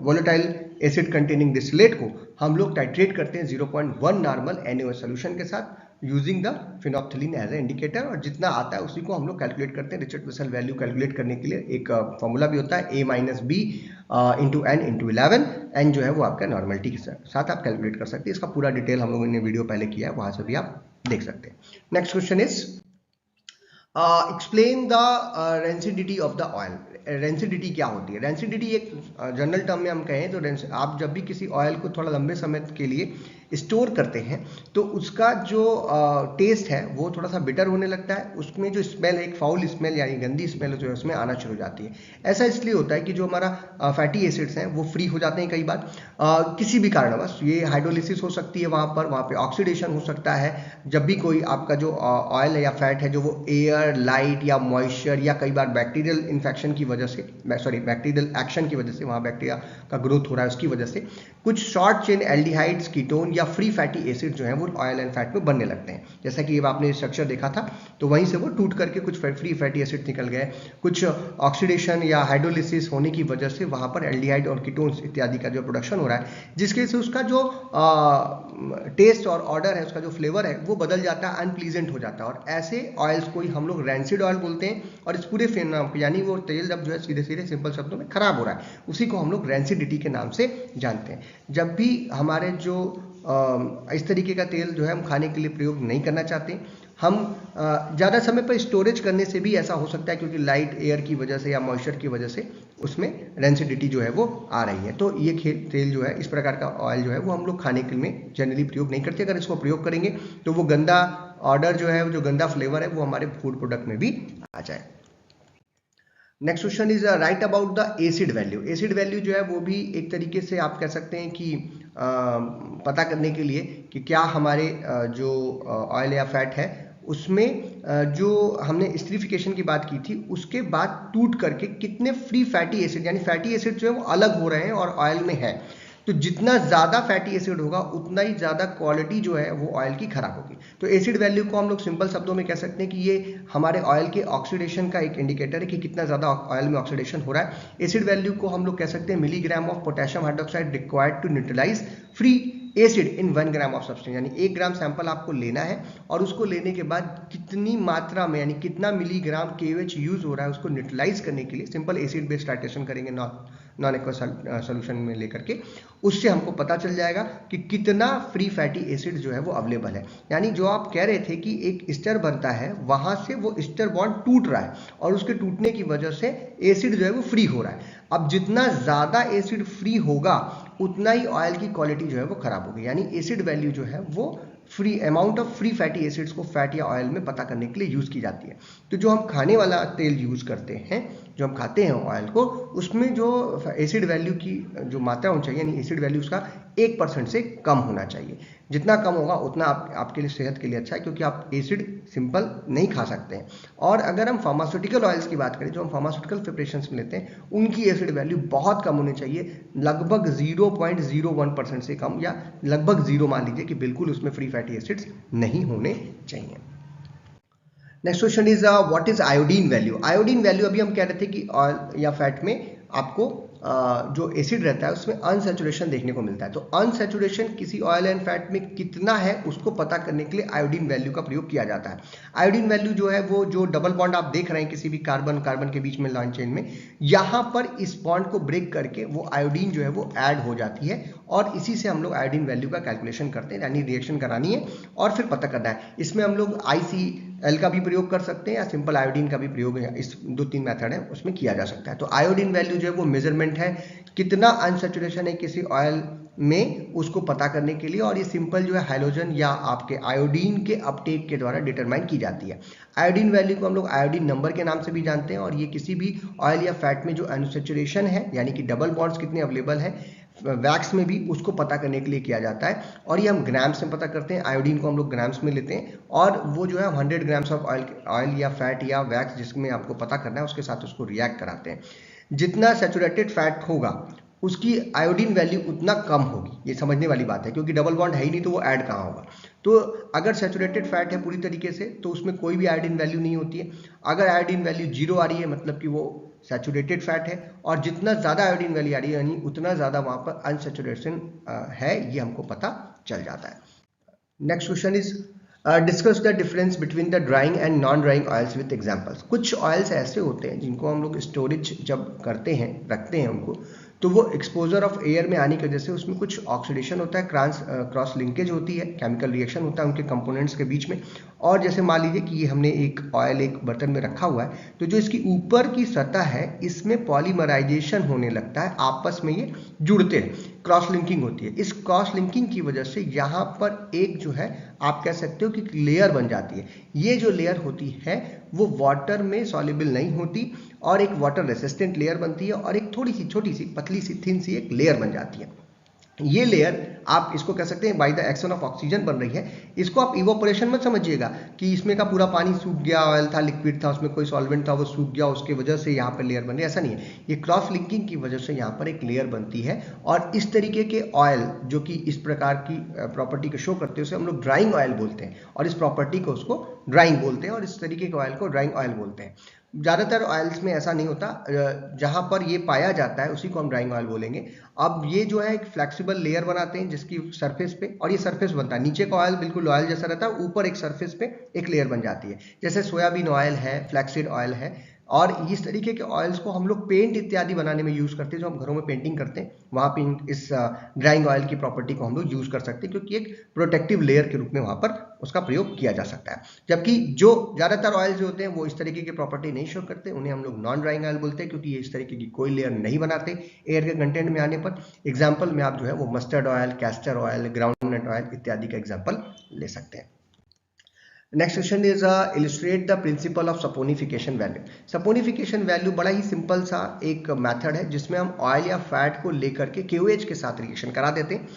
S2: वोलेटाइल एसिड कंटेनिंग डिस्टिलेट को हम लोग टाइट्रेट करते हैं 0.1 नॉर्मल NaOH सोल्यूशन के साथ using the phenolphthalein as a indicator, और जितना आता है उसी को हम लोग कैलकुलेट करते हैं। रिचर्ड वेसल वैल्यू कैलकुलेट करने के लिए एक फॉर्मूला भी होता है A - B × N × 11, N जो है वो आपका नॉर्मलिटी के साथ आप कैलकुलेट कर सकते हैं। इसका पूरा डिटेल हम लोगों ने वीडियो पहले किया है, वहां से भी आप देख सकते हैं। Next question is explain the rancidity of the oil. Rancidity क्या होती है? रेंसिडिटी एक जनरल टर्म में हम कहें तो आप जब भी किसी ऑयल को थोड़ा लंबे समय के लिए स्टोर करते हैं तो उसका जो टेस्ट है वो थोड़ा सा बिटर होने लगता है। उसमें जो स्मेल है, एक फाउल स्मेल यानी गंदी स्मेल जो है उसमें आना शुरू हो जाती है। ऐसा इसलिए होता है कि जो हमारा फैटी एसिड्स हैं वो फ्री हो जाते हैं कई बार किसी भी कारणवश। ये हाइड्रोलिसिस हो सकती है, वहाँ पे ऑक्सीडेशन हो सकता है। जब भी कोई आपका जो ऑयल है या फैट है जो वो एयर, लाइट या मॉइस्चर या कई बार बैक्टीरियल इन्फेक्शन की वजह से, बैक्टीरियल एक्शन की वजह से, वहाँ बैक्टीरिया का ग्रोथ हो रहा है उसकी वजह से कुछ शॉर्ट चेन एल्डिहाइड्स, कीटोन या फ्री फैटी एसिड जो है वो ऑयल एंड फैट में बनने लगते हैं। जैसा कि आपने स्ट्रक्चर देखा था तो वहीं से वो टूट करके कुछ फ्री फैटी एसिड निकल गए। कुछ ऑक्सीडेशन या हाइड्रोलिसिस होने की वजह से वहाँ पर एल्डिहाइड और कीटोन्स इत्यादि का जो प्रोडक्शन हो रहा है, जिसकी वजह से उसका जो टेस्ट और ऑर्डर है, उसका जो फ्लेवर है वो बदल जाता है, अनप्लीजेंट हो जाता है। और ऐसे ऑयल्स को ही हम लोग रैंसिड ऑयल बोलते हैं। और इस पूरे यानी वो तेल जब जो है सीधे सीधे सिंपल शब्दों में खराब हो रहा है, उसी को हम लोग रैंसिडिटी के नाम से जानते हैं। जब भी हमारे जो इस तरीके का तेल जो है हम खाने के लिए प्रयोग नहीं करना चाहते, हम ज़्यादा समय पर स्टोरेज करने से भी ऐसा हो सकता है, क्योंकि लाइट एयर की वजह से या मॉइस्चर की वजह से उसमें रेंसिडिटी जो है वो आ रही है। तो ये तेल जो है, इस प्रकार का ऑयल जो है वो हम लोग खाने के लिए जनरली प्रयोग नहीं करते। अगर इसको प्रयोग करेंगे तो वो गंदा ऑर्डर जो है, जो गंदा फ्लेवर है वो हमारे फूड प्रोडक्ट में भी आ जाए। Next question is write about the acid value. Acid value जो है वो भी एक तरीके से आप कह सकते हैं कि पता करने के लिए कि क्या हमारे जो ऑयल या फैट है उसमें जो हमने एस्टरिफिकेशन की बात की थी उसके बाद टूट करके कितने फ्री फैटी एसिड, यानी फैटी एसिड जो है वो अलग हो रहे हैं और ऑयल में है। तो जितना ज़्यादा फैटी एसिड होगा उतना ही ज़्यादा क्वालिटी जो है वो ऑयल की खराब होगी। तो एसिड वैल्यू को हम लोग सिंपल शब्दों में कह सकते हैं कि ये हमारे ऑयल के ऑक्सीडेशन का एक इंडिकेटर है कि कितना ज़्यादा ऑयल में ऑक्सीडेशन हो रहा है। एसिड वैल्यू को हम लोग कह सकते हैं milligram of potassium hydroxide required to neutralise free acid in 1 gram of substance, यानी 1 ग्राम सैंपल आपको लेना है और उसको लेने के बाद कितनी मात्रा में, यानी कितना मिलीग्राम KOH यूज हो रहा है उसको न्यूट्रलाइज करने के लिए सिंपल एसिड बेस्ड टाइट्रेशन करेंगे नॉन एक्वस सोल्यूशन में लेकर के। उससे हमको पता चल जाएगा कि कितना फ्री फैटी एसिड जो है वो अवेलेबल है। यानी जो आप कह रहे थे कि एक एस्टर बनता है, वहां से वो एस्टर बॉन्ड टूट रहा है और उसके टूटने की वजह से एसिड जो है वो फ्री हो रहा है। अब जितना ज़्यादा एसिड फ्री होगा उतना ही ऑयल की क्वालिटी जो है वो खराब होगी। यानी एसिड वैल्यू जो है वो free amount of free fatty acids को फैट या ऑयल में पता करने के लिए यूज़ की जाती है। तो जो हम खाने वाला तेल यूज़ करते हैं, जो हम खाते हैं ऑयल को, उसमें जो एसिड वैल्यू की जो मात्रा होनी चाहिए, यानी एसिड वैल्यू उसका 1% से कम होना चाहिए। जितना कम होगा उतना आपके लिए, सेहत के लिए अच्छा है, क्योंकि आप एसिड सिंपल नहीं खा सकते हैं। और अगर हम फार्मास्यूटिकल ऑयल्स की बात करें, जो हम फार्मास्यूटिकल प्रिपरेशंस में लेते हैं, उनकी एसिड वैल्यू बहुत कम होनी चाहिए, लगभग 0.01% से कम, या लगभग 0 मान लीजिए कि बिल्कुल उसमें फ्री फैटी एसिड्स नहीं होने चाहिए। Next question is what is iodine value. Iodine value अभी हम कह रहे थे कि ऑयल या फैट में आपको जो एसिड रहता है उसमें अनसैचुरेशन देखने को मिलता है। तो अनसैचुरेशन किसी ऑयल एंड फैट में कितना है उसको पता करने के लिए आयोडीन वैल्यू का प्रयोग किया जाता है। आयोडीन वैल्यू जो है वो जो डबल बॉन्ड आप देख रहे हैं किसी भी कार्बन कार्बन के बीच में लॉन्ग चेन में, यहाँ पर इस बॉन्ड को ब्रेक करके वो आयोडीन जो है वो ऐड हो जाती है और इसी से हम लोग आयोडीन वैल्यू का कैलकुलेशन करते हैं। यानी रिएक्शन करानी है और फिर पता करना है। इसमें हम लोग ICl का भी प्रयोग कर सकते हैं या सिंपल आयोडीन का भी प्रयोग है। इस 2-3 मेथड है उसमें किया जा सकता है। तो आयोडीन वैल्यू जो है वो मेजरमेंट है कितना अनसैचुरेशन है किसी ऑयल में, उसको पता करने के लिए, और ये सिंपल जो है हाइड्रोजन या आपके आयोडीन के अपटेक के द्वारा डिटरमाइन की जाती है। आयोडीन वैल्यू को हम लोग आयोडीन नंबर के नाम से भी जानते हैं और ये किसी भी ऑयल या फैट में जो अनसैचुरेशन है, यानी कि डबल बॉन्ड्स कितने अवेलेबल हैं, वैक्स में भी उसको पता करने के लिए किया जाता है, और ये हम ग्राम्स में पता करते हैं। आयोडीन को हम लोग ग्राम्स में लेते हैं, और वो जो है 100 ग्राम्स ऑफ ऑयल या फैट या वैक्स जिसमें आपको पता करना है उसके साथ उसको रिएक्ट कराते हैं। जितना सैचुरेटेड फैट होगा उसकी आयोडीन वैल्यू उतना कम होगी, ये समझने वाली बात है, क्योंकि डबल बॉन्ड है ही नहीं तो वो ऐड कहाँ होगा। तो अगर सैचुरेटेड फैट है पूरी तरीके से तो उसमें कोई भी आयोडीन वैल्यू नहीं होती है। अगर आयोडीन वैल्यू 0 आ रही है मतलब कि वो सैचुरेटेड फैट है, और जितना ज़्यादा आयोडीन वैल्यू आ रही है यानी उतना ज़्यादा वहाँ पर अनसैचुरेशन है, ये हमको पता चल जाता है। Next question is discuss the difference between the drawing and non drawing oils with examples. कुछ ऑयल्स ऐसे होते हैं जिनको हम लोग स्टोरेज जब करते हैं, रखते हैं उनको, तो वो एक्सपोजर ऑफ एयर में आने की वजह से उसमें कुछ ऑक्सीडेशन होता है, क्रॉस लिंकेज होती है, केमिकल रिएक्शन होता है उनके कंपोनेंट्स के बीच में। और जैसे मान लीजिए कि ये हमने एक ऑयल एक बर्तन में रखा हुआ है, तो जो इसकी ऊपर की सतह है इसमें पॉलीमराइजेशन होने लगता है, आपस में ये जुड़ते हैं, क्रॉस लिंकिंग होती है। इस क्रॉस लिंकिंग की वजह से यहाँ पर एक जो है आप कह सकते हो कि लेयर बन जाती है। ये जो लेयर होती है वो वाटर में सॉल्युबल नहीं होती, और एक वाटर रेसिस्टेंट लेयर बनती है, और एक थोड़ी सी छोटी सी पतली सी थिन सी एक लेयर बन जाती है। ये लेयर आप इसको कह सकते हैं by the action of oxygen बन रही है। इसको आप इवोपोरेशन मत समझिएगा कि इसमें का पूरा पानी सूख गया, ऑयल था, लिक्विड था, उसमें कोई सॉल्वेंट था, वो सूख गया, उसके वजह से यहाँ पर लेयर बन रही है, ऐसा नहीं है। ये क्रॉस लिंकिंग की वजह से यहाँ पर एक लेयर बनती है, और इस तरीके के ऑयल जो कि इस प्रकार की प्रॉपर्टी को शो करते हैं उसे हम लोग ड्राइंग ऑयल बोलते हैं, और इस प्रॉपर्टी को उसको ड्राइंग बोलते हैं, और इस तरीके के ऑयल को ड्राइंग ऑयल बोलते हैं। ज़्यादातर ऑयल्स में ऐसा नहीं होता, जहाँ पर ये पाया जाता है उसी को हम ड्राइंग ऑयल बोलेंगे। अब ये जो है एक फ्लेक्सिबल लेयर बनाते हैं जिसकी सरफेस पे, और ये सरफेस बनता है, नीचे का ऑयल बिल्कुल ऑयल जैसा रहता है, ऊपर एक सरफेस पे एक लेयर बन जाती है। जैसे सोयाबीन ऑयल है, फ्लैक्सीड ऑयल है, और इस तरीके के ऑयल्स को हम लोग पेंट इत्यादि बनाने में यूज़ करते हैं। जो हम घरों में पेंटिंग करते हैं वहाँ पे इस ड्राइंग ऑयल की प्रॉपर्टी को हम लोग यूज़ कर सकते हैं, क्योंकि एक प्रोटेक्टिव लेयर के रूप में वहाँ पर उसका प्रयोग किया जा सकता है। जबकि जो ज़्यादातर ऑयल जो होते हैं वो इस तरीके की प्रॉपर्टी नहीं शो करते, उन्हें हम लोग नॉन ड्राइंग ऑयल बोलते हैं, क्योंकि ये इस तरीके की कोई लेयर नहीं बनाते एयर के कंटेंट में आने पर। एग्जाम्पल में आप जो है वो mustard oil, castor oil, groundnut oil इत्यादि का एग्जाम्पल ले सकते हैं। Next question is illustrate the principle of saponification value. Saponification value बड़ा ही सिंपल सा एक मेथड है जिसमें हम ऑयल या फैट को लेकर के KOH के साथ रिएक्शन करा देते हैं।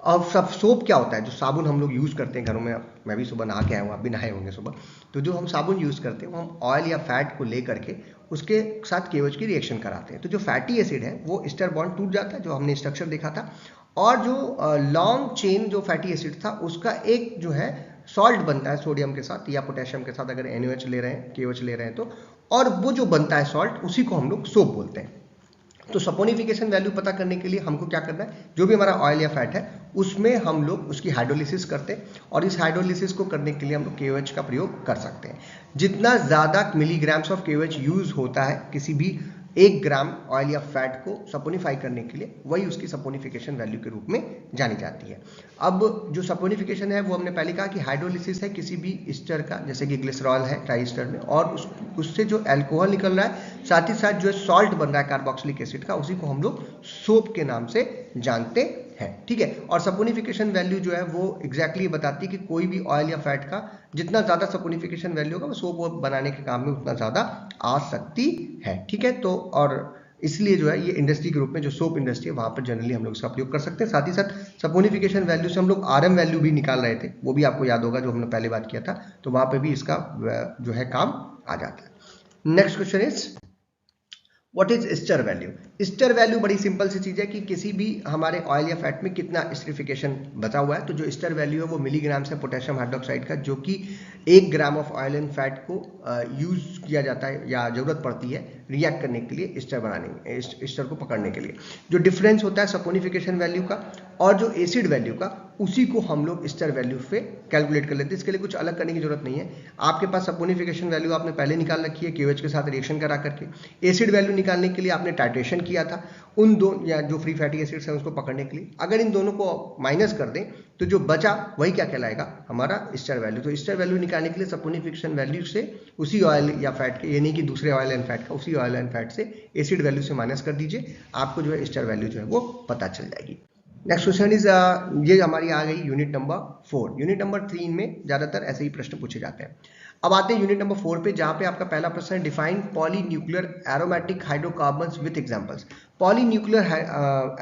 S2: अब सब सोप क्या होता है, जो साबुन हम लोग यूज़ करते हैं घरों में, मैं भी सुबह नहा के आया हूँ, आप भी नहाए होंगे सुबह, तो जो हम साबुन यूज़ करते हैं वो हम ऑयल या फैट को लेकर के उसके साथ KOH की रिएक्शन कराते हैं। तो जो फैटी एसिड है वो एस्टर बॉन्ड टूट जाता है, जो हमने स्ट्रक्चर देखा था, और जो लॉन्ग चेन जो फैटी एसिड था उसका एक जो है सॉल्ट बनता है सोडियम के साथ या पोटेशियम के साथ, अगर NaOH ले रहे हैं, KOH ले रहे हैं तो, और वो जो बनता है सॉल्ट उसी को हम लोग सोप बोलते हैं। तो सपोनिफिकेशन वैल्यू पता करने के लिए हमको क्या करना है, जो भी हमारा ऑयल या फैट है उसमें हम लोग उसकी हाइड्रोलिसिस करते हैं, और इस हाइड्रोलिसिस को करने के लिए हम लोग KOH का प्रयोग कर सकते हैं। जितना ज़्यादा मिलीग्राम्स ऑफ KOH यूज़ होता है किसी भी 1 ग्राम ऑयल या फैट को सपोनिफाई करने के लिए, वही उसकी सपोनिफिकेशन वैल्यू के रूप में जानी जाती है। अब जो सपोनिफिकेशन है वो हमने पहले कहा कि हाइड्रोलिसिस है किसी भी एस्टर का, जैसे कि ग्लिसरॉल है ट्राइस्टर में, और उससे जो अल्कोहल निकल रहा है, साथ ही साथ जो सॉल्ट बन रहा है कार्बोक्सिलिक एसिड का, उसी को हम लोग सोप के नाम से जानते हैं। ठीक है, और सपोनिफिकेशन वैल्यू जो है वो एग्जैक्टली बताती है कि कोई भी ऑयल या फैट का जितना ज़्यादा सपोनिफिकेशन वैल्यू होगा वो सोप बनाने के काम में उतना ज़्यादा आ सकती है। ठीक है, तो और इसलिए जो है ये इंडस्ट्री के रूप में, जो सोप इंडस्ट्री है वहाँ पर जनरली हम लोग इसका प्रयोग कर सकते हैं। साथ ही साथ सपोनिफिकेशन वैल्यू से हम लोग RM वैल्यू भी निकाल रहे थे, वो भी आपको याद होगा जो हमने पहले बात किया था, तो वहाँ पर भी इसका जो है काम आ जाता है। Next question is what is ester value. Ester value बड़ी सिंपल सी चीज़ है कि किसी भी हमारे ऑयल या फैट में कितना एस्टरिफिकेशन बचा हुआ है। तो जो एस्टर वैल्यू है वो मिलीग्राम से पोटेशियम हाइड्रोक्साइड का, जो कि 1 gram of oil and fat को यूज़ किया जाता है या ज़रूरत पड़ती है रिएक्ट करने के लिए, एस्टर बनाने में, एस्टर को पकड़ने के लिए। जो डिफरेंस होता है सपोनिफिकेशन वैल्यू का और जो एसिड वैल्यू का, उसी को हम लोग एस्टर वैल्यू पे कैलकुलेट कर लेते हैं। इसके लिए कुछ अलग करने की जरूरत नहीं है। आपके पास सपोनिफिकेशन वैल्यू आपने पहले निकाल रखी है KOH के साथ रिएक्शन करा करके। एसिड वैल्यू निकालने के लिए आपने टाइट्रेशन किया था उन दो या जो फ्री फैटी एसिड्स हैं उसको पकड़ने के लिए। अगर इन दोनों को माइनस कर दें तो जो बचा वही क्या कहलाएगा, हमारा एस्टर वैल्यू। तो एस्टर वैल्यू निकालने के लिए सपोनिफिकेशन वैल्यू से उसी ऑयल या फैट के, ये नहीं कि दूसरे ऑयल एंड फैट का, उसी ऑयल एंड फैट से एसिड वैल्यू से माइनस कर दीजिए, आपको जो है एस्टर वैल्यू जो है वो पता चल जाएगी। नेक्स्ट क्वेश्चन इज ये हमारी आ गई यूनिट नंबर 4। यूनिट नंबर 3 में ज्यादातर ऐसे ही प्रश्न पूछे जाते हैं। अब आते हैं यूनिट नंबर 4 पे, जहां पे आपका पहला प्रश्न है define polynuclear aromatic hydrocarbons with examples. Polynuclear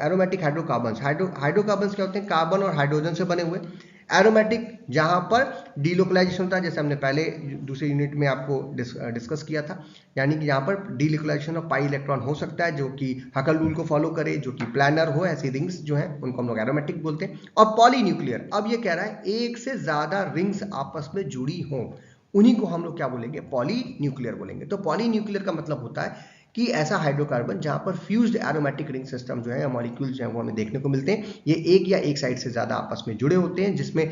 S2: aromatic hydrocarbons, hydrocarbons क्या होते हैं? कार्बन और हाइड्रोजन से बने हुए। एरोमेटिक जहां पर डीलोकलाइजेशन होता है, जैसे हमने पहले दूसरे यूनिट में आपको डिस्कस किया था, यानी कि यहाँ पर डीलोकलाइजेशन ऑफ पाई इलेक्ट्रॉन हो सकता है जो कि हकल रूल को फॉलो करे, जो कि प्लानर हो, ऐसी रिंग्स जो हैं उनको हम लोग एरोमेटिक बोलते हैं। और पॉलीन्यूक्लियर, अब ये कह रहा है एक से ज्यादा रिंग्स आपस में जुड़ी हों, उन्हीं को हम लोग क्या बोलेंगे? पॉलीन्यूक्लियर बोलेंगे। तो पॉलीन्यूक्लियर का मतलब होता है कि ऐसा हाइड्रोकार्बन जहां पर फ्यूज्ड एरोमेटिक रिंग सिस्टम जो है, मॉलिक्यूल्स जो है वो हमें देखने को मिलते हैं। ये एक या एक साइड से ज्यादा आपस में जुड़े होते हैं, जिसमें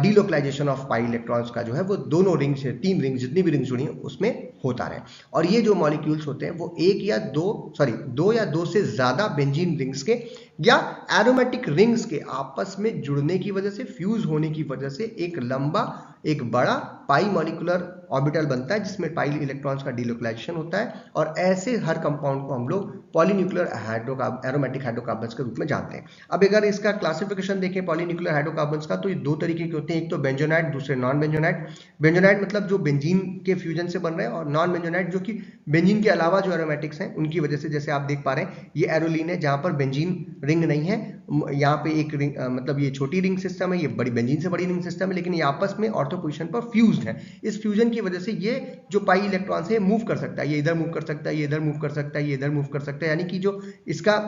S2: डीलोकलाइजेशन ऑफ पाई इलेक्ट्रॉन्स का जो है वो दोनों रिंग से, 3 रिंग, जितनी भी रिंग्स जुड़ी हैं उसमें होता रहे। और ये जो मॉलिक्यूल्स होते हैं वो दो या दो से ज्यादा बेंजीन रिंग्स के या एरोमेटिक रिंग्स के आपस में जुड़ने की वजह से, फ्यूज होने की वजह से एक लंबा, एक बड़ा पाई मॉलिक्यूलर ऑर्बिटल बनता है, जिसमें पाई इलेक्ट्रॉन्स का डीलोकलाइजेशन होता है। और ऐसे हर कंपाउंड को हम लोग पॉलीन्यूक्लियर एरोमेटिक हाइड्रोकार्बन्स के रूप में जानते हैं। अब अगर इसका क्लासिफिकेशन देखें पॉलीन्यूक्लियर हाइड्रोकार्बन्स का, तो ये दो तरीके के होते हैं, एक तो बेंजोनाइट, दूसरे नॉन बेंजोनाइट। बेंजोनाइट मतलब जो बेंजीन के फ्यूजन से बन रहे हैं, और नॉन बेंजोनाइट जो कि बेंजीन के अलावा जो एरोमेटिक्स हैं उनकी वजह से, जैसे आप देख पा रहे हैं ये एरोलीन है जहां पर बेंजीन रिंग नहीं है, यहाँ पे एक रिंग, मतलब ये छोटी रिंग सिस्टम है, ये बड़ी बेंजीन से बड़ी रिंग सिस्टम है, लेकिन ये आपस में ऑर्थो पोजीशन पर फ्यूज्ड है। इस फ्यूजन की वजह से ये जो पाई इलेक्ट्रॉन है मूव कर सकता है, ये इधर मूव कर सकता है, ये इधर मूव कर सकता है, ये इधर मूव कर सकता है, यानी कि जो इसका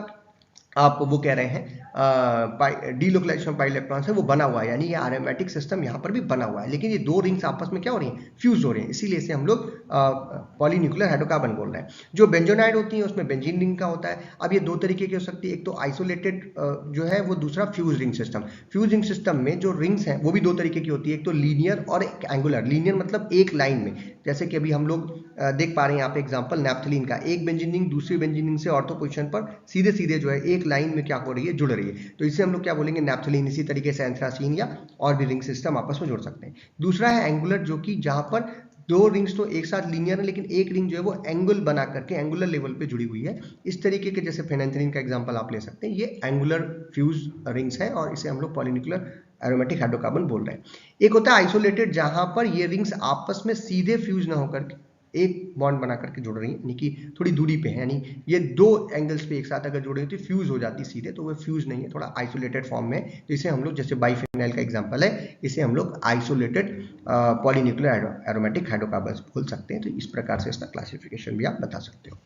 S2: आप वो कह रहे हैं डीलोकलाइजेशन पाई इलेक्ट्रॉन है वो बना हुआ है, यानी ये एरोमेटिक सिस्टम यहाँ पर भी बना हुआ है, लेकिन ये दो रिंग्स आपस में क्या हो रही हैं? फ्यूज हो रही हैं, इसीलिए इसे हम लोग पॉलीन्यूक्लियर हाइड्रोकार्बन बोल रहे हैं। जो बेंजोनाइड होती है उसमें बेंजीन रिंग का होता है। अब ये दो तरीके की हो सकती है, एक तो आइसोलेटेड जो है वो, दूसरा fuse ring system. Fuse ring system में जो रिंग्स हैं वो भी दो तरीके की होती है, एक तो लीनियर और एक एंगुलर। लीनियर मतलब एक लाइन में, जैसे कि अभी हम लोग देख पा रहे हैं यहाँ पे एग्जांपल नैप्थलीन का, एक बेंजीन रिंग दूसरी बेंजीन रिंग से ऑर्थो पोजीशन पर सीधे सीधे जो है एक लाइन में क्या हो रही है? जुड़ रही है, तो इसे हम लोग क्या बोलेंगे? नैप्थलीन। इसी तरीके से एंथ्रासीन या और भी रिंग सिस्टम आपस में जुड़ सकते हैं। दूसरा है एंगुलर, जो कि जहां पर दो रिंग्स तो एक साथ लीनियर है, लेकिन एक रिंग जो है वो एंगल बना करके एंगुलर लेवल पे जुड़ी हुई है। इस तरीके के, जैसे फेनेंथ्रीन का एग्जांपल आप ले सकते हैं, ये एंगुलर फ्यूज रिंग्स है और इसे हम लोग पॉलीन्यूक्लियर एरोमेटिक हाइड्रोकार्बन बोल रहे हैं। एक होता है आइसोलेटेड, जहां पर ये रिंग्स आपस में सीधे फ्यूज ना होकर एक बॉन्ड बना करके जुड़ रही है, यानी कि थोड़ी दूरी पे है, यानी ये दो एंगल्स पे एक साथ अगर जुड़ रही तो फ्यूज हो जाती सीधे, तो वो फ्यूज नहीं है, थोड़ा आइसोलेटेड फॉर्म में। तो इसे हम लोग, जैसे बाइफेनाइल का एग्जांपल है, इसे हम लोग आइसोलेटेड पॉलीन्यूक्लियर एरोमेटिक हाइड्रोकार्बन्स बोल सकते हैं। तो इस प्रकार से इसका क्लासिफिकेशन भी आप बता सकते हो।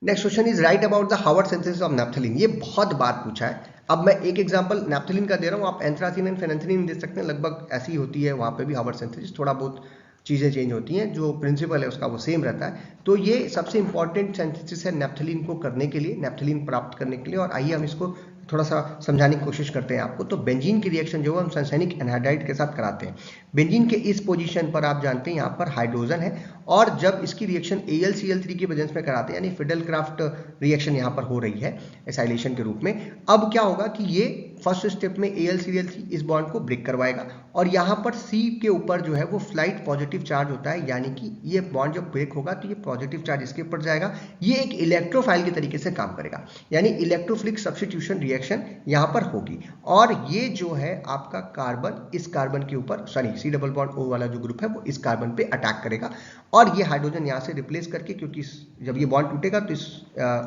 S2: Next question is write about the Haworth synthesis of naphthalene. ये बहुत बार पूछा है। अब मैं एक एग्जांपल नैप्थलीन का दे रहा हूँ, आप एंथ्रासीन एंड फेनेंथ्रीन दे सकते हैं, लगभग ऐसी होती है, वहाँ पे भी हावर्ड सिंथेसिस, थोड़ा बहुत चीज़ें चेंज होती हैं, जो प्रिंसिपल है उसका वो सेम रहता है। तो ये सबसे इंपॉर्टेंट सिंथेसिस है नैप्थलीन को करने के लिए, नैप्थलीन प्राप्त करने के लिए। और आइए हम इसको थोड़ा सा समझाने की कोशिश करते हैं आपको। तो बेंजीन की रिएक्शन जो है हम सल्फ्यूरिक एनहाइड्राइड के साथ कराते हैं। बेंजीन के इस पोजीशन पर आप जानते हैं यहाँ पर हाइड्रोजन है, और जब इसकी रिएक्शन AlCl3 की प्रेजेंस में कराते हैं, यानी फिडेलक्राफ्ट रिएक्शन यहाँ पर हो रही है एसाइलेशन के रूप में। अब क्या होगा कि ये फर्स्ट स्टेप में AlCl3 इस बॉन्ड को ब्रेक करवाएगा, और यहाँ पर C के ऊपर जो है वो स्लाइट पॉजिटिव चार्ज होता है, यानी कि ये बॉन्ड जब ब्रेक होगा तो ये पॉजिटिव चार्ज इसके ऊपर जाएगा, ये एक इलेक्ट्रोफाइल के तरीके से काम करेगा, यानी इलेक्ट्रोफिलिक सब्स्टिट्यूशन रिएक्शन यहाँ पर होगी। और ये जो है आपका कार्बन इस कार्बन के ऊपर, sorry C double bond O वाला जो ग्रुप है वो इस कार्बन पे अटैक करेगा, और ये हाइड्रोजन यहाँ से रिप्लेस करके, क्योंकि जब ये बॉन्ड टूटेगा तो इस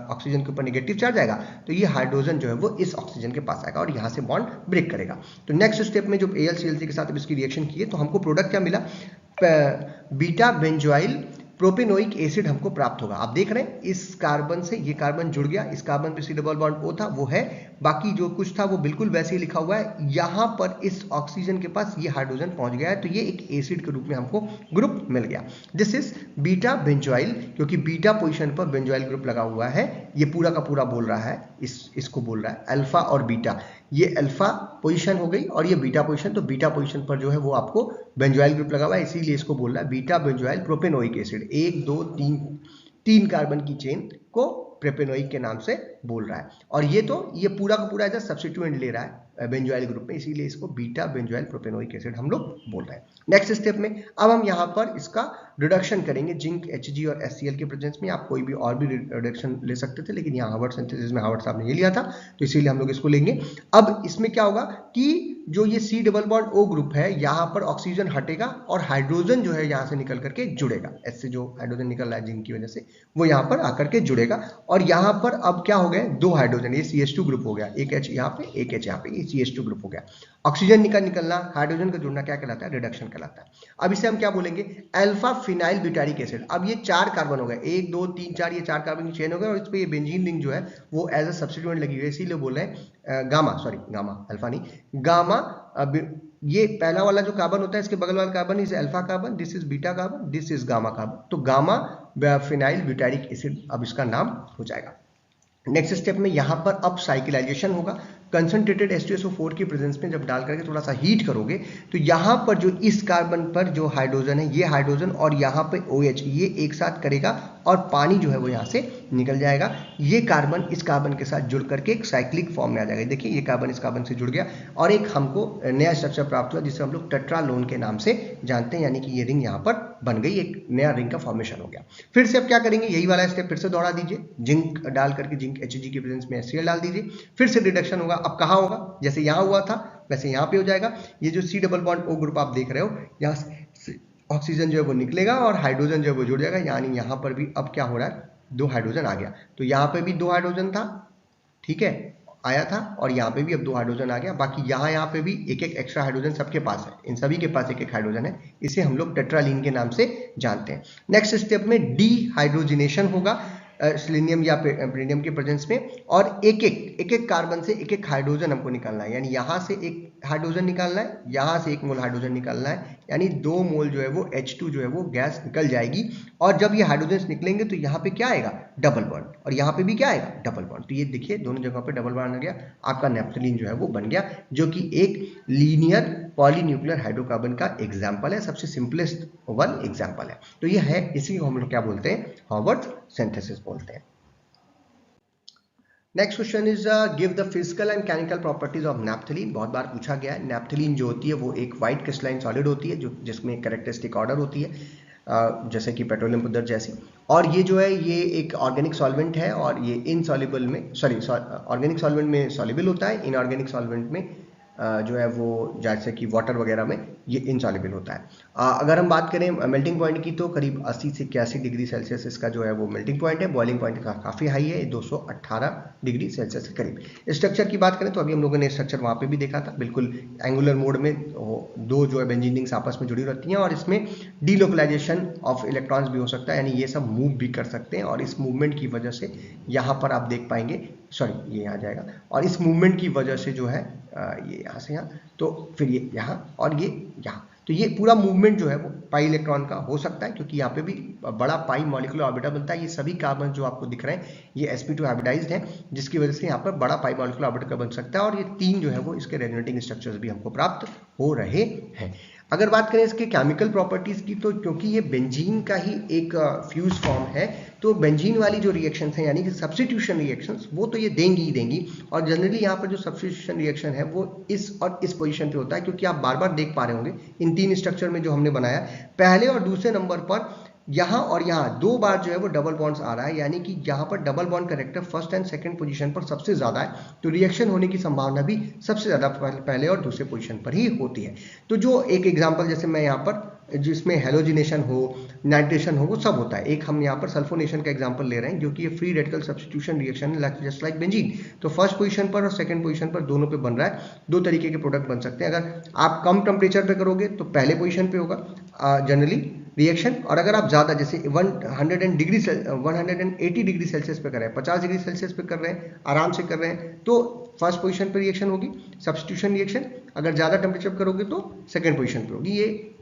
S2: ऑक्सीजन के ऊपर नेगेटिव चार्ज आएगा, तो ये हाइड्रोजन जो है वो इस ऑक्सीजन के पास आएगा और यहाँ से बॉन्ड ब्रेक करेगा। तो नेक्स्ट स्टेप में जब AlCl3 के साथ इसकी रिएक्शन की है तो हमको प्रोडक्ट क्या मिला? बीटा बेंजोइल प्रोपेनोइक एसिड हमको प्राप्त होगा। आप देख रहे हैं इस कार्बन से ये कार्बन जुड़ गया, इस कार्बन पे C डबल बॉन्ड O था वो है, बाकी जो कुछ था वो बिल्कुल वैसे ही लिखा हुआ है। यहाँ पर इस ऑक्सीजन के पास ये हाइड्रोजन पहुंच गया है, तो ये एक एसिड के रूप में हमको ग्रुप मिल गया। दिस इज बीटा बेंजोइल, क्योंकि बीटा पोजीशन पर बेंजोइल ग्रुप लगा हुआ है। ये पूरा का पूरा बोल रहा है, इसको बोल रहा है अल्फा और बीटा, ये अल्फा पोजीशन हो गई और ये बीटा पोजीशन, तो बीटा पोजीशन पर जो है वो आपको बेंजोइल ग्रुप लगा हुआ है, इसीलिए इसको बोल रहा है beta benzoyl propanoic acid. 1 2 3 carbon की चेन को प्रोपेनोइक के नाम से बोल रहा है। और ये पूरा का पूरा एज अ सब्स्टिट्यूएंट ले रहा है बेंजोइल ग्रुप में, इसीलिए इसको बीटा बेंजोइल प्रोपेनोइक एसिड हम लोग बोल रहे हैं। नेक्स्ट स्टेप में अब हम यहाँ पर इसका रिडक्शन करेंगे जिंक, Hg और HCl के प्रेजेंस में। आप कोई भी और भी रिडक्शन ले सकते थे, लेकिन यहाँ हार्वर्ड सिंथेसिस में हार्वर्ड साहब ने ये लिया था, तो इसीलिए हम लोग इसको लेंगे। अब इसमें क्या होगा कि जो ये C double bond O group है, यहाँ पर ऑक्सीजन हटेगा और हाइड्रोजन जो है यहाँ से निकल करके जुड़ेगा। एस से जो हाइड्रोजन निकल रहा है जिंक की वजह से, वो यहाँ पर आकर के जुड़ेगा। और यहाँ पर अब क्या हो गया, 2 हाइड्रोजन, ये CH2 ग्रुप हो गया, एक H यहाँ पे एक H यहाँ पे, ये CH2 ग्रुप हो गया। ऑक्सीजन निकलना, हाइड्रोजन का जुड़ना क्या कहलाता है, रिडक्शन कहलाता है। अब इसे हम क्या बोलेंगे, अल्फा फिनाइल ब्यूटारिक एसिड। अब ये 4 कार्बन हो गए, 1 2 3 4, ये 4 कार्बन की चेन हो गए और इस पे ये बेंजीन रिंग जो है वो एज अ सब्स्टिट्यूएंट लगी हुई है, इसीलिए बोल रहे हैं गामा, अल्फा नहीं, गामा। अब ये पहला वाला जो कार्बन होता है, इसके बगल वाला carbon is alpha carbon, this is beta carbon, this is gamma carbon, तो गामा फिनाइल ब्यूटारिक एसिड अब इसका नाम हो जाएगा। नेक्स्ट स्टेप में यहाँ पर अब साइक्लाइजेशन होगा। कंसंट्रेटेड H2SO4 की प्रेजेंस में जब डाल करके थोड़ा सा हीट करोगे तो यहाँ पर जो इस कार्बन पर जो हाइड्रोजन है, ये हाइड्रोजन और यहाँ पे OH, ये एक साथ करेगा और पानी जो है वो यहाँ से निकल जाएगा। ये कार्बन इस कार्बन के साथ जुड़ करके एक साइक्लिक फॉर्म में आ जाएगा। देखिए ये कार्बन इस कार्बन से जुड़ गया और एक हमको नया स्ट्रक्चर प्राप्त हुआ जिसे हम लोग टेट्रालोन के नाम से जानते हैं, यानी कि ये रिंग यहाँ पर बन गई, एक नया रिंग का फॉर्मेशन हो गया। फिर से अब क्या करेंगे, यही वाला स्टेप फिर से दोहरा दीजिए, जिंक डाल करके जिंक Hg की प्रेजेंस में HCl डाल दीजिए, फिर से रिडक्शन होगा। अब कहाँ होगा, जैसे यहाँ हुआ था वैसे यहाँ पे हो जाएगा। ये जो C double bond O group आप देख रहे हो, यहाँ से ऑक्सीजन जो है वो निकलेगा और हाइड्रोजन जो है वो जुड़ जाएगा, यानी यहाँ पर भी अब क्या हो रहा है, 2 हाइड्रोजन आ गया। तो यहाँ पे भी 2 हाइड्रोजन था, ठीक है, आया था, और यहाँ पे भी अब 2 हाइड्रोजन आ गया। बाकी यहाँ पे भी एक एक एक्स्ट्रा हाइड्रोजन सबके पास है, इन सभी के पास एक एक हाइड्रोजन है, इसे हम लोग टेट्रालीन के नाम से जानते हैं। नेक्स्ट स्टेप में डीहाइड्रोजिनेशन होगा सेलेनियम या पेरिडियम के प्रेजेंस में, और एक एक कार्बन से एक एक हाइड्रोजन हमको निकालना है, यानी यहाँ से एक हाइड्रोजन निकालना है, यहाँ से 1 मोल हाइड्रोजन निकालना है, यानी 2 मोल जो है वो H2 जो है वो गैस निकल जाएगी। और जब ये हाइड्रोजन निकलेंगे तो यहाँ पे क्या आएगा, डबल बॉन्ड, और यहाँ पे भी क्या आएगा, डबल बॉन्ड। तो ये देखिए दोनों जगह पे डबल बॉन्ड आ गया, आपका नेप्थलीन जो है वो बन गया, जो कि एक लीनियर पॉलीन्यूक्लियर हाइड्रोकार्बन का एग्जाम्पल है, सबसे सिंपलेस्ट वन एग्जाम्पल है। तो ये है, इसी को हम लोग क्या बोलते हैं, हार्वर्ड सिंथेसिस बोलते हैं। Next question is give the physical and chemical properties of naphthalene. बहुत बार पूछा गया है। नैप्थलीन जो होती है वो एक व्हाइट क्रिस्टलाइन सॉलिड होती है, जो जिसमें कैरेक्टरिस्टिक ऑर्डर होती है, जैसे कि पेट्रोलियम पाउडर जैसी। और ये जो है ये एक ऑर्गेनिक सॉल्वेंट है, और ये इनसॉल्युबल में, ऑर्गेनिक सॉल्वेंट में सॉल्युबल होता है, इनऑर्गेनिक सॉल्वेंट में जो है वो जैसे कि वाटर वगैरह में ये इनसॉल्युबल होता है। अगर हम बात करें मेल्टिंग पॉइंट की तो करीब 80 से 81 डिग्री सेल्सियस इसका जो है वो मेल्टिंग पॉइंट है। बॉइलिंग पॉइंट का काफ़ी हाई है, 218 डिग्री सेल्सियस के करीब। स्ट्रक्चर की बात करें तो अभी हम लोगों ने स्ट्रक्चर वहाँ पे भी देखा था, बिल्कुल एंगुलर मोड में 2 जो है बेंजीन रिंग्स आपस में जुड़ी रहती हैं, और इसमें डीलोकलाइजेशन ऑफ इलेक्ट्रॉन्स भी हो सकता है, यानी ये सब मूव भी कर सकते हैं। और इस मूवमेंट की वजह से यहाँ पर आप देख पाएंगे, ये यहाँ जाएगा, और इस मूवमेंट की वजह से जो है ये यहाँ से यहाँ, तो फिर ये यहाँ और ये यहाँ, तो ये पूरा मूवमेंट जो है वो पाई इलेक्ट्रॉन का हो सकता है, क्योंकि यहाँ पे भी बड़ा पाई मॉलिक्यूलर ऑर्बिटल बनता है। ये सभी कार्बन जो आपको दिख रहे हैं ये sp2 हाइब्रिडाइज्ड हैं, जिसकी वजह से यहाँ पर बड़ा पाई मॉलिक्यूलर ऑर्बिटल बन सकता है, और ये 3 जो है वो इसके रेजोनेटिंग स्ट्रक्चर्स भी हमको प्राप्त हो रहे हैं। अगर बात करें इसके केमिकल प्रॉपर्टीज की, तो क्योंकि ये बेंजीन का ही एक फ्यूज फॉर्म है, तो बेंजीन वाली जो रिएक्शंस हैं, यानी कि सब्स्टिट्यूशन रिएक्शंस, वो तो ये देंगी ही देंगी। और जनरली यहाँ पर जो सब्स्टिट्यूशन रिएक्शन है वो इस और इस पोजीशन पे होता है, क्योंकि आप बार बार देख पा रहे होंगे इन 3 स्ट्रक्चर में जो हमने बनाया, पहले और दूसरे नंबर पर यहाँ और यहाँ 2 बार जो है वो डबल बॉन्ड्स आ रहा है, यानी कि यहाँ पर double bond character first and second position पर सबसे ज़्यादा है, तो रिएक्शन होने की संभावना भी सबसे ज़्यादा पहले और दूसरे पोजीशन पर ही होती है। तो जो एक एग्जांपल जैसे मैं यहाँ पर जिसमें हेलोजिनेशन हो, नाइट्रेशन हो, वो सब होता है। एक हम यहाँ पर सल्फोनेशन का एग्जांपल ले रहे हैं, जो कि ये फ्री रेडिकल सब्स्टिट्यूशन रिएक्शन है, जस्ट लाइक बेंजीन। तो फर्स्ट पोजीशन पर और सेकंड पोजीशन पर दोनों पे बन रहा है, 2 तरीके के प्रोडक्ट बन सकते हैं। अगर आप कम टेम्परेचर पे करोगे तो पहले पोजीशन पे होगा जनरली रिएक्शन, और अगर आप ज़्यादा जैसे 180 डिग्री सेल्सियस पे कर रहे हैं, 50 डिग्री सेल्सियस पे कर रहे हैं, आराम से कर रहे हैं, तो फर्स्ट पोजीशन पे रिएक्शन होगी सब्स्टिट्यूशन रिएक्शन। अगर ज़्यादा टेम्परेचर करोगे तो सेकंड पोजीशन पे होगी।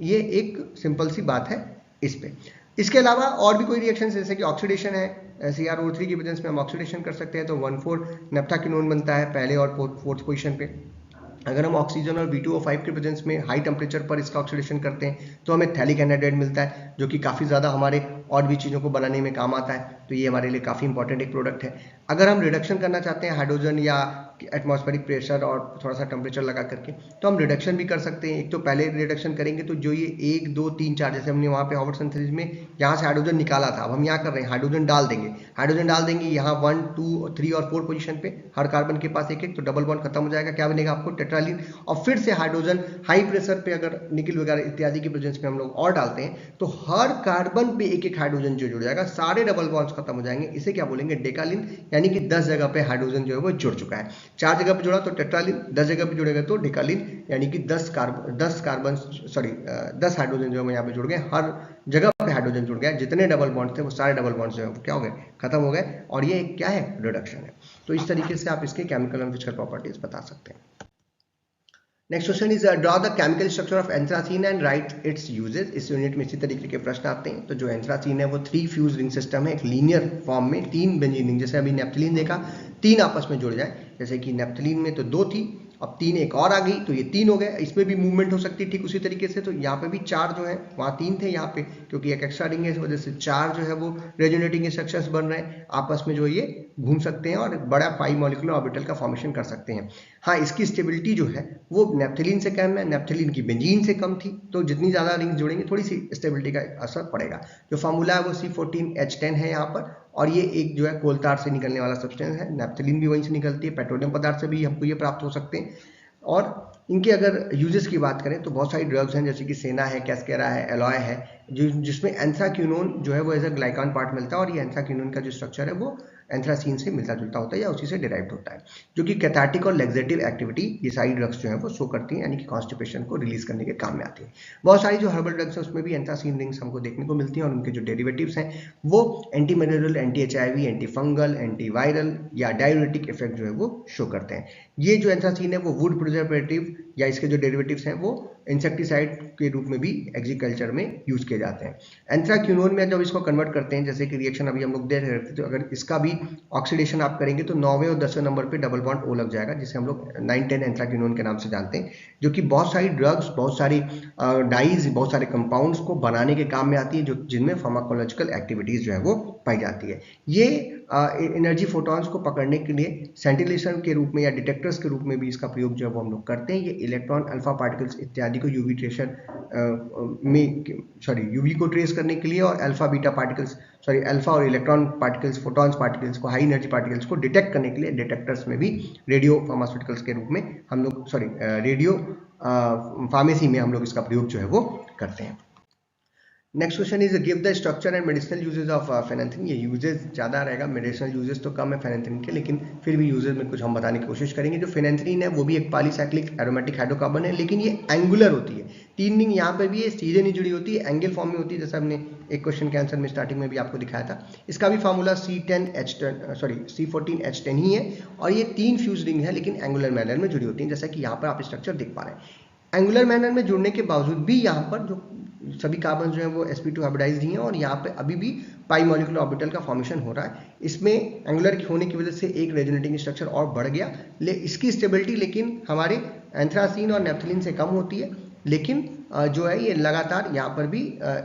S2: ये एक सिंपल सी बात है इस पे। इसके अलावा और भी कोई रिएक्शन जैसे कि ऑक्सीडेशन है, CrO3 की प्रेजेंस में हम ऑक्सीडेशन कर सकते हैं, तो 1,4 नेप्थाक्विनोन बनता है पहले और फोर्थ पोजीशन पे। अगर हम ऑक्सीजन और B2O5 के प्रेजेंस में हाई टेम्परेचर पर इसका ऑक्सीडेशन करते हैं तो हमें थैलिक एनहाइड्राइड मिलता है, जो कि काफ़ी ज़्यादा हमारे और भी चीज़ों को बनाने में काम आता है। तो ये हमारे लिए काफ़ी इंपॉर्टेंट एक प्रोडक्ट है। अगर हम रिडक्शन करना चाहते हैं हाइड्रोजन या एटमॉस्फेरिक प्रेशर और थोड़ा सा टेम्परेचर लगा करके, तो हम रिडक्शन भी कर सकते हैं। एक तो पहले रिडक्शन करेंगे तो जो ये 1 2 3 4 जैसे हमने वहाँ पे हॉवर्ड सिंथेसिस में यहाँ से हाइड्रोजन निकाला था, अब हम यहाँ कर रहे हैं हाइड्रोजन डाल देंगे यहाँ 1 2 3 और 4 पोजीशन पे, हर कार्बन के पास एक एक, तो डबल बॉन्ड खत्म हो जाएगा। क्या बनेगा आपको? टेट्रालीन। और फिर से हाइड्रोजन हाई प्रेशर पे अगर निकल वगैरह इत्यादि की प्रेजेंस में हम लोग और डालते हैं तो हर कार्बन पे एक एक हाइड्रोजन जो जुड़ जाएगा, सारे डबल बॉन्ड्स खत्म हो जाएंगे। इसे क्या बोलेंगे? डेकालीन। यानी कि 10 जगह पे हाइड्रोजन जो है वो जुड़ चुका है। 4 जगह पे जुड़ा तो टेट्रालीन, 10 जगह पे जुड़ेगा तो डेकालीन, यानी कि 10 हाइड्रोजन जो है यहाँ पे जुड़ गए, हर जगह पे हाइड्रोजन जुड़ गया। जितने डबल बॉन्ड थे वो सारे डबल बॉन्ड्स जो है वो क्या हो गए? खत्म हो गए। और ये क्या है? रिडक्शन है। तो इस तरीके से आप इसके केमिकल एंड फिजिकल प्रॉपर्टीज बता सकते हैं। Next question is draw the chemical structure of anthracene and right it's uses. इस यूनिट में इसी तरीके के प्रश्न आते हैं। तो जो एंथ्रासीन है वो 3 फ्यूज रिंग सिस्टम है, एक लीनियर फॉर्म में 3 बेंजीन रिंग, जैसे अभी नेप्थलीन देखा 3 आपस में जुड़ जाए, जैसे कि नेप्थलीन में तो 2 थी, अब 3 एक और आ गई तो ये 3 हो गए। इसमें भी मूवमेंट हो सकती है ठीक उसी तरीके से। तो यहाँ पे भी 4 जो है, वहाँ 3 थे, यहाँ पे क्योंकि एक एक्स्ट्रा रिंग है इस वजह से 4 जो है वो रेजोनेटिंग स्ट्रक्चर्स बन रहे हैं, आपस में जो ये घूम सकते हैं और बड़ा पाई मॉलिक्यूलर ऑर्बिटल का फॉर्मेशन कर सकते हैं। हाँ, इसकी स्टेबिलिटी जो है वो नेप्थलीन से कम है, नेप्थलीन की बेंजीन से कम थी, तो जितनी ज़्यादा रिंग्स जुड़ेंगे थोड़ी सी स्टेबिलिटी का असर पड़ेगा। जो फार्मूला है वो C14H10 है यहाँ पर, और ये एक जो है कोल तार से निकलने वाला सब्सटेंस है। नेप्थलीन भी वहीं से निकलती है, पेट्रोलियम पदार्थ से भी हमको ये प्राप्त हो सकते हैं। और इनके अगर यूजेस की बात करें तो बहुत सारी ड्रग्स हैं, जैसे कि सेना है, कैस्केरा है, एलॉय है, जिसमें एंथ्राक्विनोन जो है वो एज अ ग्लाइकान पार्ट मिलता है, और ये एंथ्राक्विनोन का जो स्ट्रक्चर है वो एंथ्रासीन से मिलता जुलता होता है या उसी से डिराइव्ड होता है, जो कि कैथार्टिक और लेग्जेटिव एक्टिविटी ये सारी ड्रग्स जो है वो शो करती हैं, यानी कि कॉन्स्टिपेशन को रिलीज करने के काम में आती है। बहुत सारी जो हर्बल ड्रग्स हैं उसमें भी एंथ्रासीन रिंग्स हमको देखने को मिलती हैं, और उनके जो डेरिवेटिव्स हैं वो anti malarial, anti HIV, anti fungal, anti viral या डायूरेटिक इफेक्ट जो है वो शो करते हैं। ये जो एंथ्रासीन है वो वुड प्रिजर्वेटिव या इसके जो डेरिवेटिव्स हैं वो इंसेक्टिसाइड के रूप में भी एग्रीकल्चर में यूज किए जाते हैं। एंथ्राक्विनोन में जब इसको कन्वर्ट करते हैं, जैसे कि रिएक्शन अभी हम लोग देख रहे थे, तो अगर इसका भी ऑक्सीडेशन आप करेंगे तो 9वें और 10वें नंबर पे डबल बॉन्ड O लग जाएगा, जिसे हम लोग 9-10 एंथ्राक्विनोन के नाम से जानते हैं, जो कि बहुत सारी ड्रग्स, बहुत सारी डाइज, बहुत सारे कंपाउंड्स को बनाने के काम में आती है, जो जिनमें फार्माकोलॉजिकल एक्टिविटीज जो है वो पाई जाती है। ये एनर्जी फोटॉन्स को पकड़ने के लिए सेंटिलेशन के रूप में या डिटेक्टर्स के रूप में भी इसका प्रयोग जो है वो हम लोग करते हैं। ये इलेक्ट्रॉन, अल्फा पार्टिकल्स इत्यादि को यूवी को ट्रेस करने के लिए, और अल्फा बीटा पार्टिकल्स, अल्फा और इलेक्ट्रॉन पार्टिकल्स, फोटॉन्स पार्टिकल्स को, हाई एनर्जी पार्टिकल्स को डिटेक्ट करने के लिए डिटेक्टर्स में भी रेडियो फार्मास्यूटिकल्स के रूप में हम लोग रेडियो फार्मेसी में हम लोग इसका प्रयोग जो है वो करते हैं। Next question is give the structure and medicinal uses of phenanthrene. ये यूजेस ज़्यादा रहेगा, मेडिसिनल यूजेस तो कम है फेनेंथ्रीन के, लेकिन फिर भी यूजेस में कुछ हम बताने की कोशिश करेंगे। जो फेनेंथ्रीन है वो भी एक पॉलीसाइक्लिक एरोमेटिक हाइड्रोकार्बन है, लेकिन ये एंगुलर होती है। 3 रिंग यहाँ पे भी ये सीधे नहीं जुड़ी होती है, एंगल फॉर्म में होती है, जैसा हमने एक क्वेश्चन के आंसर में स्टार्टिंग में भी आपको दिखाया था। इसका भी फार्मूला C14H10 ही है, और ये 3 फ्यूज रिंग है लेकिन एंगुलर मैनर में जुड़ी होती है, जैसा कि यहाँ पर आप स्ट्रक्चर देख पा रहे हैं। एंगुलर मैनर में जुड़ने के बावजूद भी यहाँ पर जो सभी कार्बन जो है वो sp2 हाइब्रिडाइज्ड ही हैं, और यहाँ पे अभी भी पाई मॉलिक्यूलर ऑर्बिटल का फॉर्मेशन हो रहा है। इसमें एंगुलर होने की वजह से एक रेजोनेटिंग स्ट्रक्चर और बढ़ गया। इसकी स्टेबिलिटी लेकिन हमारे एंथ्रासीन और नेप्थलीन से कम होती है, लेकिन जो है ये लगातार यहाँ पर भी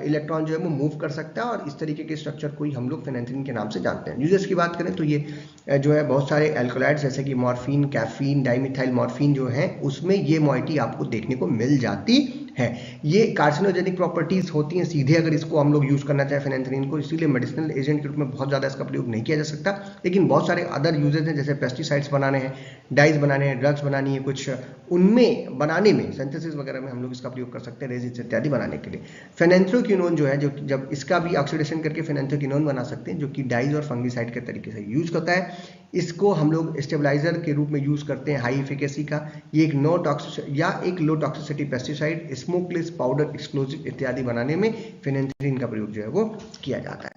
S2: इलेक्ट्रॉन जो है वो मूव कर सकता है, और इस तरीके के स्ट्रक्चर को ही हम लोग फेनेंथ्रीन के नाम से जानते हैं। यूजेस की बात करें तो ये जो है बहुत सारे एल्कोलाइड्स, जैसे कि मॉर्फिन, कैफीन, डाइमिथाइल मॉर्फिन जो है उसमें ये मॉइटी आपको देखने को मिल जाती है। ये कार्सिनोजेनिक प्रॉपर्टीज होती हैं सीधे अगर इसको हम लोग यूज करना चाहें फेनेंथ्रीन को, इसीलिए मेडिसिनल एजेंट के रूप में बहुत ज़्यादा इसका प्रयोग नहीं किया जा सकता, लेकिन बहुत सारे अदर यूजेस हैं, जैसे पेस्टिसाइड्स बनाने हैं, डाइज बनाने हैं, ड्रग्स बनानी है कुछ, उनमें बनाने में, सिंथेसिस वगैरह में हम लोग इसका प्रयोग कर सकते हैं, रेजिन्स इत्यादि बनाने के लिए। फेनेंथ्रोक्विनोन जो है, जो जब इसका भी ऑक्सीडेशन करके फेनेंथ्रोक्विनोन बना सकते हैं, जो कि डाइज और फंगिसाइड के तरीके से यूज होता है। इसको हम लोग स्टेबलाइजर के रूप में यूज करते हैं, हाई एफिकेसी का। ये एक नो टॉक्सिक या एक low toxicity pesticide, smokeless powder, explosive इत्यादि बनाने में फेनेंथ्रीन का प्रयोग जो है वो किया जाता है।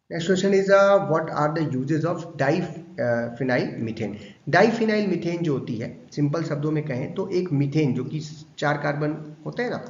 S2: Next question is what are the uses of diphenyl methane. Diphenyl methane जो होती है, सिंपल शब्दों में कहें तो एक मीथेन जो कि 4 कार्बन होते हैं ना,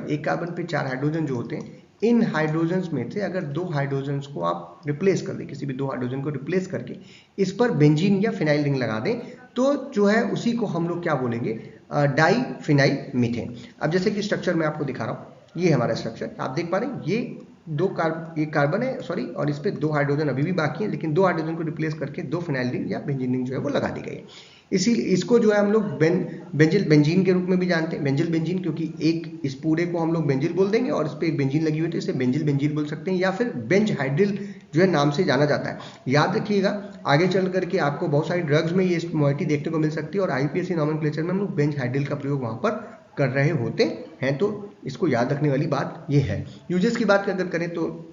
S2: एक कार्बन पे 4 हाइड्रोजन जो होते हैं, इन हाइड्रोजन्स में से अगर 2 हाइड्रोजन्स को आप रिप्लेस कर दें, किसी भी 2 हाइड्रोजन को रिप्लेस करके इस पर बेंजीन या फिनाइल रिंग लगा दें, तो जो है उसी को हम लोग क्या बोलेंगे, डाइफिनाइल मीथेन। अब जैसे कि स्ट्रक्चर मैं आपको दिखा रहा हूँ, ये हमारा स्ट्रक्चर आप देख पा रहे हैं, ये एक कार्बन है सॉरी, और इस पे 2 हाइड्रोजन अभी भी बाकी है, लेकिन 2 हाइड्रोजन को रिप्लेस करके 2 फिनाइल रिंग या बेंजीन रिंग जो है वो लगा दी गई है। इसी इसको जो है हम लोग बेंजीन के रूप में भी जानते हैं, बेंजिल बेंजीन, क्योंकि एक इस पूरे को हम लोग बेंजिल बोल देंगे और इस पे एक बेंजीन लगी हुई है तो इसे बेंजिल बोल सकते हैं, या फिर बेंज हाइड्रिल जो है नाम से जाना जाता है। याद रखिएगा आगे चल करके आपको बहुत सारी ड्रग्स में ये मोइटी देखने को मिल सकती है और आईपीएससी नॉमेनक्लेचर में हम लोग बेंज हाइड्रिल का प्रयोग वहां पर कर रहे होते हैं, तो इसको याद रखने वाली बात ये है। यूजेस की बात अगर करें तो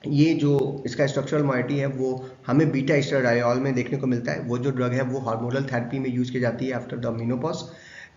S2: ये जो इसका स्ट्रक्चरल मोइटी है वो हमें बीटा एस्ट्राडायोल में देखने को मिलता है। वो जो ड्रग है वो हार्मोनल थेरेपी में यूज की जाती है आफ्टर द मेनोपॉज।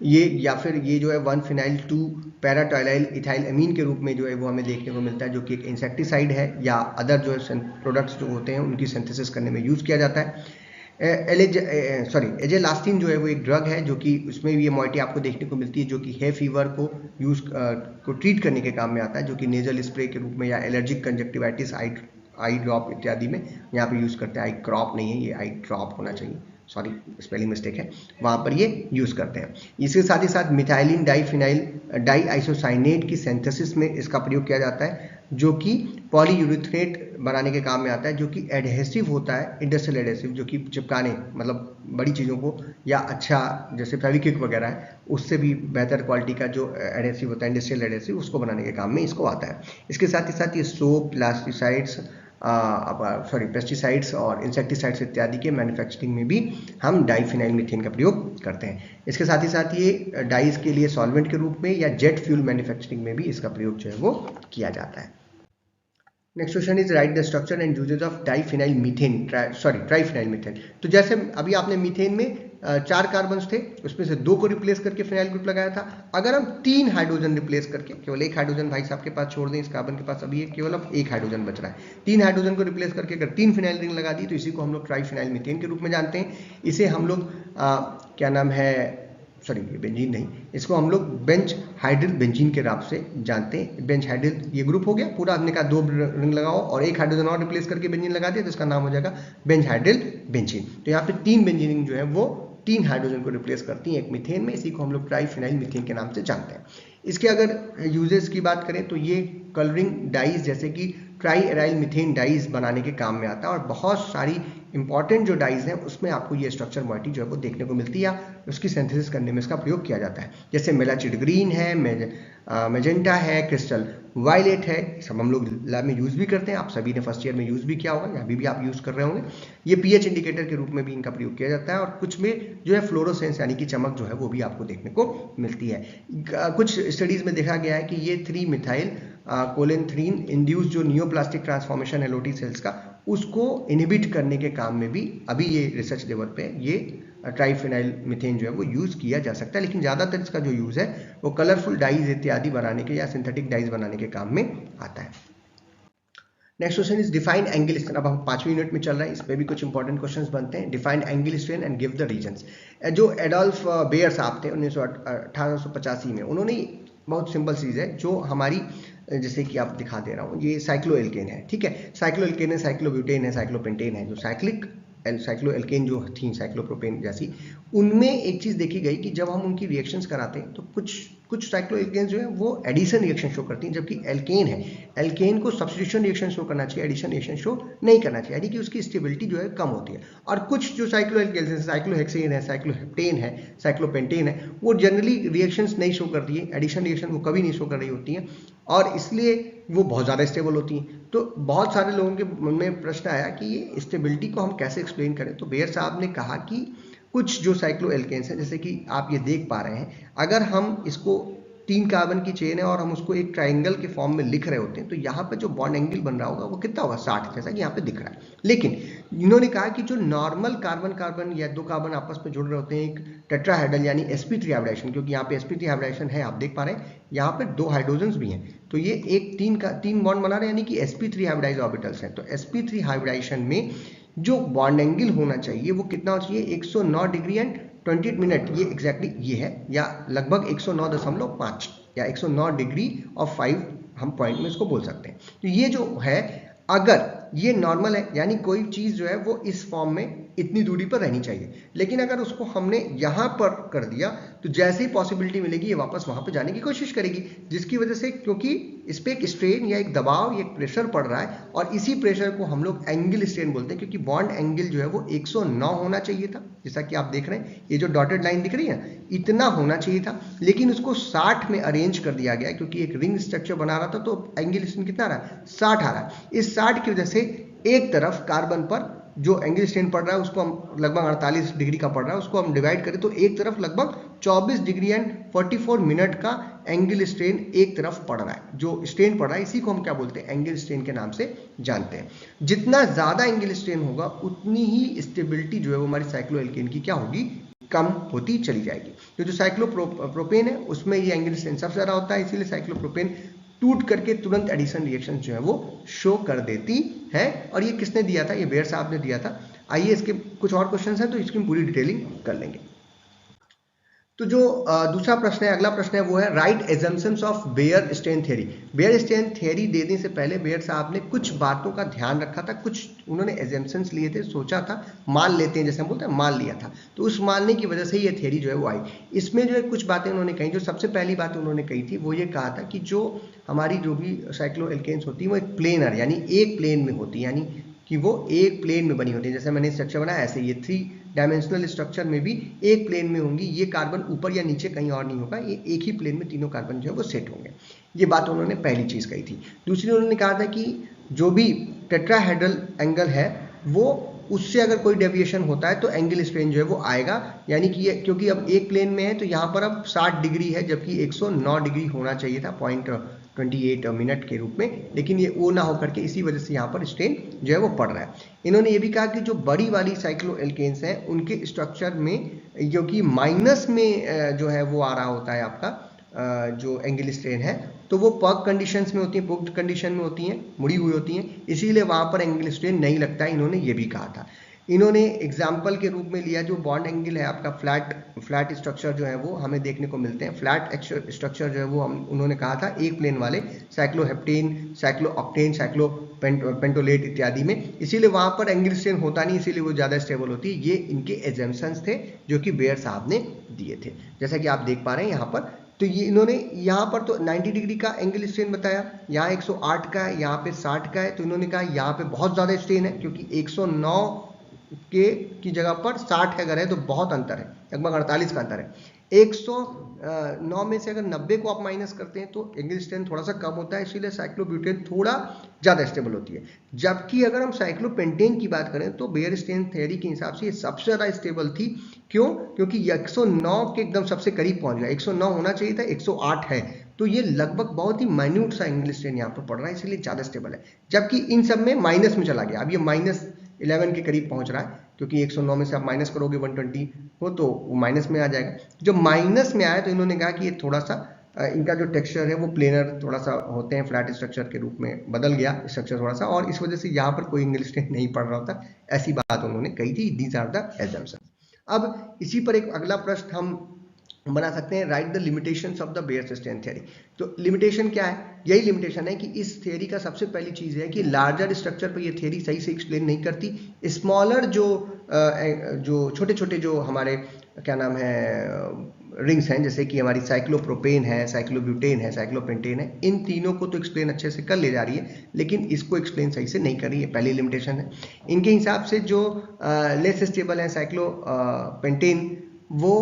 S2: ये या फिर ये जो है 1-phenyl-2 पैराटोइलाइल इथाइल अमीन के रूप में जो है वो हमें देखने को मिलता है, जो कि एक इंसेक्टिसाइड है या अदर जो है प्रोडक्ट्स जो होते हैं उनकी सिंथेसिस करने में यूज किया जाता है। एजेलास्टिन जो है वो एक ड्रग है जो कि उसमें भी ये मोइटी आपको देखने को मिलती है, जो कि है फीवर को ट्रीट करने के काम में आता है, जो कि नेजल स्प्रे के रूप में या एलर्जिक कंजक्टिवाइटिस आई ड्रॉप इत्यादि में यहाँ पे यूज़ करते हैं। आई क्रॉप नहीं है, ये आई ड्रॉप होना चाहिए, सॉरी स्पेलिंग मिस्टेक है, वहाँ पर ये यूज़ करते हैं। इसके साथ ही साथ मिथाइलिन डाई आइसोसाइनेट की सिंथेसिस में इसका प्रयोग किया जाता है, जो कि पॉलीयूरेथेनेट बनाने के काम में आता है, जो कि एडहेसिव होता है, इंडस्ट्रियल एडहेसिव, जो कि चिपकाने मतलब बड़ी चीज़ों को या अच्छा जैसे फेविक्विक वगैरह है उससे भी बेहतर क्वालिटी का जो एडहेसिव होता है इंडस्ट्रियल एडहेसिव, उसको बनाने के काम में इसको आता है। इसके साथ ही साथ ये सोप, पेस्टिसाइड्स और इंसेक्टिसाइड्स इत्यादि के मैन्युफैक्चरिंग में भी हम डाइफिनाइल मीथेन का प्रयोग करते हैं। इसके साथ ही साथ ये डाइज के लिए सॉल्वेंट के रूप में या जेट फ्यूल मैन्युफैक्चरिंग में भी इसका प्रयोग जो है वो किया जाता है। Next question is write the structure and uses of triphenyl methane. तो जैसे अभी आपने मीथेन में 4 कार्बन थे, उसमें से 2 को रिप्लेस करके फिनाइल ग्रुप लगाया था। अगर हम 3 हाइड्रोजन रिप्लेस करके केवल 1 हाइड्रोजन भाई साहब के पास छोड़ दें, इस कार्बन के पास अभी केवल अब 1 हाइड्रोजन बच रहा है, 3 हाइड्रोजन को रिप्लेस करके अगर 3 फिनाइल रिंग लगा दी तो इसी को हम लोग ट्राइफिनाइल मीथेन के रूप में जानते हैं। इसे हम लोग क्या नाम है, सॉरी ये बेंजीन नहीं, इसको हम लोग बेंच हाइड्रिल बेंजीन के नाम से जानते हैं। बेंच हाइड्रिल ये ग्रुप हो गया पूरा, हमने कहा 2 रिंग लगाओ और 1 हाइड्रोजन और रिप्लेस करके बेंजीन लगा दिया तो इसका नाम हो जाएगा बेंच हाइड्रिल बेंजीन। तो यहाँ पे 3 बेंजीन जो है वो 3 हाइड्रोजन को रिप्लेस करती हैं एक मीथेन में, इसी को हम लोग ट्राइफिनाइल मीथेन के नाम से जानते हैं। इसके अगर यूजेस की बात करें तो ये कलरिंग डाइज जैसे कि ट्राई एराइल मीथेन डाइज बनाने के काम में आता है और बहुत सारी इंपॉर्टेंट जो डाइज हैं उसमें आपको ये स्ट्रक्चर मोइटी जो है वो देखने को मिलती है या उसकी सिंथेसिस करने में इसका प्रयोग किया जाता है। जैसे मेलाचिड ग्रीन है, मेजेंटा है, क्रिस्टल वायलेट है, सब हम लोग लैब में यूज़ भी करते हैं, आप सभी ने फर्स्ट ईयर में यूज़ भी किया होगा या अभी भी आप यूज़ कर रहे होंगे। ये पीएच इंडिकेटर के रूप में भी इनका प्रयोग किया जाता है और कुछ में जो है फ्लोरोसेंस यानी कि चमक जो है वो भी आपको देखने को मिलती है। कुछ स्टडीज़ में देखा गया है कि ये 3-मिथाइल कोलेंथ्रीन इंड्यूस जो नियोप्लास्टिक ट्रांसफॉर्मेशन एलओटी सेल्स का उसको इनहिबिट करने के काम में भी अभी ये रिसर्च लेवल पे ये ट्राइफिनाइल मीथेन जो है वो यूज़ किया जा सकता है, लेकिन ज़्यादातर इसका जो यूज़ है वो कलरफुल डाइज इत्यादि बनाने के या सिंथेटिक डाइज बनाने के काम में आता है। Next question is define angle strain. अब हम 5वीं यूनिट में चल रहे हैं, इसमें भी कुछ इंपॉर्टेंट क्वेश्चंस बनते हैं। Define angle strain and give the reasons. जो एडोल्फ बेयर साहब थे 1885 में, उन्होंने बहुत सिंपल चीज़ है जो हमारी जैसे कि आप दिखा दे रहा हूँ, ये साइक्लोएल्केन है, ठीक है, साइक्लोएल्केन है, साइक्लोब्यूटेन है, साइक्लोपेंटेन है, जो साइक्लोएल्केन जो थी साइक्लोप्रोपेन जैसी, उनमें एक चीज़ देखी गई कि जब हम उनकी रिएक्शंस कराते हैं तो कुछ साइक्लोएल्केन जो है वो एडिशन रिएक्शन शो करती हैं, जबकि एल्केन को सब्स्टिट्यूशन रिएक्शन शो करना चाहिए, एडिशन रिएक्शन शो नहीं करना चाहिए, यानी कि उसकी स्टेबिलिटी जो है कम होती है। और कुछ जो साइक्लोएल्केन्स हैं, साइक्लोहेक्सेन है, साइक्लोहेप्टेन है, साइक्लोपेंटेन है, वो जनरली रिएक्शंस नहीं शो करती है, एडिशन रिएक्शन वो कभी नहीं शो कर रही होती हैं और इसलिए वो बहुत ज़्यादा स्टेबल होती हैं। तो बहुत सारे लोगों के मन में प्रश्न आया कि ये स्टेबिलिटी को हम कैसे एक्सप्लेन करें। तो बेयर साहब ने कहा कि कुछ जो साइक्लोएल्केन्स हैं, जैसे कि आप ये देख पा रहे हैं, अगर हम इसको 3 कार्बन की चेन है और हम उसको एक ट्राइंगल के फॉर्म में लिख रहे होते हैं तो यहाँ पे जो बॉन्ड एंगल बन रहा होगा वो कितना होगा, 60, जैसा कि यहाँ पे दिख रहा है। लेकिन इन्होंने कहा कि जो नॉर्मल कार्बन या 2 कार्बन आपस में जुड़ रहे होते हैं एक टेट्राहेड्रल यानी sp3 हाइब्रिडाइजेशन, क्योंकि यहाँ पे sp3 हाइब्रिडाइजेशन है, आप देख पा रहे हैं यहाँ पे 2 हाइड्रोजन्स भी हैं, तो ये एक 3 बॉन्ड बना रहे हैं, यानी कि sp3 हाइब्रिडाइज ऑर्बिटल्स हैं। तो sp3 हाइब्रिडाइजेशन में जो बॉन्ड एंगल होना चाहिए वो कितना होना चाहिए, 109 डिग्री एंड 28 मिनट, ये एग्जैक्टली ये है, या लगभग 109.5 या 109 डिग्री और 5 हम पॉइंट में इसको बोल सकते हैं। तो ये जो है, अगर ये नॉर्मल है यानी कोई चीज़ जो है वो इस फॉर्म में इतनी दूरी पर रहनी चाहिए। लेकिन अगर उसको हमने यहाँ पर कर दिया तो जैसे ही पॉसिबिलिटी मिलेगी ये वापस वहाँ पर जाने की कोशिश करेगी, जिसकी वजह से क्योंकि इस पर एक स्ट्रेन या एक दबाव या एक प्रेशर पड़ रहा है और इसी प्रेशर को हम लोग एंगल स्ट्रेन बोलते हैं, क्योंकि बॉन्ड एंगल जो है वो 109 होना चाहिए था, जैसा कि आप देख रहे हैं ये जो डॉटेड लाइन दिख रही है इतना होना चाहिए था, लेकिन उसको 60 में अरेंज कर दिया गया क्योंकि एक रिंग स्ट्रक्चर बना रहा था, तो एंगल स्ट्रेन कितना आ रहा है 60 आ रहा है। इस 60 की वजह से एक तरफ कार्बन पर जो एंगल स्ट्रेन पड़ रहा है उसको हम लगभग 48 डिग्री का पड़ रहा है, उसको हम डिवाइड करें तो एक तरफ लगभग 24 डिग्री एंड 44 मिनट का एंगल स्ट्रेन एक तरफ पड़ रहा है। जो स्ट्रेन पड़ रहा है इसी को हम क्या बोलते हैं, एंगल स्ट्रेन के नाम से जानते हैं। जितना ज्यादा एंगल स्ट्रेन होगा उतनी ही स्टेबिलिटी जो है वो हमारी साइक्लोएल्केन की क्या होगी, कम होती चली जाएगी। तो जो साइक्लोप्रोपेन है उसमें ये एंगल स्ट्रेन सबसे ज्यादा होता है, इसीलिए साइक्लोप्रोपेन टूट करके तुरंत एडिशन रिएक्शन जो है वो शो कर देती है। और ये किसने दिया था, ये बेयर साहब ने दिया था। आइए इसके कुछ और क्वेश्चंस हैं तो इसकी पूरी डिटेलिंग कर लेंगे। तो जो दूसरा प्रश्न है, अगला प्रश्न है वो है write assumptions of Baeyer strain theory. Baeyer strain theory देने से पहले बेयर साहब ने कुछ बातों का ध्यान रखा था, कुछ उन्होंने एजम्पशंस लिए थे, सोचा था, मान लेते हैं जैसे हम बोलते हैं मान लिया था, तो उस मानने की वजह से ये थ्योरी जो है वो आई। इसमें जो है कुछ बातें उन्होंने कही, जो सबसे पहली बात उन्होंने कही थी वो ये कहा था कि जो हमारी जो भी साइक्लोएल्केन्स होती है वो एक प्लेनर यानी एक प्लेन में होती है, यानी कि वो एक प्लेन में बनी होती है। जैसे मैंने स्ट्रक्चर बनाया ऐसे ये 3 डायमेंशनल स्ट्रक्चर में भी एक प्लेन में होंगी, ये कार्बन ऊपर या नीचे कहीं और नहीं होगा, ये एक ही प्लेन में तीनों कार्बन जो है वो सेट होंगे। ये बात उन्होंने पहली चीज कही थी। दूसरी उन्होंने कहा था कि जो भी टेट्राहेड्रल एंगल है वो उससे अगर कोई डेविएशन होता है तो एंगल स्ट्रेन जो है वो आएगा, यानी कि ये क्योंकि अब एक प्लेन में है तो यहाँ पर अब 60 डिग्री है जबकि 109 डिग्री होना चाहिए था 0.28 मिनट के रूप में, लेकिन ये वो ना होकर के इसी वजह से यहाँ पर स्ट्रेन जो है वो पड़ रहा है। इन्होंने ये भी कहा कि जो बड़ी वाली साइक्लोएल्केन्स हैं उनके स्ट्रक्चर में जो कि माइनस में जो है वो आ रहा होता है आपका जो एंगल स्ट्रेन है, तो वो पग कंडीशंस में होती हैं, पुक्ड कंडीशन में होती हैं, मुड़ी हुई होती हैं, इसीलिए वहाँ पर एंगल स्ट्रेन नहीं लगता है, इन्होंने ये भी कहा था। इन्होंने एग्जाम्पल के रूप में लिया जो बॉन्ड एंगल है आपका फ्लैट स्ट्रक्चर जो है वो हमें देखने को मिलते हैं। फ्लैट स्ट्रक्चर जो है वो उन्होंने कहा था एक प्लेन वाले साइक्लोहेप्टेन, साइक्लोऑक्टेन, साइक्लोपेंटोलेट इत्यादि में, इसीलिए वहाँ पर एंगल स्ट्रेन होता नहीं, इसीलिए वो ज़्यादा स्टेबल होती है। ये इनके एजम्पशंस थे जो कि बेयर साहब ने दिए थे, जैसा कि आप देख पा रहे हैं यहाँ पर। तो ये इन्होंने यहाँ पर तो 90 डिग्री का एंगल स्ट्रेन बताया, यहाँ 108 का है, यहाँ पे 60 का है, तो इन्होंने कहा यहाँ पे बहुत ज़्यादा स्ट्रेन है क्योंकि 109 की जगह पर 60 अगर है तो बहुत अंतर है, लगभग 48 का अंतर है। 109 में से अगर 90 को आप माइनस करते हैं तो एंगल स्ट्रेन थोड़ा सा कम होता है, इसीलिए साइक्लोब्यूटेन थोड़ा ज़्यादा स्टेबल होती है। जबकि अगर हम साइक्लोपेंटेन की बात करें तो बेयर स्ट्रेन थ्योरी के हिसाब से ये सबसे ज़्यादा स्टेबल थी। क्यों? क्योंकि 109 के एकदम सबसे करीब पहुंच गया, 109 होना चाहिए था, 108 है, तो ये लगभग बहुत ही माइन्यूट सा एंगल स्ट्रेन यहाँ पर पड़ रहा है, इसलिए ज़्यादा स्टेबल है। जबकि इन सब में माइनस में चला गया, अब ये -11 के करीब पहुंच रहा है क्योंकि 109 में से आप माइनस करोगे 120 हो तो वो माइनस में आ जाएगा। जब माइनस में आया तो इन्होंने कहा कि ये थोड़ा सा इनका जो टेक्सचर है वो प्लेनर थोड़ा सा होते हैं, फ्लैट स्ट्रक्चर के रूप में बदल गया स्ट्रक्चर थोड़ा सा, और इस वजह से यहाँ पर कोई एंगल स्ट्रेन नहीं पड़ रहा होता, ऐसी बात उन्होंने कही थी। These are the assumptions. अब इसी पर एक अगला प्रश्न हम बना सकते हैं, write the limitations of the Baeyer strain theory. तो लिमिटेशन क्या है? यही लिमिटेशन है कि इस थ्योरी का सबसे पहली चीज है कि लार्जर स्ट्रक्चर पर ये थ्योरी सही से एक्सप्लेन नहीं करती। स्मॉलर जो छोटे छोटे जो हमारे क्या नाम है रिंग्स हैं, जैसे कि हमारी साइक्लोप्रोपेन है, साइक्लोब्यूटेन है, साइक्लोपेंटेन है, इन तीनों को तो एक्सप्लेन अच्छे से कर ले जा रही है लेकिन इसको एक्सप्लेन सही से नहीं कर रही है, पहली लिमिटेशन है। इनके हिसाब से जो लेस स्टेबल है साइक्लोपेंटेन वो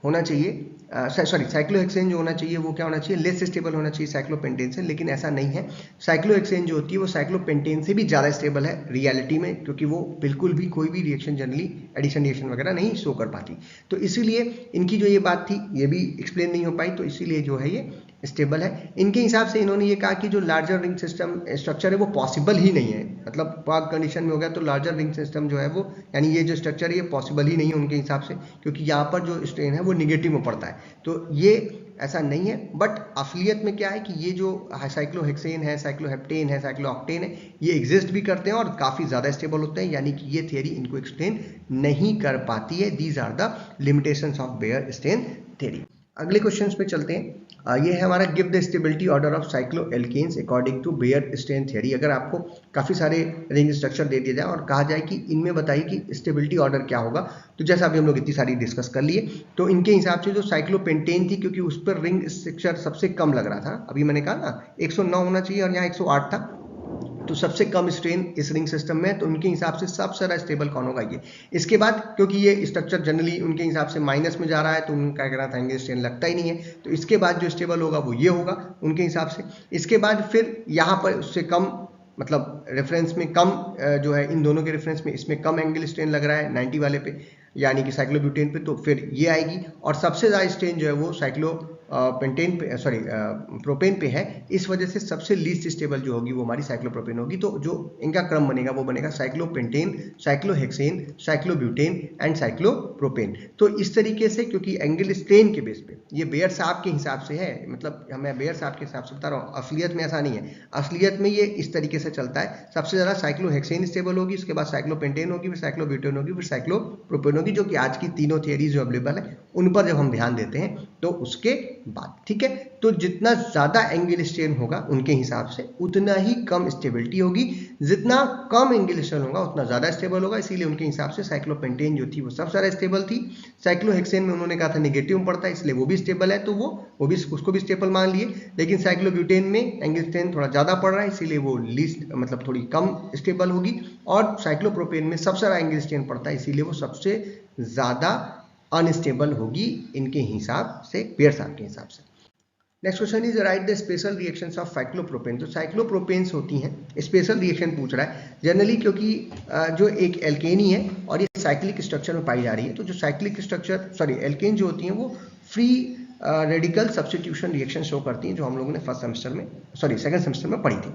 S2: होना चाहिए, साइक्लोहेक्सेन जो होना चाहिए वो क्या होना चाहिए, लेस स्टेबल होना चाहिए साइक्लोपेंटेन से, लेकिन ऐसा नहीं है। साइक्लोहेक्सेन जो होती है वो साइक्लोपेंटेन से भी ज़्यादा स्टेबल है रियलिटी में, क्योंकि वो बिल्कुल भी कोई भी रिएक्शन जनरली एडिशन रिएक्शन वगैरह नहीं शो कर पाती। तो इसीलिए इनकी जो ये बात थी ये भी एक्सप्लेन नहीं हो पाई, तो इसीलिए जो है ये स्टेबल है। इनके हिसाब से इन्होंने ये कहा कि जो लार्जर रिंग सिस्टम स्ट्रक्चर है वो पॉसिबल ही नहीं है, मतलब पार्क कंडीशन में हो गया तो लार्जर रिंग सिस्टम जो है वो, यानी ये जो स्ट्रक्चर है ये पॉसिबल ही नहीं है उनके हिसाब से, क्योंकि यहाँ पर जो स्ट्रेन है वो निगेटिव में पड़ता है। तो ये ऐसा नहीं है, बट असलियत में क्या है कि ये जो साइक्लोहेक्सेन है, साइक्लोहेप्टेन है, साइक्लोऑक्टेन है, ये एग्जिस्ट भी करते हैं और काफ़ी ज़्यादा स्टेबल होते हैं, यानी कि ये थियरी इनको एक्सप्लेन नहीं कर पाती है। These are the limitations of Baeyer strain theory. अगले क्वेश्चंस पे चलते हैं। ये है हमारा give the stability order of cycloalkanes according to Baeyer strain theory. अगर आपको काफ़ी सारे रिंग स्ट्रक्चर दे दिया जाए और कहा जाए कि इनमें बताइए कि स्टेबिलिटी ऑर्डर क्या होगा, तो जैसा अभी हम लोग इतनी सारी डिस्कस कर लिए, तो इनके हिसाब से जो साइक्लोपेंटेन थी, क्योंकि उस पर रिंग स्ट्रक्चर सबसे कम लग रहा था, अभी मैंने कहा ना 109 होना चाहिए और यहाँ 108 था, तो सबसे कम स्ट्रेन इस रिंग सिस्टम में, तो उनके हिसाब से सबसे ज़्यादा स्टेबल कौन होगा ये। इसके बाद क्योंकि ये स्ट्रक्चर जनरली उनके हिसाब से माइनस में जा रहा है, तो उनका कहना था एंगल स्ट्रेन लगता ही नहीं है, तो इसके बाद जो स्टेबल होगा वो ये होगा उनके हिसाब से। इसके बाद फिर यहाँ पर उससे कम, मतलब रेफरेंस में कम जो है, इन दोनों के रेफरेंस में इसमें कम एंगल स्ट्रेन लग रहा है 90 वाले पे, यानी कि साइक्लोब्यूटेन पे, तो फिर ये आएगी। और सबसे ज़्यादा स्ट्रेन जो है वो पेंटेन पे, सॉरी प्रोपेन पे है, इस वजह से सबसे लीस्ट स्टेबल जो होगी वो हमारी साइक्लोप्रोपेन होगी। तो जो इनका क्रम बनेगा वो बनेगा cyclopentane, cyclohexane, cyclobutane and cyclopropane. तो इस तरीके से, क्योंकि एंगल स्ट्रेन के बेस पे ये बेयर साहब के हिसाब से है, मतलब मैं बेयर साहब के हिसाब से बता रहा हूँ, असलियत में ऐसा नहीं है। असलियत में ये इस तरीके से चलता है, सबसे ज़्यादा साइक्लोहेक्सेन स्टेबल होगी, उसके बाद साइक्लोपेंटेन होगी, फिर साइक्लोब्यूटेन होगी, फिर साइक्लोप्रोपेन होगी, जो कि आज की तीनों थियरीज जो अवेलेबल है उन पर जब हम ध्यान देते हैं तो उसके बाद, ठीक है। तो जितना ज्यादा एंगल स्ट्रेन होगा उनके हिसाब से उतना ही कम स्टेबिलिटी होगी, जितना कम एंगल स्ट्रेन होगा उतना ज्यादा स्टेबल होगा, इसीलिए उनके हिसाब से साइक्लोपेंटेन जो थी वो सबसे ज्यादा स्टेबल थी। साइक्लोहेक्सेन में उन्होंने कहा था नेगेटिव में पड़ता है, इसलिए वो भी स्टेबल है, तो वो भी उसको भी स्टेबल मान लिए। लेकिन साइक्लोब्यूटेन में एंगल स्ट्रेन थोड़ा ज्यादा पड़ रहा है, इसीलिए वो लीस्ट, मतलब थोड़ी कम स्टेबल होगी। और साइक्लोप्रोपेन में सबसे ज्यादा एंगल स्ट्रेन पड़ता है, इसीलिए वो सबसे ज्यादा अनस्टेबल होगी इनके हिसाब से, बेयर साहब के हिसाब से। Next question is write the special reactions of cyclopropane. तो साइक्लोप्रोपेन्स होती हैं, स्पेशल रिएक्शन पूछ रहा है जनरली, क्योंकि जो एक एल्केनी है और ये साइक्लिक स्ट्रक्चर में पाई जा रही है, तो जो साइक्लिक स्ट्रक्चर, सॉरी एल्केन जो होती हैं वो free radical substitution reaction show करती हैं, जो हम लोगों ने फर्स्ट सेमेस्टर में, सॉरी सेकंड सेमेस्टर में पढ़ी थी।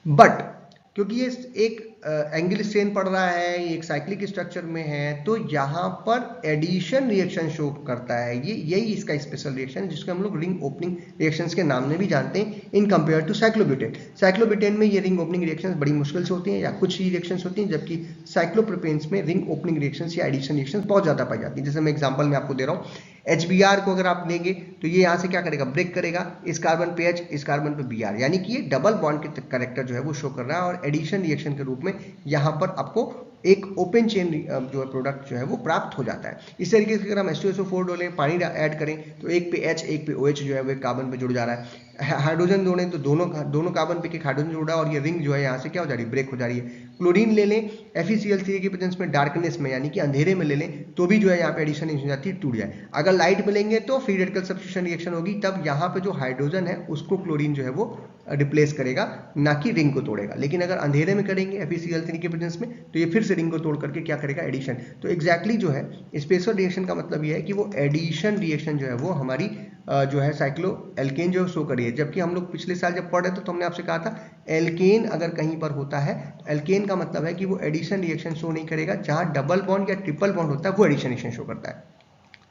S2: बट क्योंकि ये एक एंगल स्ट्रेन पड़ रहा है, ये एक साइक्लिक स्ट्रक्चर में है, तो यहाँ पर एडिशन रिएक्शन शो करता है, ये यही इसका स्पेशल रिएक्शन है, जिसको हम लोग रिंग ओपनिंग रिएक्शंस के नाम में भी जानते हैं in compare to cyclobutane. Cyclobutane में ये रिंग ओपनिंग रिएक्शंस बड़ी मुश्किल से होती हैं या कुछ ही रिएक्शंस होती हैं, जबकि साइक्लोप्रोपेन्स में रिंग ओपनिंग रिएक्शंस या एडिशन रिएक्शंस बहुत ज़्यादा पाई जाती है। जैसे मैं एग्जाम्पल में आपको दे रहा हूँ, HBr को अगर आप लेंगे तो ये यहाँ से क्या करेगा, ब्रेक करेगा, इस कार्बन पे H, इस कार्बन पे Br, यानी कि ये डबल बॉन्ड के कैरेक्टर जो है वो शो कर रहा है, और एडिशन रिएक्शन के रूप में यहाँ पर आपको एक ओपन चेन जो है प्रोडक्ट जो है वो प्राप्त हो जाता है। इस तरीके से अगर हम H2SO4 डोलें, पानी ऐड करें, तो एक पे H एक पे OH जो है वो कार्बन पे जुड़ जा रहा है। हाइड्रोजन जोड़ें तो दोनों कार्बन पे एक हाइड्रोजन जुड़ रहा है, और ये रिंग जो है यहाँ से क्या हो जा रही है, ब्रेक हो जा रही है। क्लोरीन ले लें FeCl3 की प्रेजेंस में, डार्कनेस में, यानी कि अंधेरे में ले लें, तो भी जो है यहाँ पे एडिशन हो जाती है, टूट जाए। अगर लाइट में लेंगे तो फ्री रेडिकल सब्स्टिट्यूशन रिएक्शन होगी, तब यहाँ पे जो हाइड्रोजन है उसको क्लोरीन जो है वो रिप्लेस करेगा, ना कि रिंग को तोड़ेगा। लेकिन अगर अंधेरे में करेंगे FeCl3 के प्रेजेंस में, तो ये फिर से रिंग को तोड़ करके क्या करेगा, एडिशन। तो एग्जैक्टली जो है स्पेशल रिएक्शन का मतलब ये है कि वो एडिशन रिएक्शन जो है वो हमारी जो है साइक्लोएल्केन जो शो करी है। जबकि हम लोग पिछले साल जब पढ़ रहे थे तो हमने आपसे कहा था एल्केन अगर कहीं पर होता है, एल्केन का मतलब है कि वो एडिशन रिएक्शन शो नहीं करेगा, जहां डबल बॉन्ड या ट्रिपल बॉन्ड होता है वो एडिशन रिएक्शन शो करता है।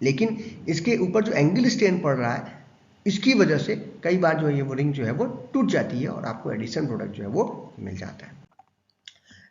S2: लेकिन इसके ऊपर जो एंगल स्ट्रेन पड़ रहा है, इसकी वजह से कई बार जो है ये वो रिंग जो है वो टूट जाती है और आपको एडिशन प्रोडक्ट जो है वो मिल जाता है।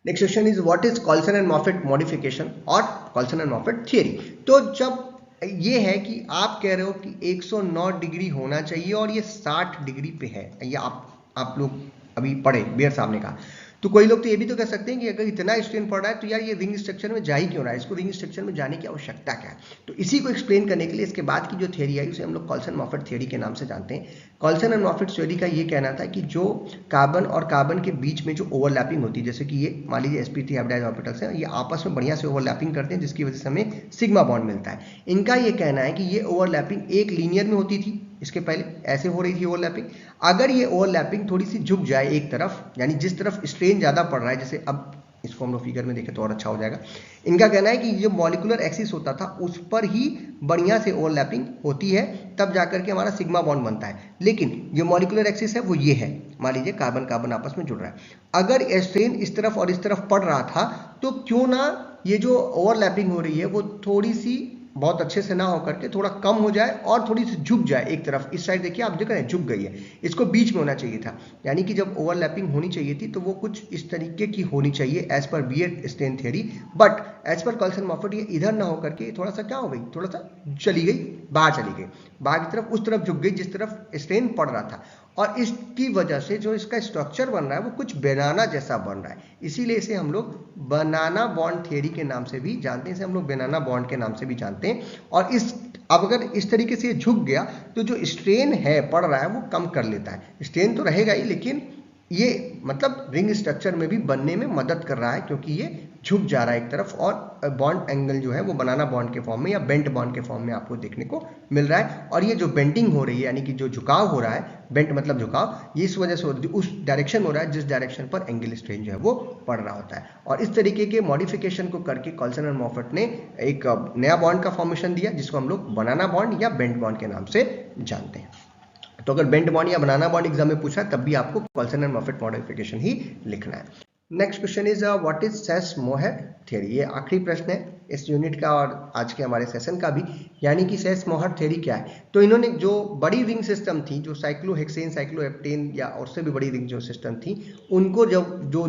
S2: Next question is what is Coulson and Moffitt modification और कॉल्सन एंड मॉफेट थियरी। तो जब ये है कि आप कह रहे हो कि 109 डिग्री होना चाहिए और ये 60 डिग्री पे है, ये आप लोग अभी पढ़े, बेयर साहब ने कहा, तो कोई लोग तो ये भी तो कह सकते हैं कि अगर इतना स्ट्रेन पड़ रहा है तो यार ये रिंग स्ट्रक्चर में जा ही क्यों रहा है, इसको रिंग स्ट्रक्चर में जाने की आवश्यकता क्या है। तो इसी को एक्सप्लेन करने के लिए इसके बाद की जो थ्योरी आई उसे हम लोग कॉल्सन मॉफेट थ्योरी के नाम से जानते हैं। कॉल्सन एंड मॉफेट थ्योरी का ये कहना था कि जो कार्बन और कार्बन के बीच में जो ओवरलैपिंग होती है, जैसे कि ये मान लीजिए sp3 हाइब्रिडाइज्ड ऑर्बिटल्स हैं, ये आपस में बढ़िया से ओवरलैपिंग करते हैं, जिसकी वजह से हमें सिग्मा बॉन्ड मिलता है। इनका ये कहना है कि ये ओवरलैपिंग एक लीनियर में होती थी, इसके पहले ऐसे हो रही थी ओवरलैपिंग। अगर ये ओवरलैपिंग थोड़ी सी झुक जाए एक तरफ, यानी जिस तरफ स्ट्रेन ज़्यादा पड़ रहा है, जैसे अब इसको हम लोग फिगर में देखें तो और अच्छा हो जाएगा। इनका कहना है कि जो मॉलिक्यूलर एक्सिस होता था उस पर ही बढ़िया से ओवरलैपिंग होती है, तब जाकर के हमारा सिग्मा बॉन्ड बनता है। लेकिन जो मॉलिक्यूलर एक्सिस है वो ये है, मान लीजिए कार्बन कार्बन आपस में जुड़ रहा है, अगर स्ट्रेन इस तरफ और इस तरफ पड़ रहा था तो क्यों ना ये जो ओवरलैपिंग हो रही है वो थोड़ी सी बहुत अच्छे से ना हो करके थोड़ा कम हो जाए और थोड़ी सी झुक जाए एक तरफ। इस साइड देखिए, आप देख रहे हैं झुक गई है, इसको बीच में होना चाहिए था, यानी कि जब ओवरलैपिंग होनी चाहिए थी तो वो कुछ इस तरीके की होनी चाहिए as per Baeyer strain theory. But as per Coulson Moffitt ये इधर ना होकर के थोड़ा सा क्या हो गई, थोड़ा सा चली गई, बाहर चली गई, बाहर की तरफ, उस तरफ झुक गई जिस तरफ स्ट्रेन पड़ रहा था। और इसकी वजह से जो इसका स्ट्रक्चर बन रहा है वो कुछ बनाना जैसा बन रहा है, इसीलिए इसे हम लोग बनाना बॉन्ड थ्योरी के नाम से भी जानते हैं, इसे हम लोग बनाना बॉन्ड के नाम से भी जानते हैं। और अब अगर इस तरीके से झुक गया तो जो स्ट्रेन है पड़ रहा है वो कम कर लेता है। स्ट्रेन तो रहेगा ही, लेकिन ये मतलब रिंग स्ट्रक्चर में भी बनने में मदद कर रहा है, क्योंकि ये झुक जा रहा है एक तरफ, और बॉन्ड एंगल जो है वो बनाना बॉन्ड के फॉर्म में या बेंट बॉन्ड के फॉर्म में आपको देखने को मिल रहा है। और ये जो बेंडिंग हो रही है, यानी कि जो झुकाव हो रहा है, बेंट मतलब झुकाव, ये इस वजह से उस डायरेक्शन हो रहा है जिस डायरेक्शन पर एंगल स्ट्रेन जो है वो पड़ रहा होता है। और इस तरीके के मॉडिफिकेशन को करके कॉल्सन एंड मॉफट ने एक नया बॉन्ड का फॉर्मेशन दिया, जिसको हम लोग बनाना बॉन्ड या बेंट बॉन्ड के नाम से जानते हैं। तो अगर बेंट बॉन्ड या बनाना बॉन्ड एग्जाम में पूछा तब भी आपको कॉल्सन एंड मॉफट मॉडिफिकेशन ही लिखना है। Next question is what is Sachse Mohr theory. ये आखिरी प्रश्न है इस यूनिट का और आज के हमारे सेशन का भी, यानी कि सेस मोहर थ्योरी क्या है। तो इन्होंने जो बड़ी रिंग सिस्टम थी, जो साइक्लोहेक्सेन, साइक्लोहेप्टेन या और से भी बड़ी रिंग जो सिस्टम थी, उनको जब जो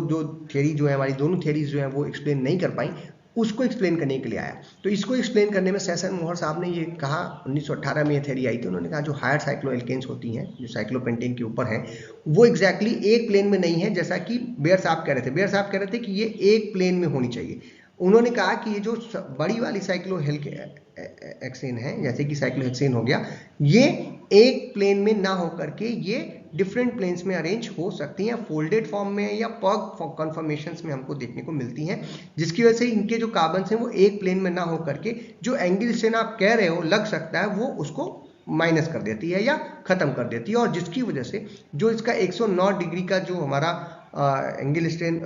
S2: थ्योरी जो है, हमारी दोनों थ्योरीज जो है वो एक्सप्लेन नहीं कर पाई, उसको एक्सप्लेन करने के लिए आया। तो इसको एक्सप्लेन करने में सेस एंड मोहर साहब ने ये कहा, 1918 में ये थ्योरी आई थी, उन्होंने कहा जो हायर साइक्लोएल्केन्स होती हैं, जो साइक्लोपेंटेन के ऊपर हैं, वो एग्जैक्टली एक प्लेन में नहीं है, जैसा कि बेयर साहब कह रहे थे। बेयर साहब कह रहे थे कि ये एक प्लेन में होनी चाहिए। उन्होंने कहा कि ये जो बड़ी वाली साइक्लोहेक्सेन है, जैसे कि साइक्लोहेक्सेन हो गया, ये एक प्लेन में ना होकर के ये डिफरेंट प्लेन्स में अरेंज हो सकती हैं, फोल्डेड फॉर्म में या पग कन्फर्मेशंस में हमको देखने को मिलती हैं, जिसकी वजह से इनके जो कार्बन्स हैं वो एक प्लेन में ना होकर के जो एंगल स्ट्रेन आप कह रहे हो लग सकता है, वो उसको माइनस कर देती है या खत्म कर देती है, और जिसकी वजह से जो इसका 109 डिग्री का जो हमारा एंगल स्ट्रेन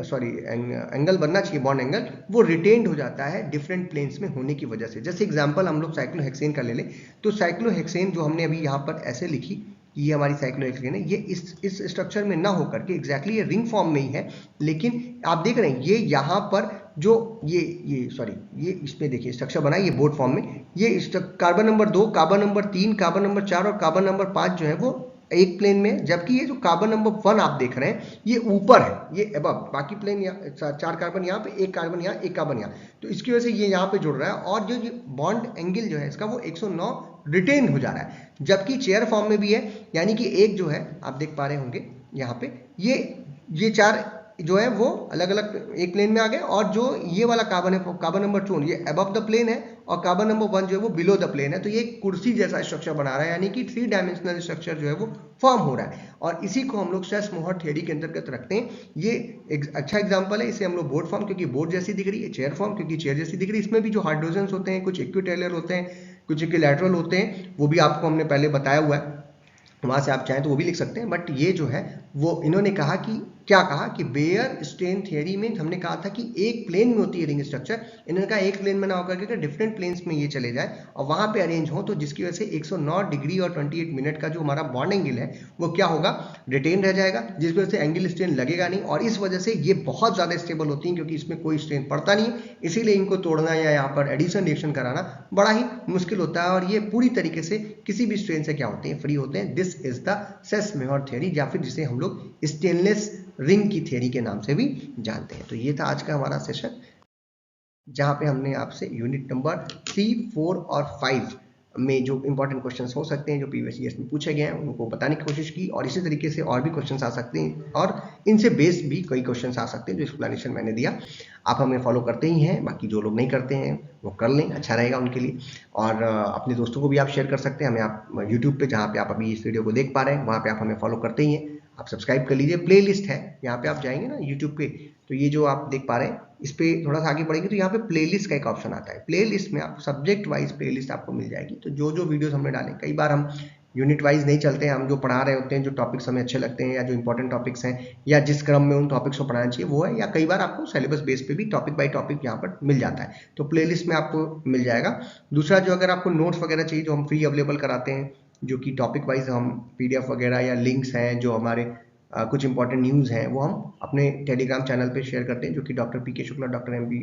S2: एंगल बनना चाहिए, बॉन्ड एंगल, वो रिटेन्ड हो जाता है डिफरेंट प्लेन्स में होने की वजह से। जैसे एग्जांपल हम लोग साइक्लोहेक्सेन का ले लें, तो साइक्लोहेक्सेन जो हमने अभी यहाँ पर ऐसे लिखी, ये हमारी साइक्लोहेक्सेन है, ये इस स्ट्रक्चर में ना होकर के एग्जैक्टली ये रिंग फॉर्म में ही है, लेकिन आप देख रहे हैं ये यहाँ पर जो ये इसमें देखिए स्ट्रक्चर बना है, ये बोर्ड फॉर्म में, ये carbon number 2, carbon number 3, carbon number 4 और कार्बन नंबर 5 जो है वो एक प्लेन में, जबकि ये जो कार्बन नंबर 1 आप देख रहे हैं ये ऊपर है, ये अबव, बाकी प्लेन 4 कार्बन यहाँ पे, एक कार्बन यहाँ, एक कार्बन यहाँ, तो इसकी वजह से ये यहाँ पे जुड़ रहा है, और जो बॉन्ड एंगल जो है इसका वो 109 रिटेन हो जा रहा है, जबकि चेयर फॉर्म में भी है, यानी कि एक जो है आप देख पा रहे होंगे यहाँ पे, ये 4 जो है वो अलग अलग एक प्लेन में आ गए, और जो ये वाला कार्बन है, कार्बन नंबर 4, ये अबव द प्लेन है, और कार्बन नंबर 1 जो है वो बिलो द प्लेन है। तो ये कुर्सी जैसा स्ट्रक्चर बना रहा है, यानी कि 3 डायमेंशनल स्ट्रक्चर जो है वो फॉर्म हो रहा है, और इसी को हम लोग सेस मोहर थ्योरी के अंतर्गत रखते हैं। ये एक अच्छा एग्जांपल है, इसे हम लोग बोर्ड फॉर्म क्योंकि बोर्ड जैसी दिख रही है, चेयर फॉर्म क्योंकि चेयर जैसी दिख रही है, इसमें भी जो हाइड्रोजन्स होते हैं, कुछ इक्विटेरियल होते हैं, कुछ इक्विलैटरल होते हैं, वो भी आपको हमने पहले बताया हुआ है, वहाँ से आप चाहें तो वो भी लिख सकते हैं। बट ये जो है वो इन्होंने कहा कि क्या कहा कि बेयर स्ट्रेन थ्योरी में हमने कहा था कि एक प्लेन में होती है रिंग स्ट्रक्चर, इन्होंने कहा एक प्लेन में ना होकर के डिफरेंट प्लेन्स में ये चले जाए और वहाँ पे अरेंज हो, तो जिसकी वजह से 109 डिग्री और 28 मिनट का जो हमारा बॉन्ड एंगल है वो क्या होगा, रिटेन रह जाएगा, जिसकी वजह से एंगल स्ट्रेन लगेगा नहीं, और इस वजह से ये बहुत ज़्यादा स्टेबल होती हैं क्योंकि इसमें कोई स्ट्रेन पड़ता नहीं है, इसीलिए इनको तोड़ना या यहाँ पर एडिशन रिएक्शन कराना बड़ा ही मुश्किल होता है, और ये पूरी तरीके से किसी भी स्ट्रेन से क्या होते हैं, फ्री होते हैं। This is the cess Mohr theory, या फिर जिसे हम लोग स्टेनलेस रिंग की थ्योरी के नाम से भी जानते हैं। तो ये था आज का हमारा सेशन, जहां पे हमने आपसे यूनिट नंबर 3, 4 और 5 में जो इंपॉर्टेंट क्वेश्चंस हो सकते हैं, जो प्रीवियस ईयर्स में पूछे गए हैं, उनको बताने की कोशिश की, और इसी तरीके से और भी क्वेश्चंस आ सकते हैं, और इनसे बेस्ड भी कई क्वेश्चंस आ सकते हैं जो एक्सप्लेनेशन मैंने दिया। आप हमें फॉलो करते ही हैं, बाकी जो लोग नहीं करते हैं वो कर लें, अच्छा रहेगा उनके लिए, और अपने दोस्तों को भी आप शेयर कर सकते हैं। हमें आप यूट्यूब पे, जहाँ पे आप अभी इस वीडियो को देख पा रहे हैं, वहाँ पे आप हमें फॉलो करते ही हैं, आप सब्सक्राइब कर लीजिए। प्ले लिस्ट है, यहाँ पे आप जाएंगे ना यूट्यूब पे, तो ये जो आप देख पा रहे हैं, इस पे थोड़ा सा आगे बढ़ेंगे तो यहाँ पे प्लेलिस्ट का एक ऑप्शन आता है। प्लेलिस्ट में आप सब्जेक्ट वाइज प्लेलिस्ट आपको मिल जाएगी, तो जो जो वीडियोस हमने डाले, कई बार हम यूनिट वाइज नहीं चलते हैं, हम जो पढ़ा रहे होते हैं, जो टॉपिक्स हमें अच्छे लगते हैं या जो इंपॉर्टेंट टॉपिक्स हैं या जिस क्रम में उन टॉपिक्स को पढ़ाना चाहिए वो है, या कई बार आपको सिलेबस बेस पे भी टॉपिक बाय टॉपिक यहाँ पर मिल जाता है, तो प्लेलिस्ट में आपको मिल जाएगा। दूसरा, जो अगर आपको नोट्स वगैरह चाहिए, जो हम फ्री अवेलेबल कराते हैं, जो कि टॉपिक वाइज हम PDF वगैरह या लिंक्स हैं, जो हमारे कुछ इंपॉर्टेंट न्यूज़ हैं, वो हम अपने टेलीग्राम चैनल पे शेयर करते हैं, जो कि doctor PK Shukla, doctor MB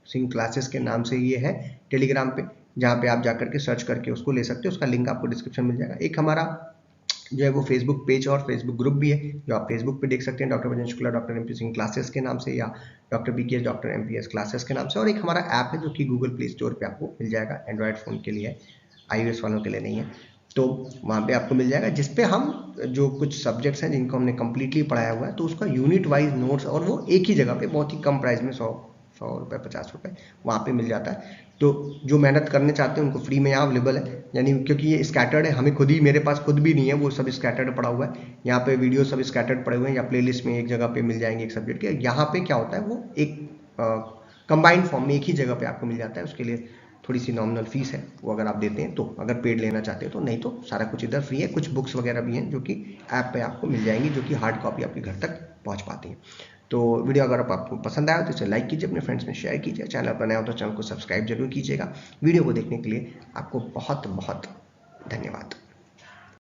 S2: Singh classes के नाम से ये है टेलीग्राम पे। जहाँ पे आप जाकर के सर्च करके उसको ले सकते हो, उसका लिंक आपको डिस्क्रिप्शन मिल जाएगा। एक हमारा जो है वो फेसबुक पेज और फेसबुक ग्रुप भी है, जो आप फेसबुक पे देख सकते हैं, doctor Banjan Shukla doctor MP Singh classes के नाम से, या doctor BKS doctor MPS classes के नाम से। और एक हमारा ऐप है जो कि गूगल प्ले स्टोर पे आपको मिल जाएगा, एंड्रॉयड फ़ोन के लिए है, iOS वालों के लिए नहीं है। तो वहाँ पे आपको मिल जाएगा, जिसपे हम जो कुछ सब्जेक्ट्स हैं जिनको हमने कम्प्लीटली पढ़ाया हुआ है, तो उसका यूनिट वाइज नोट्स, और वो एक ही जगह पे बहुत ही कम प्राइस में 100 रुपये 50 रुपये वहाँ पे मिल जाता है। तो जो मेहनत करने चाहते हैं उनको फ्री में यहाँ अवेलेबल है, यानी क्योंकि ये स्कैटर्ड है, हमें खुद ही, मेरे पास खुद भी नहीं है, वो सब स्कैटर्ड पड़ा हुआ है। यहाँ पे वीडियो सब स्कैटर्ड पड़े हुए हैं, या प्लेलिस्ट में एक जगह पे मिल जाएंगे एक सब्जेक्ट के। यहाँ पे क्या होता है, वो एक कंबाइंड फॉर्म में एक ही जगह पे आपको मिल जाता है। उसके लिए थोड़ी सी नॉमिनल फीस है, वो अगर आप देते हैं तो, अगर पेड लेना चाहते हो तो, नहीं तो सारा कुछ इधर फ्री है। कुछ बुक्स वगैरह भी हैं जो कि ऐप पे आपको मिल जाएंगी, जो कि हार्ड कॉपी आपके घर तक पहुंच पाती हैं। तो वीडियो अगर आपको पसंद आया तो इसे लाइक कीजिए, अपने फ्रेंड्स में शेयर कीजिए, चैनल पर नया हो तो चैनल को सब्सक्राइब जरूर कीजिएगा। वीडियो को देखने के लिए आपको बहुत बहुत धन्यवाद।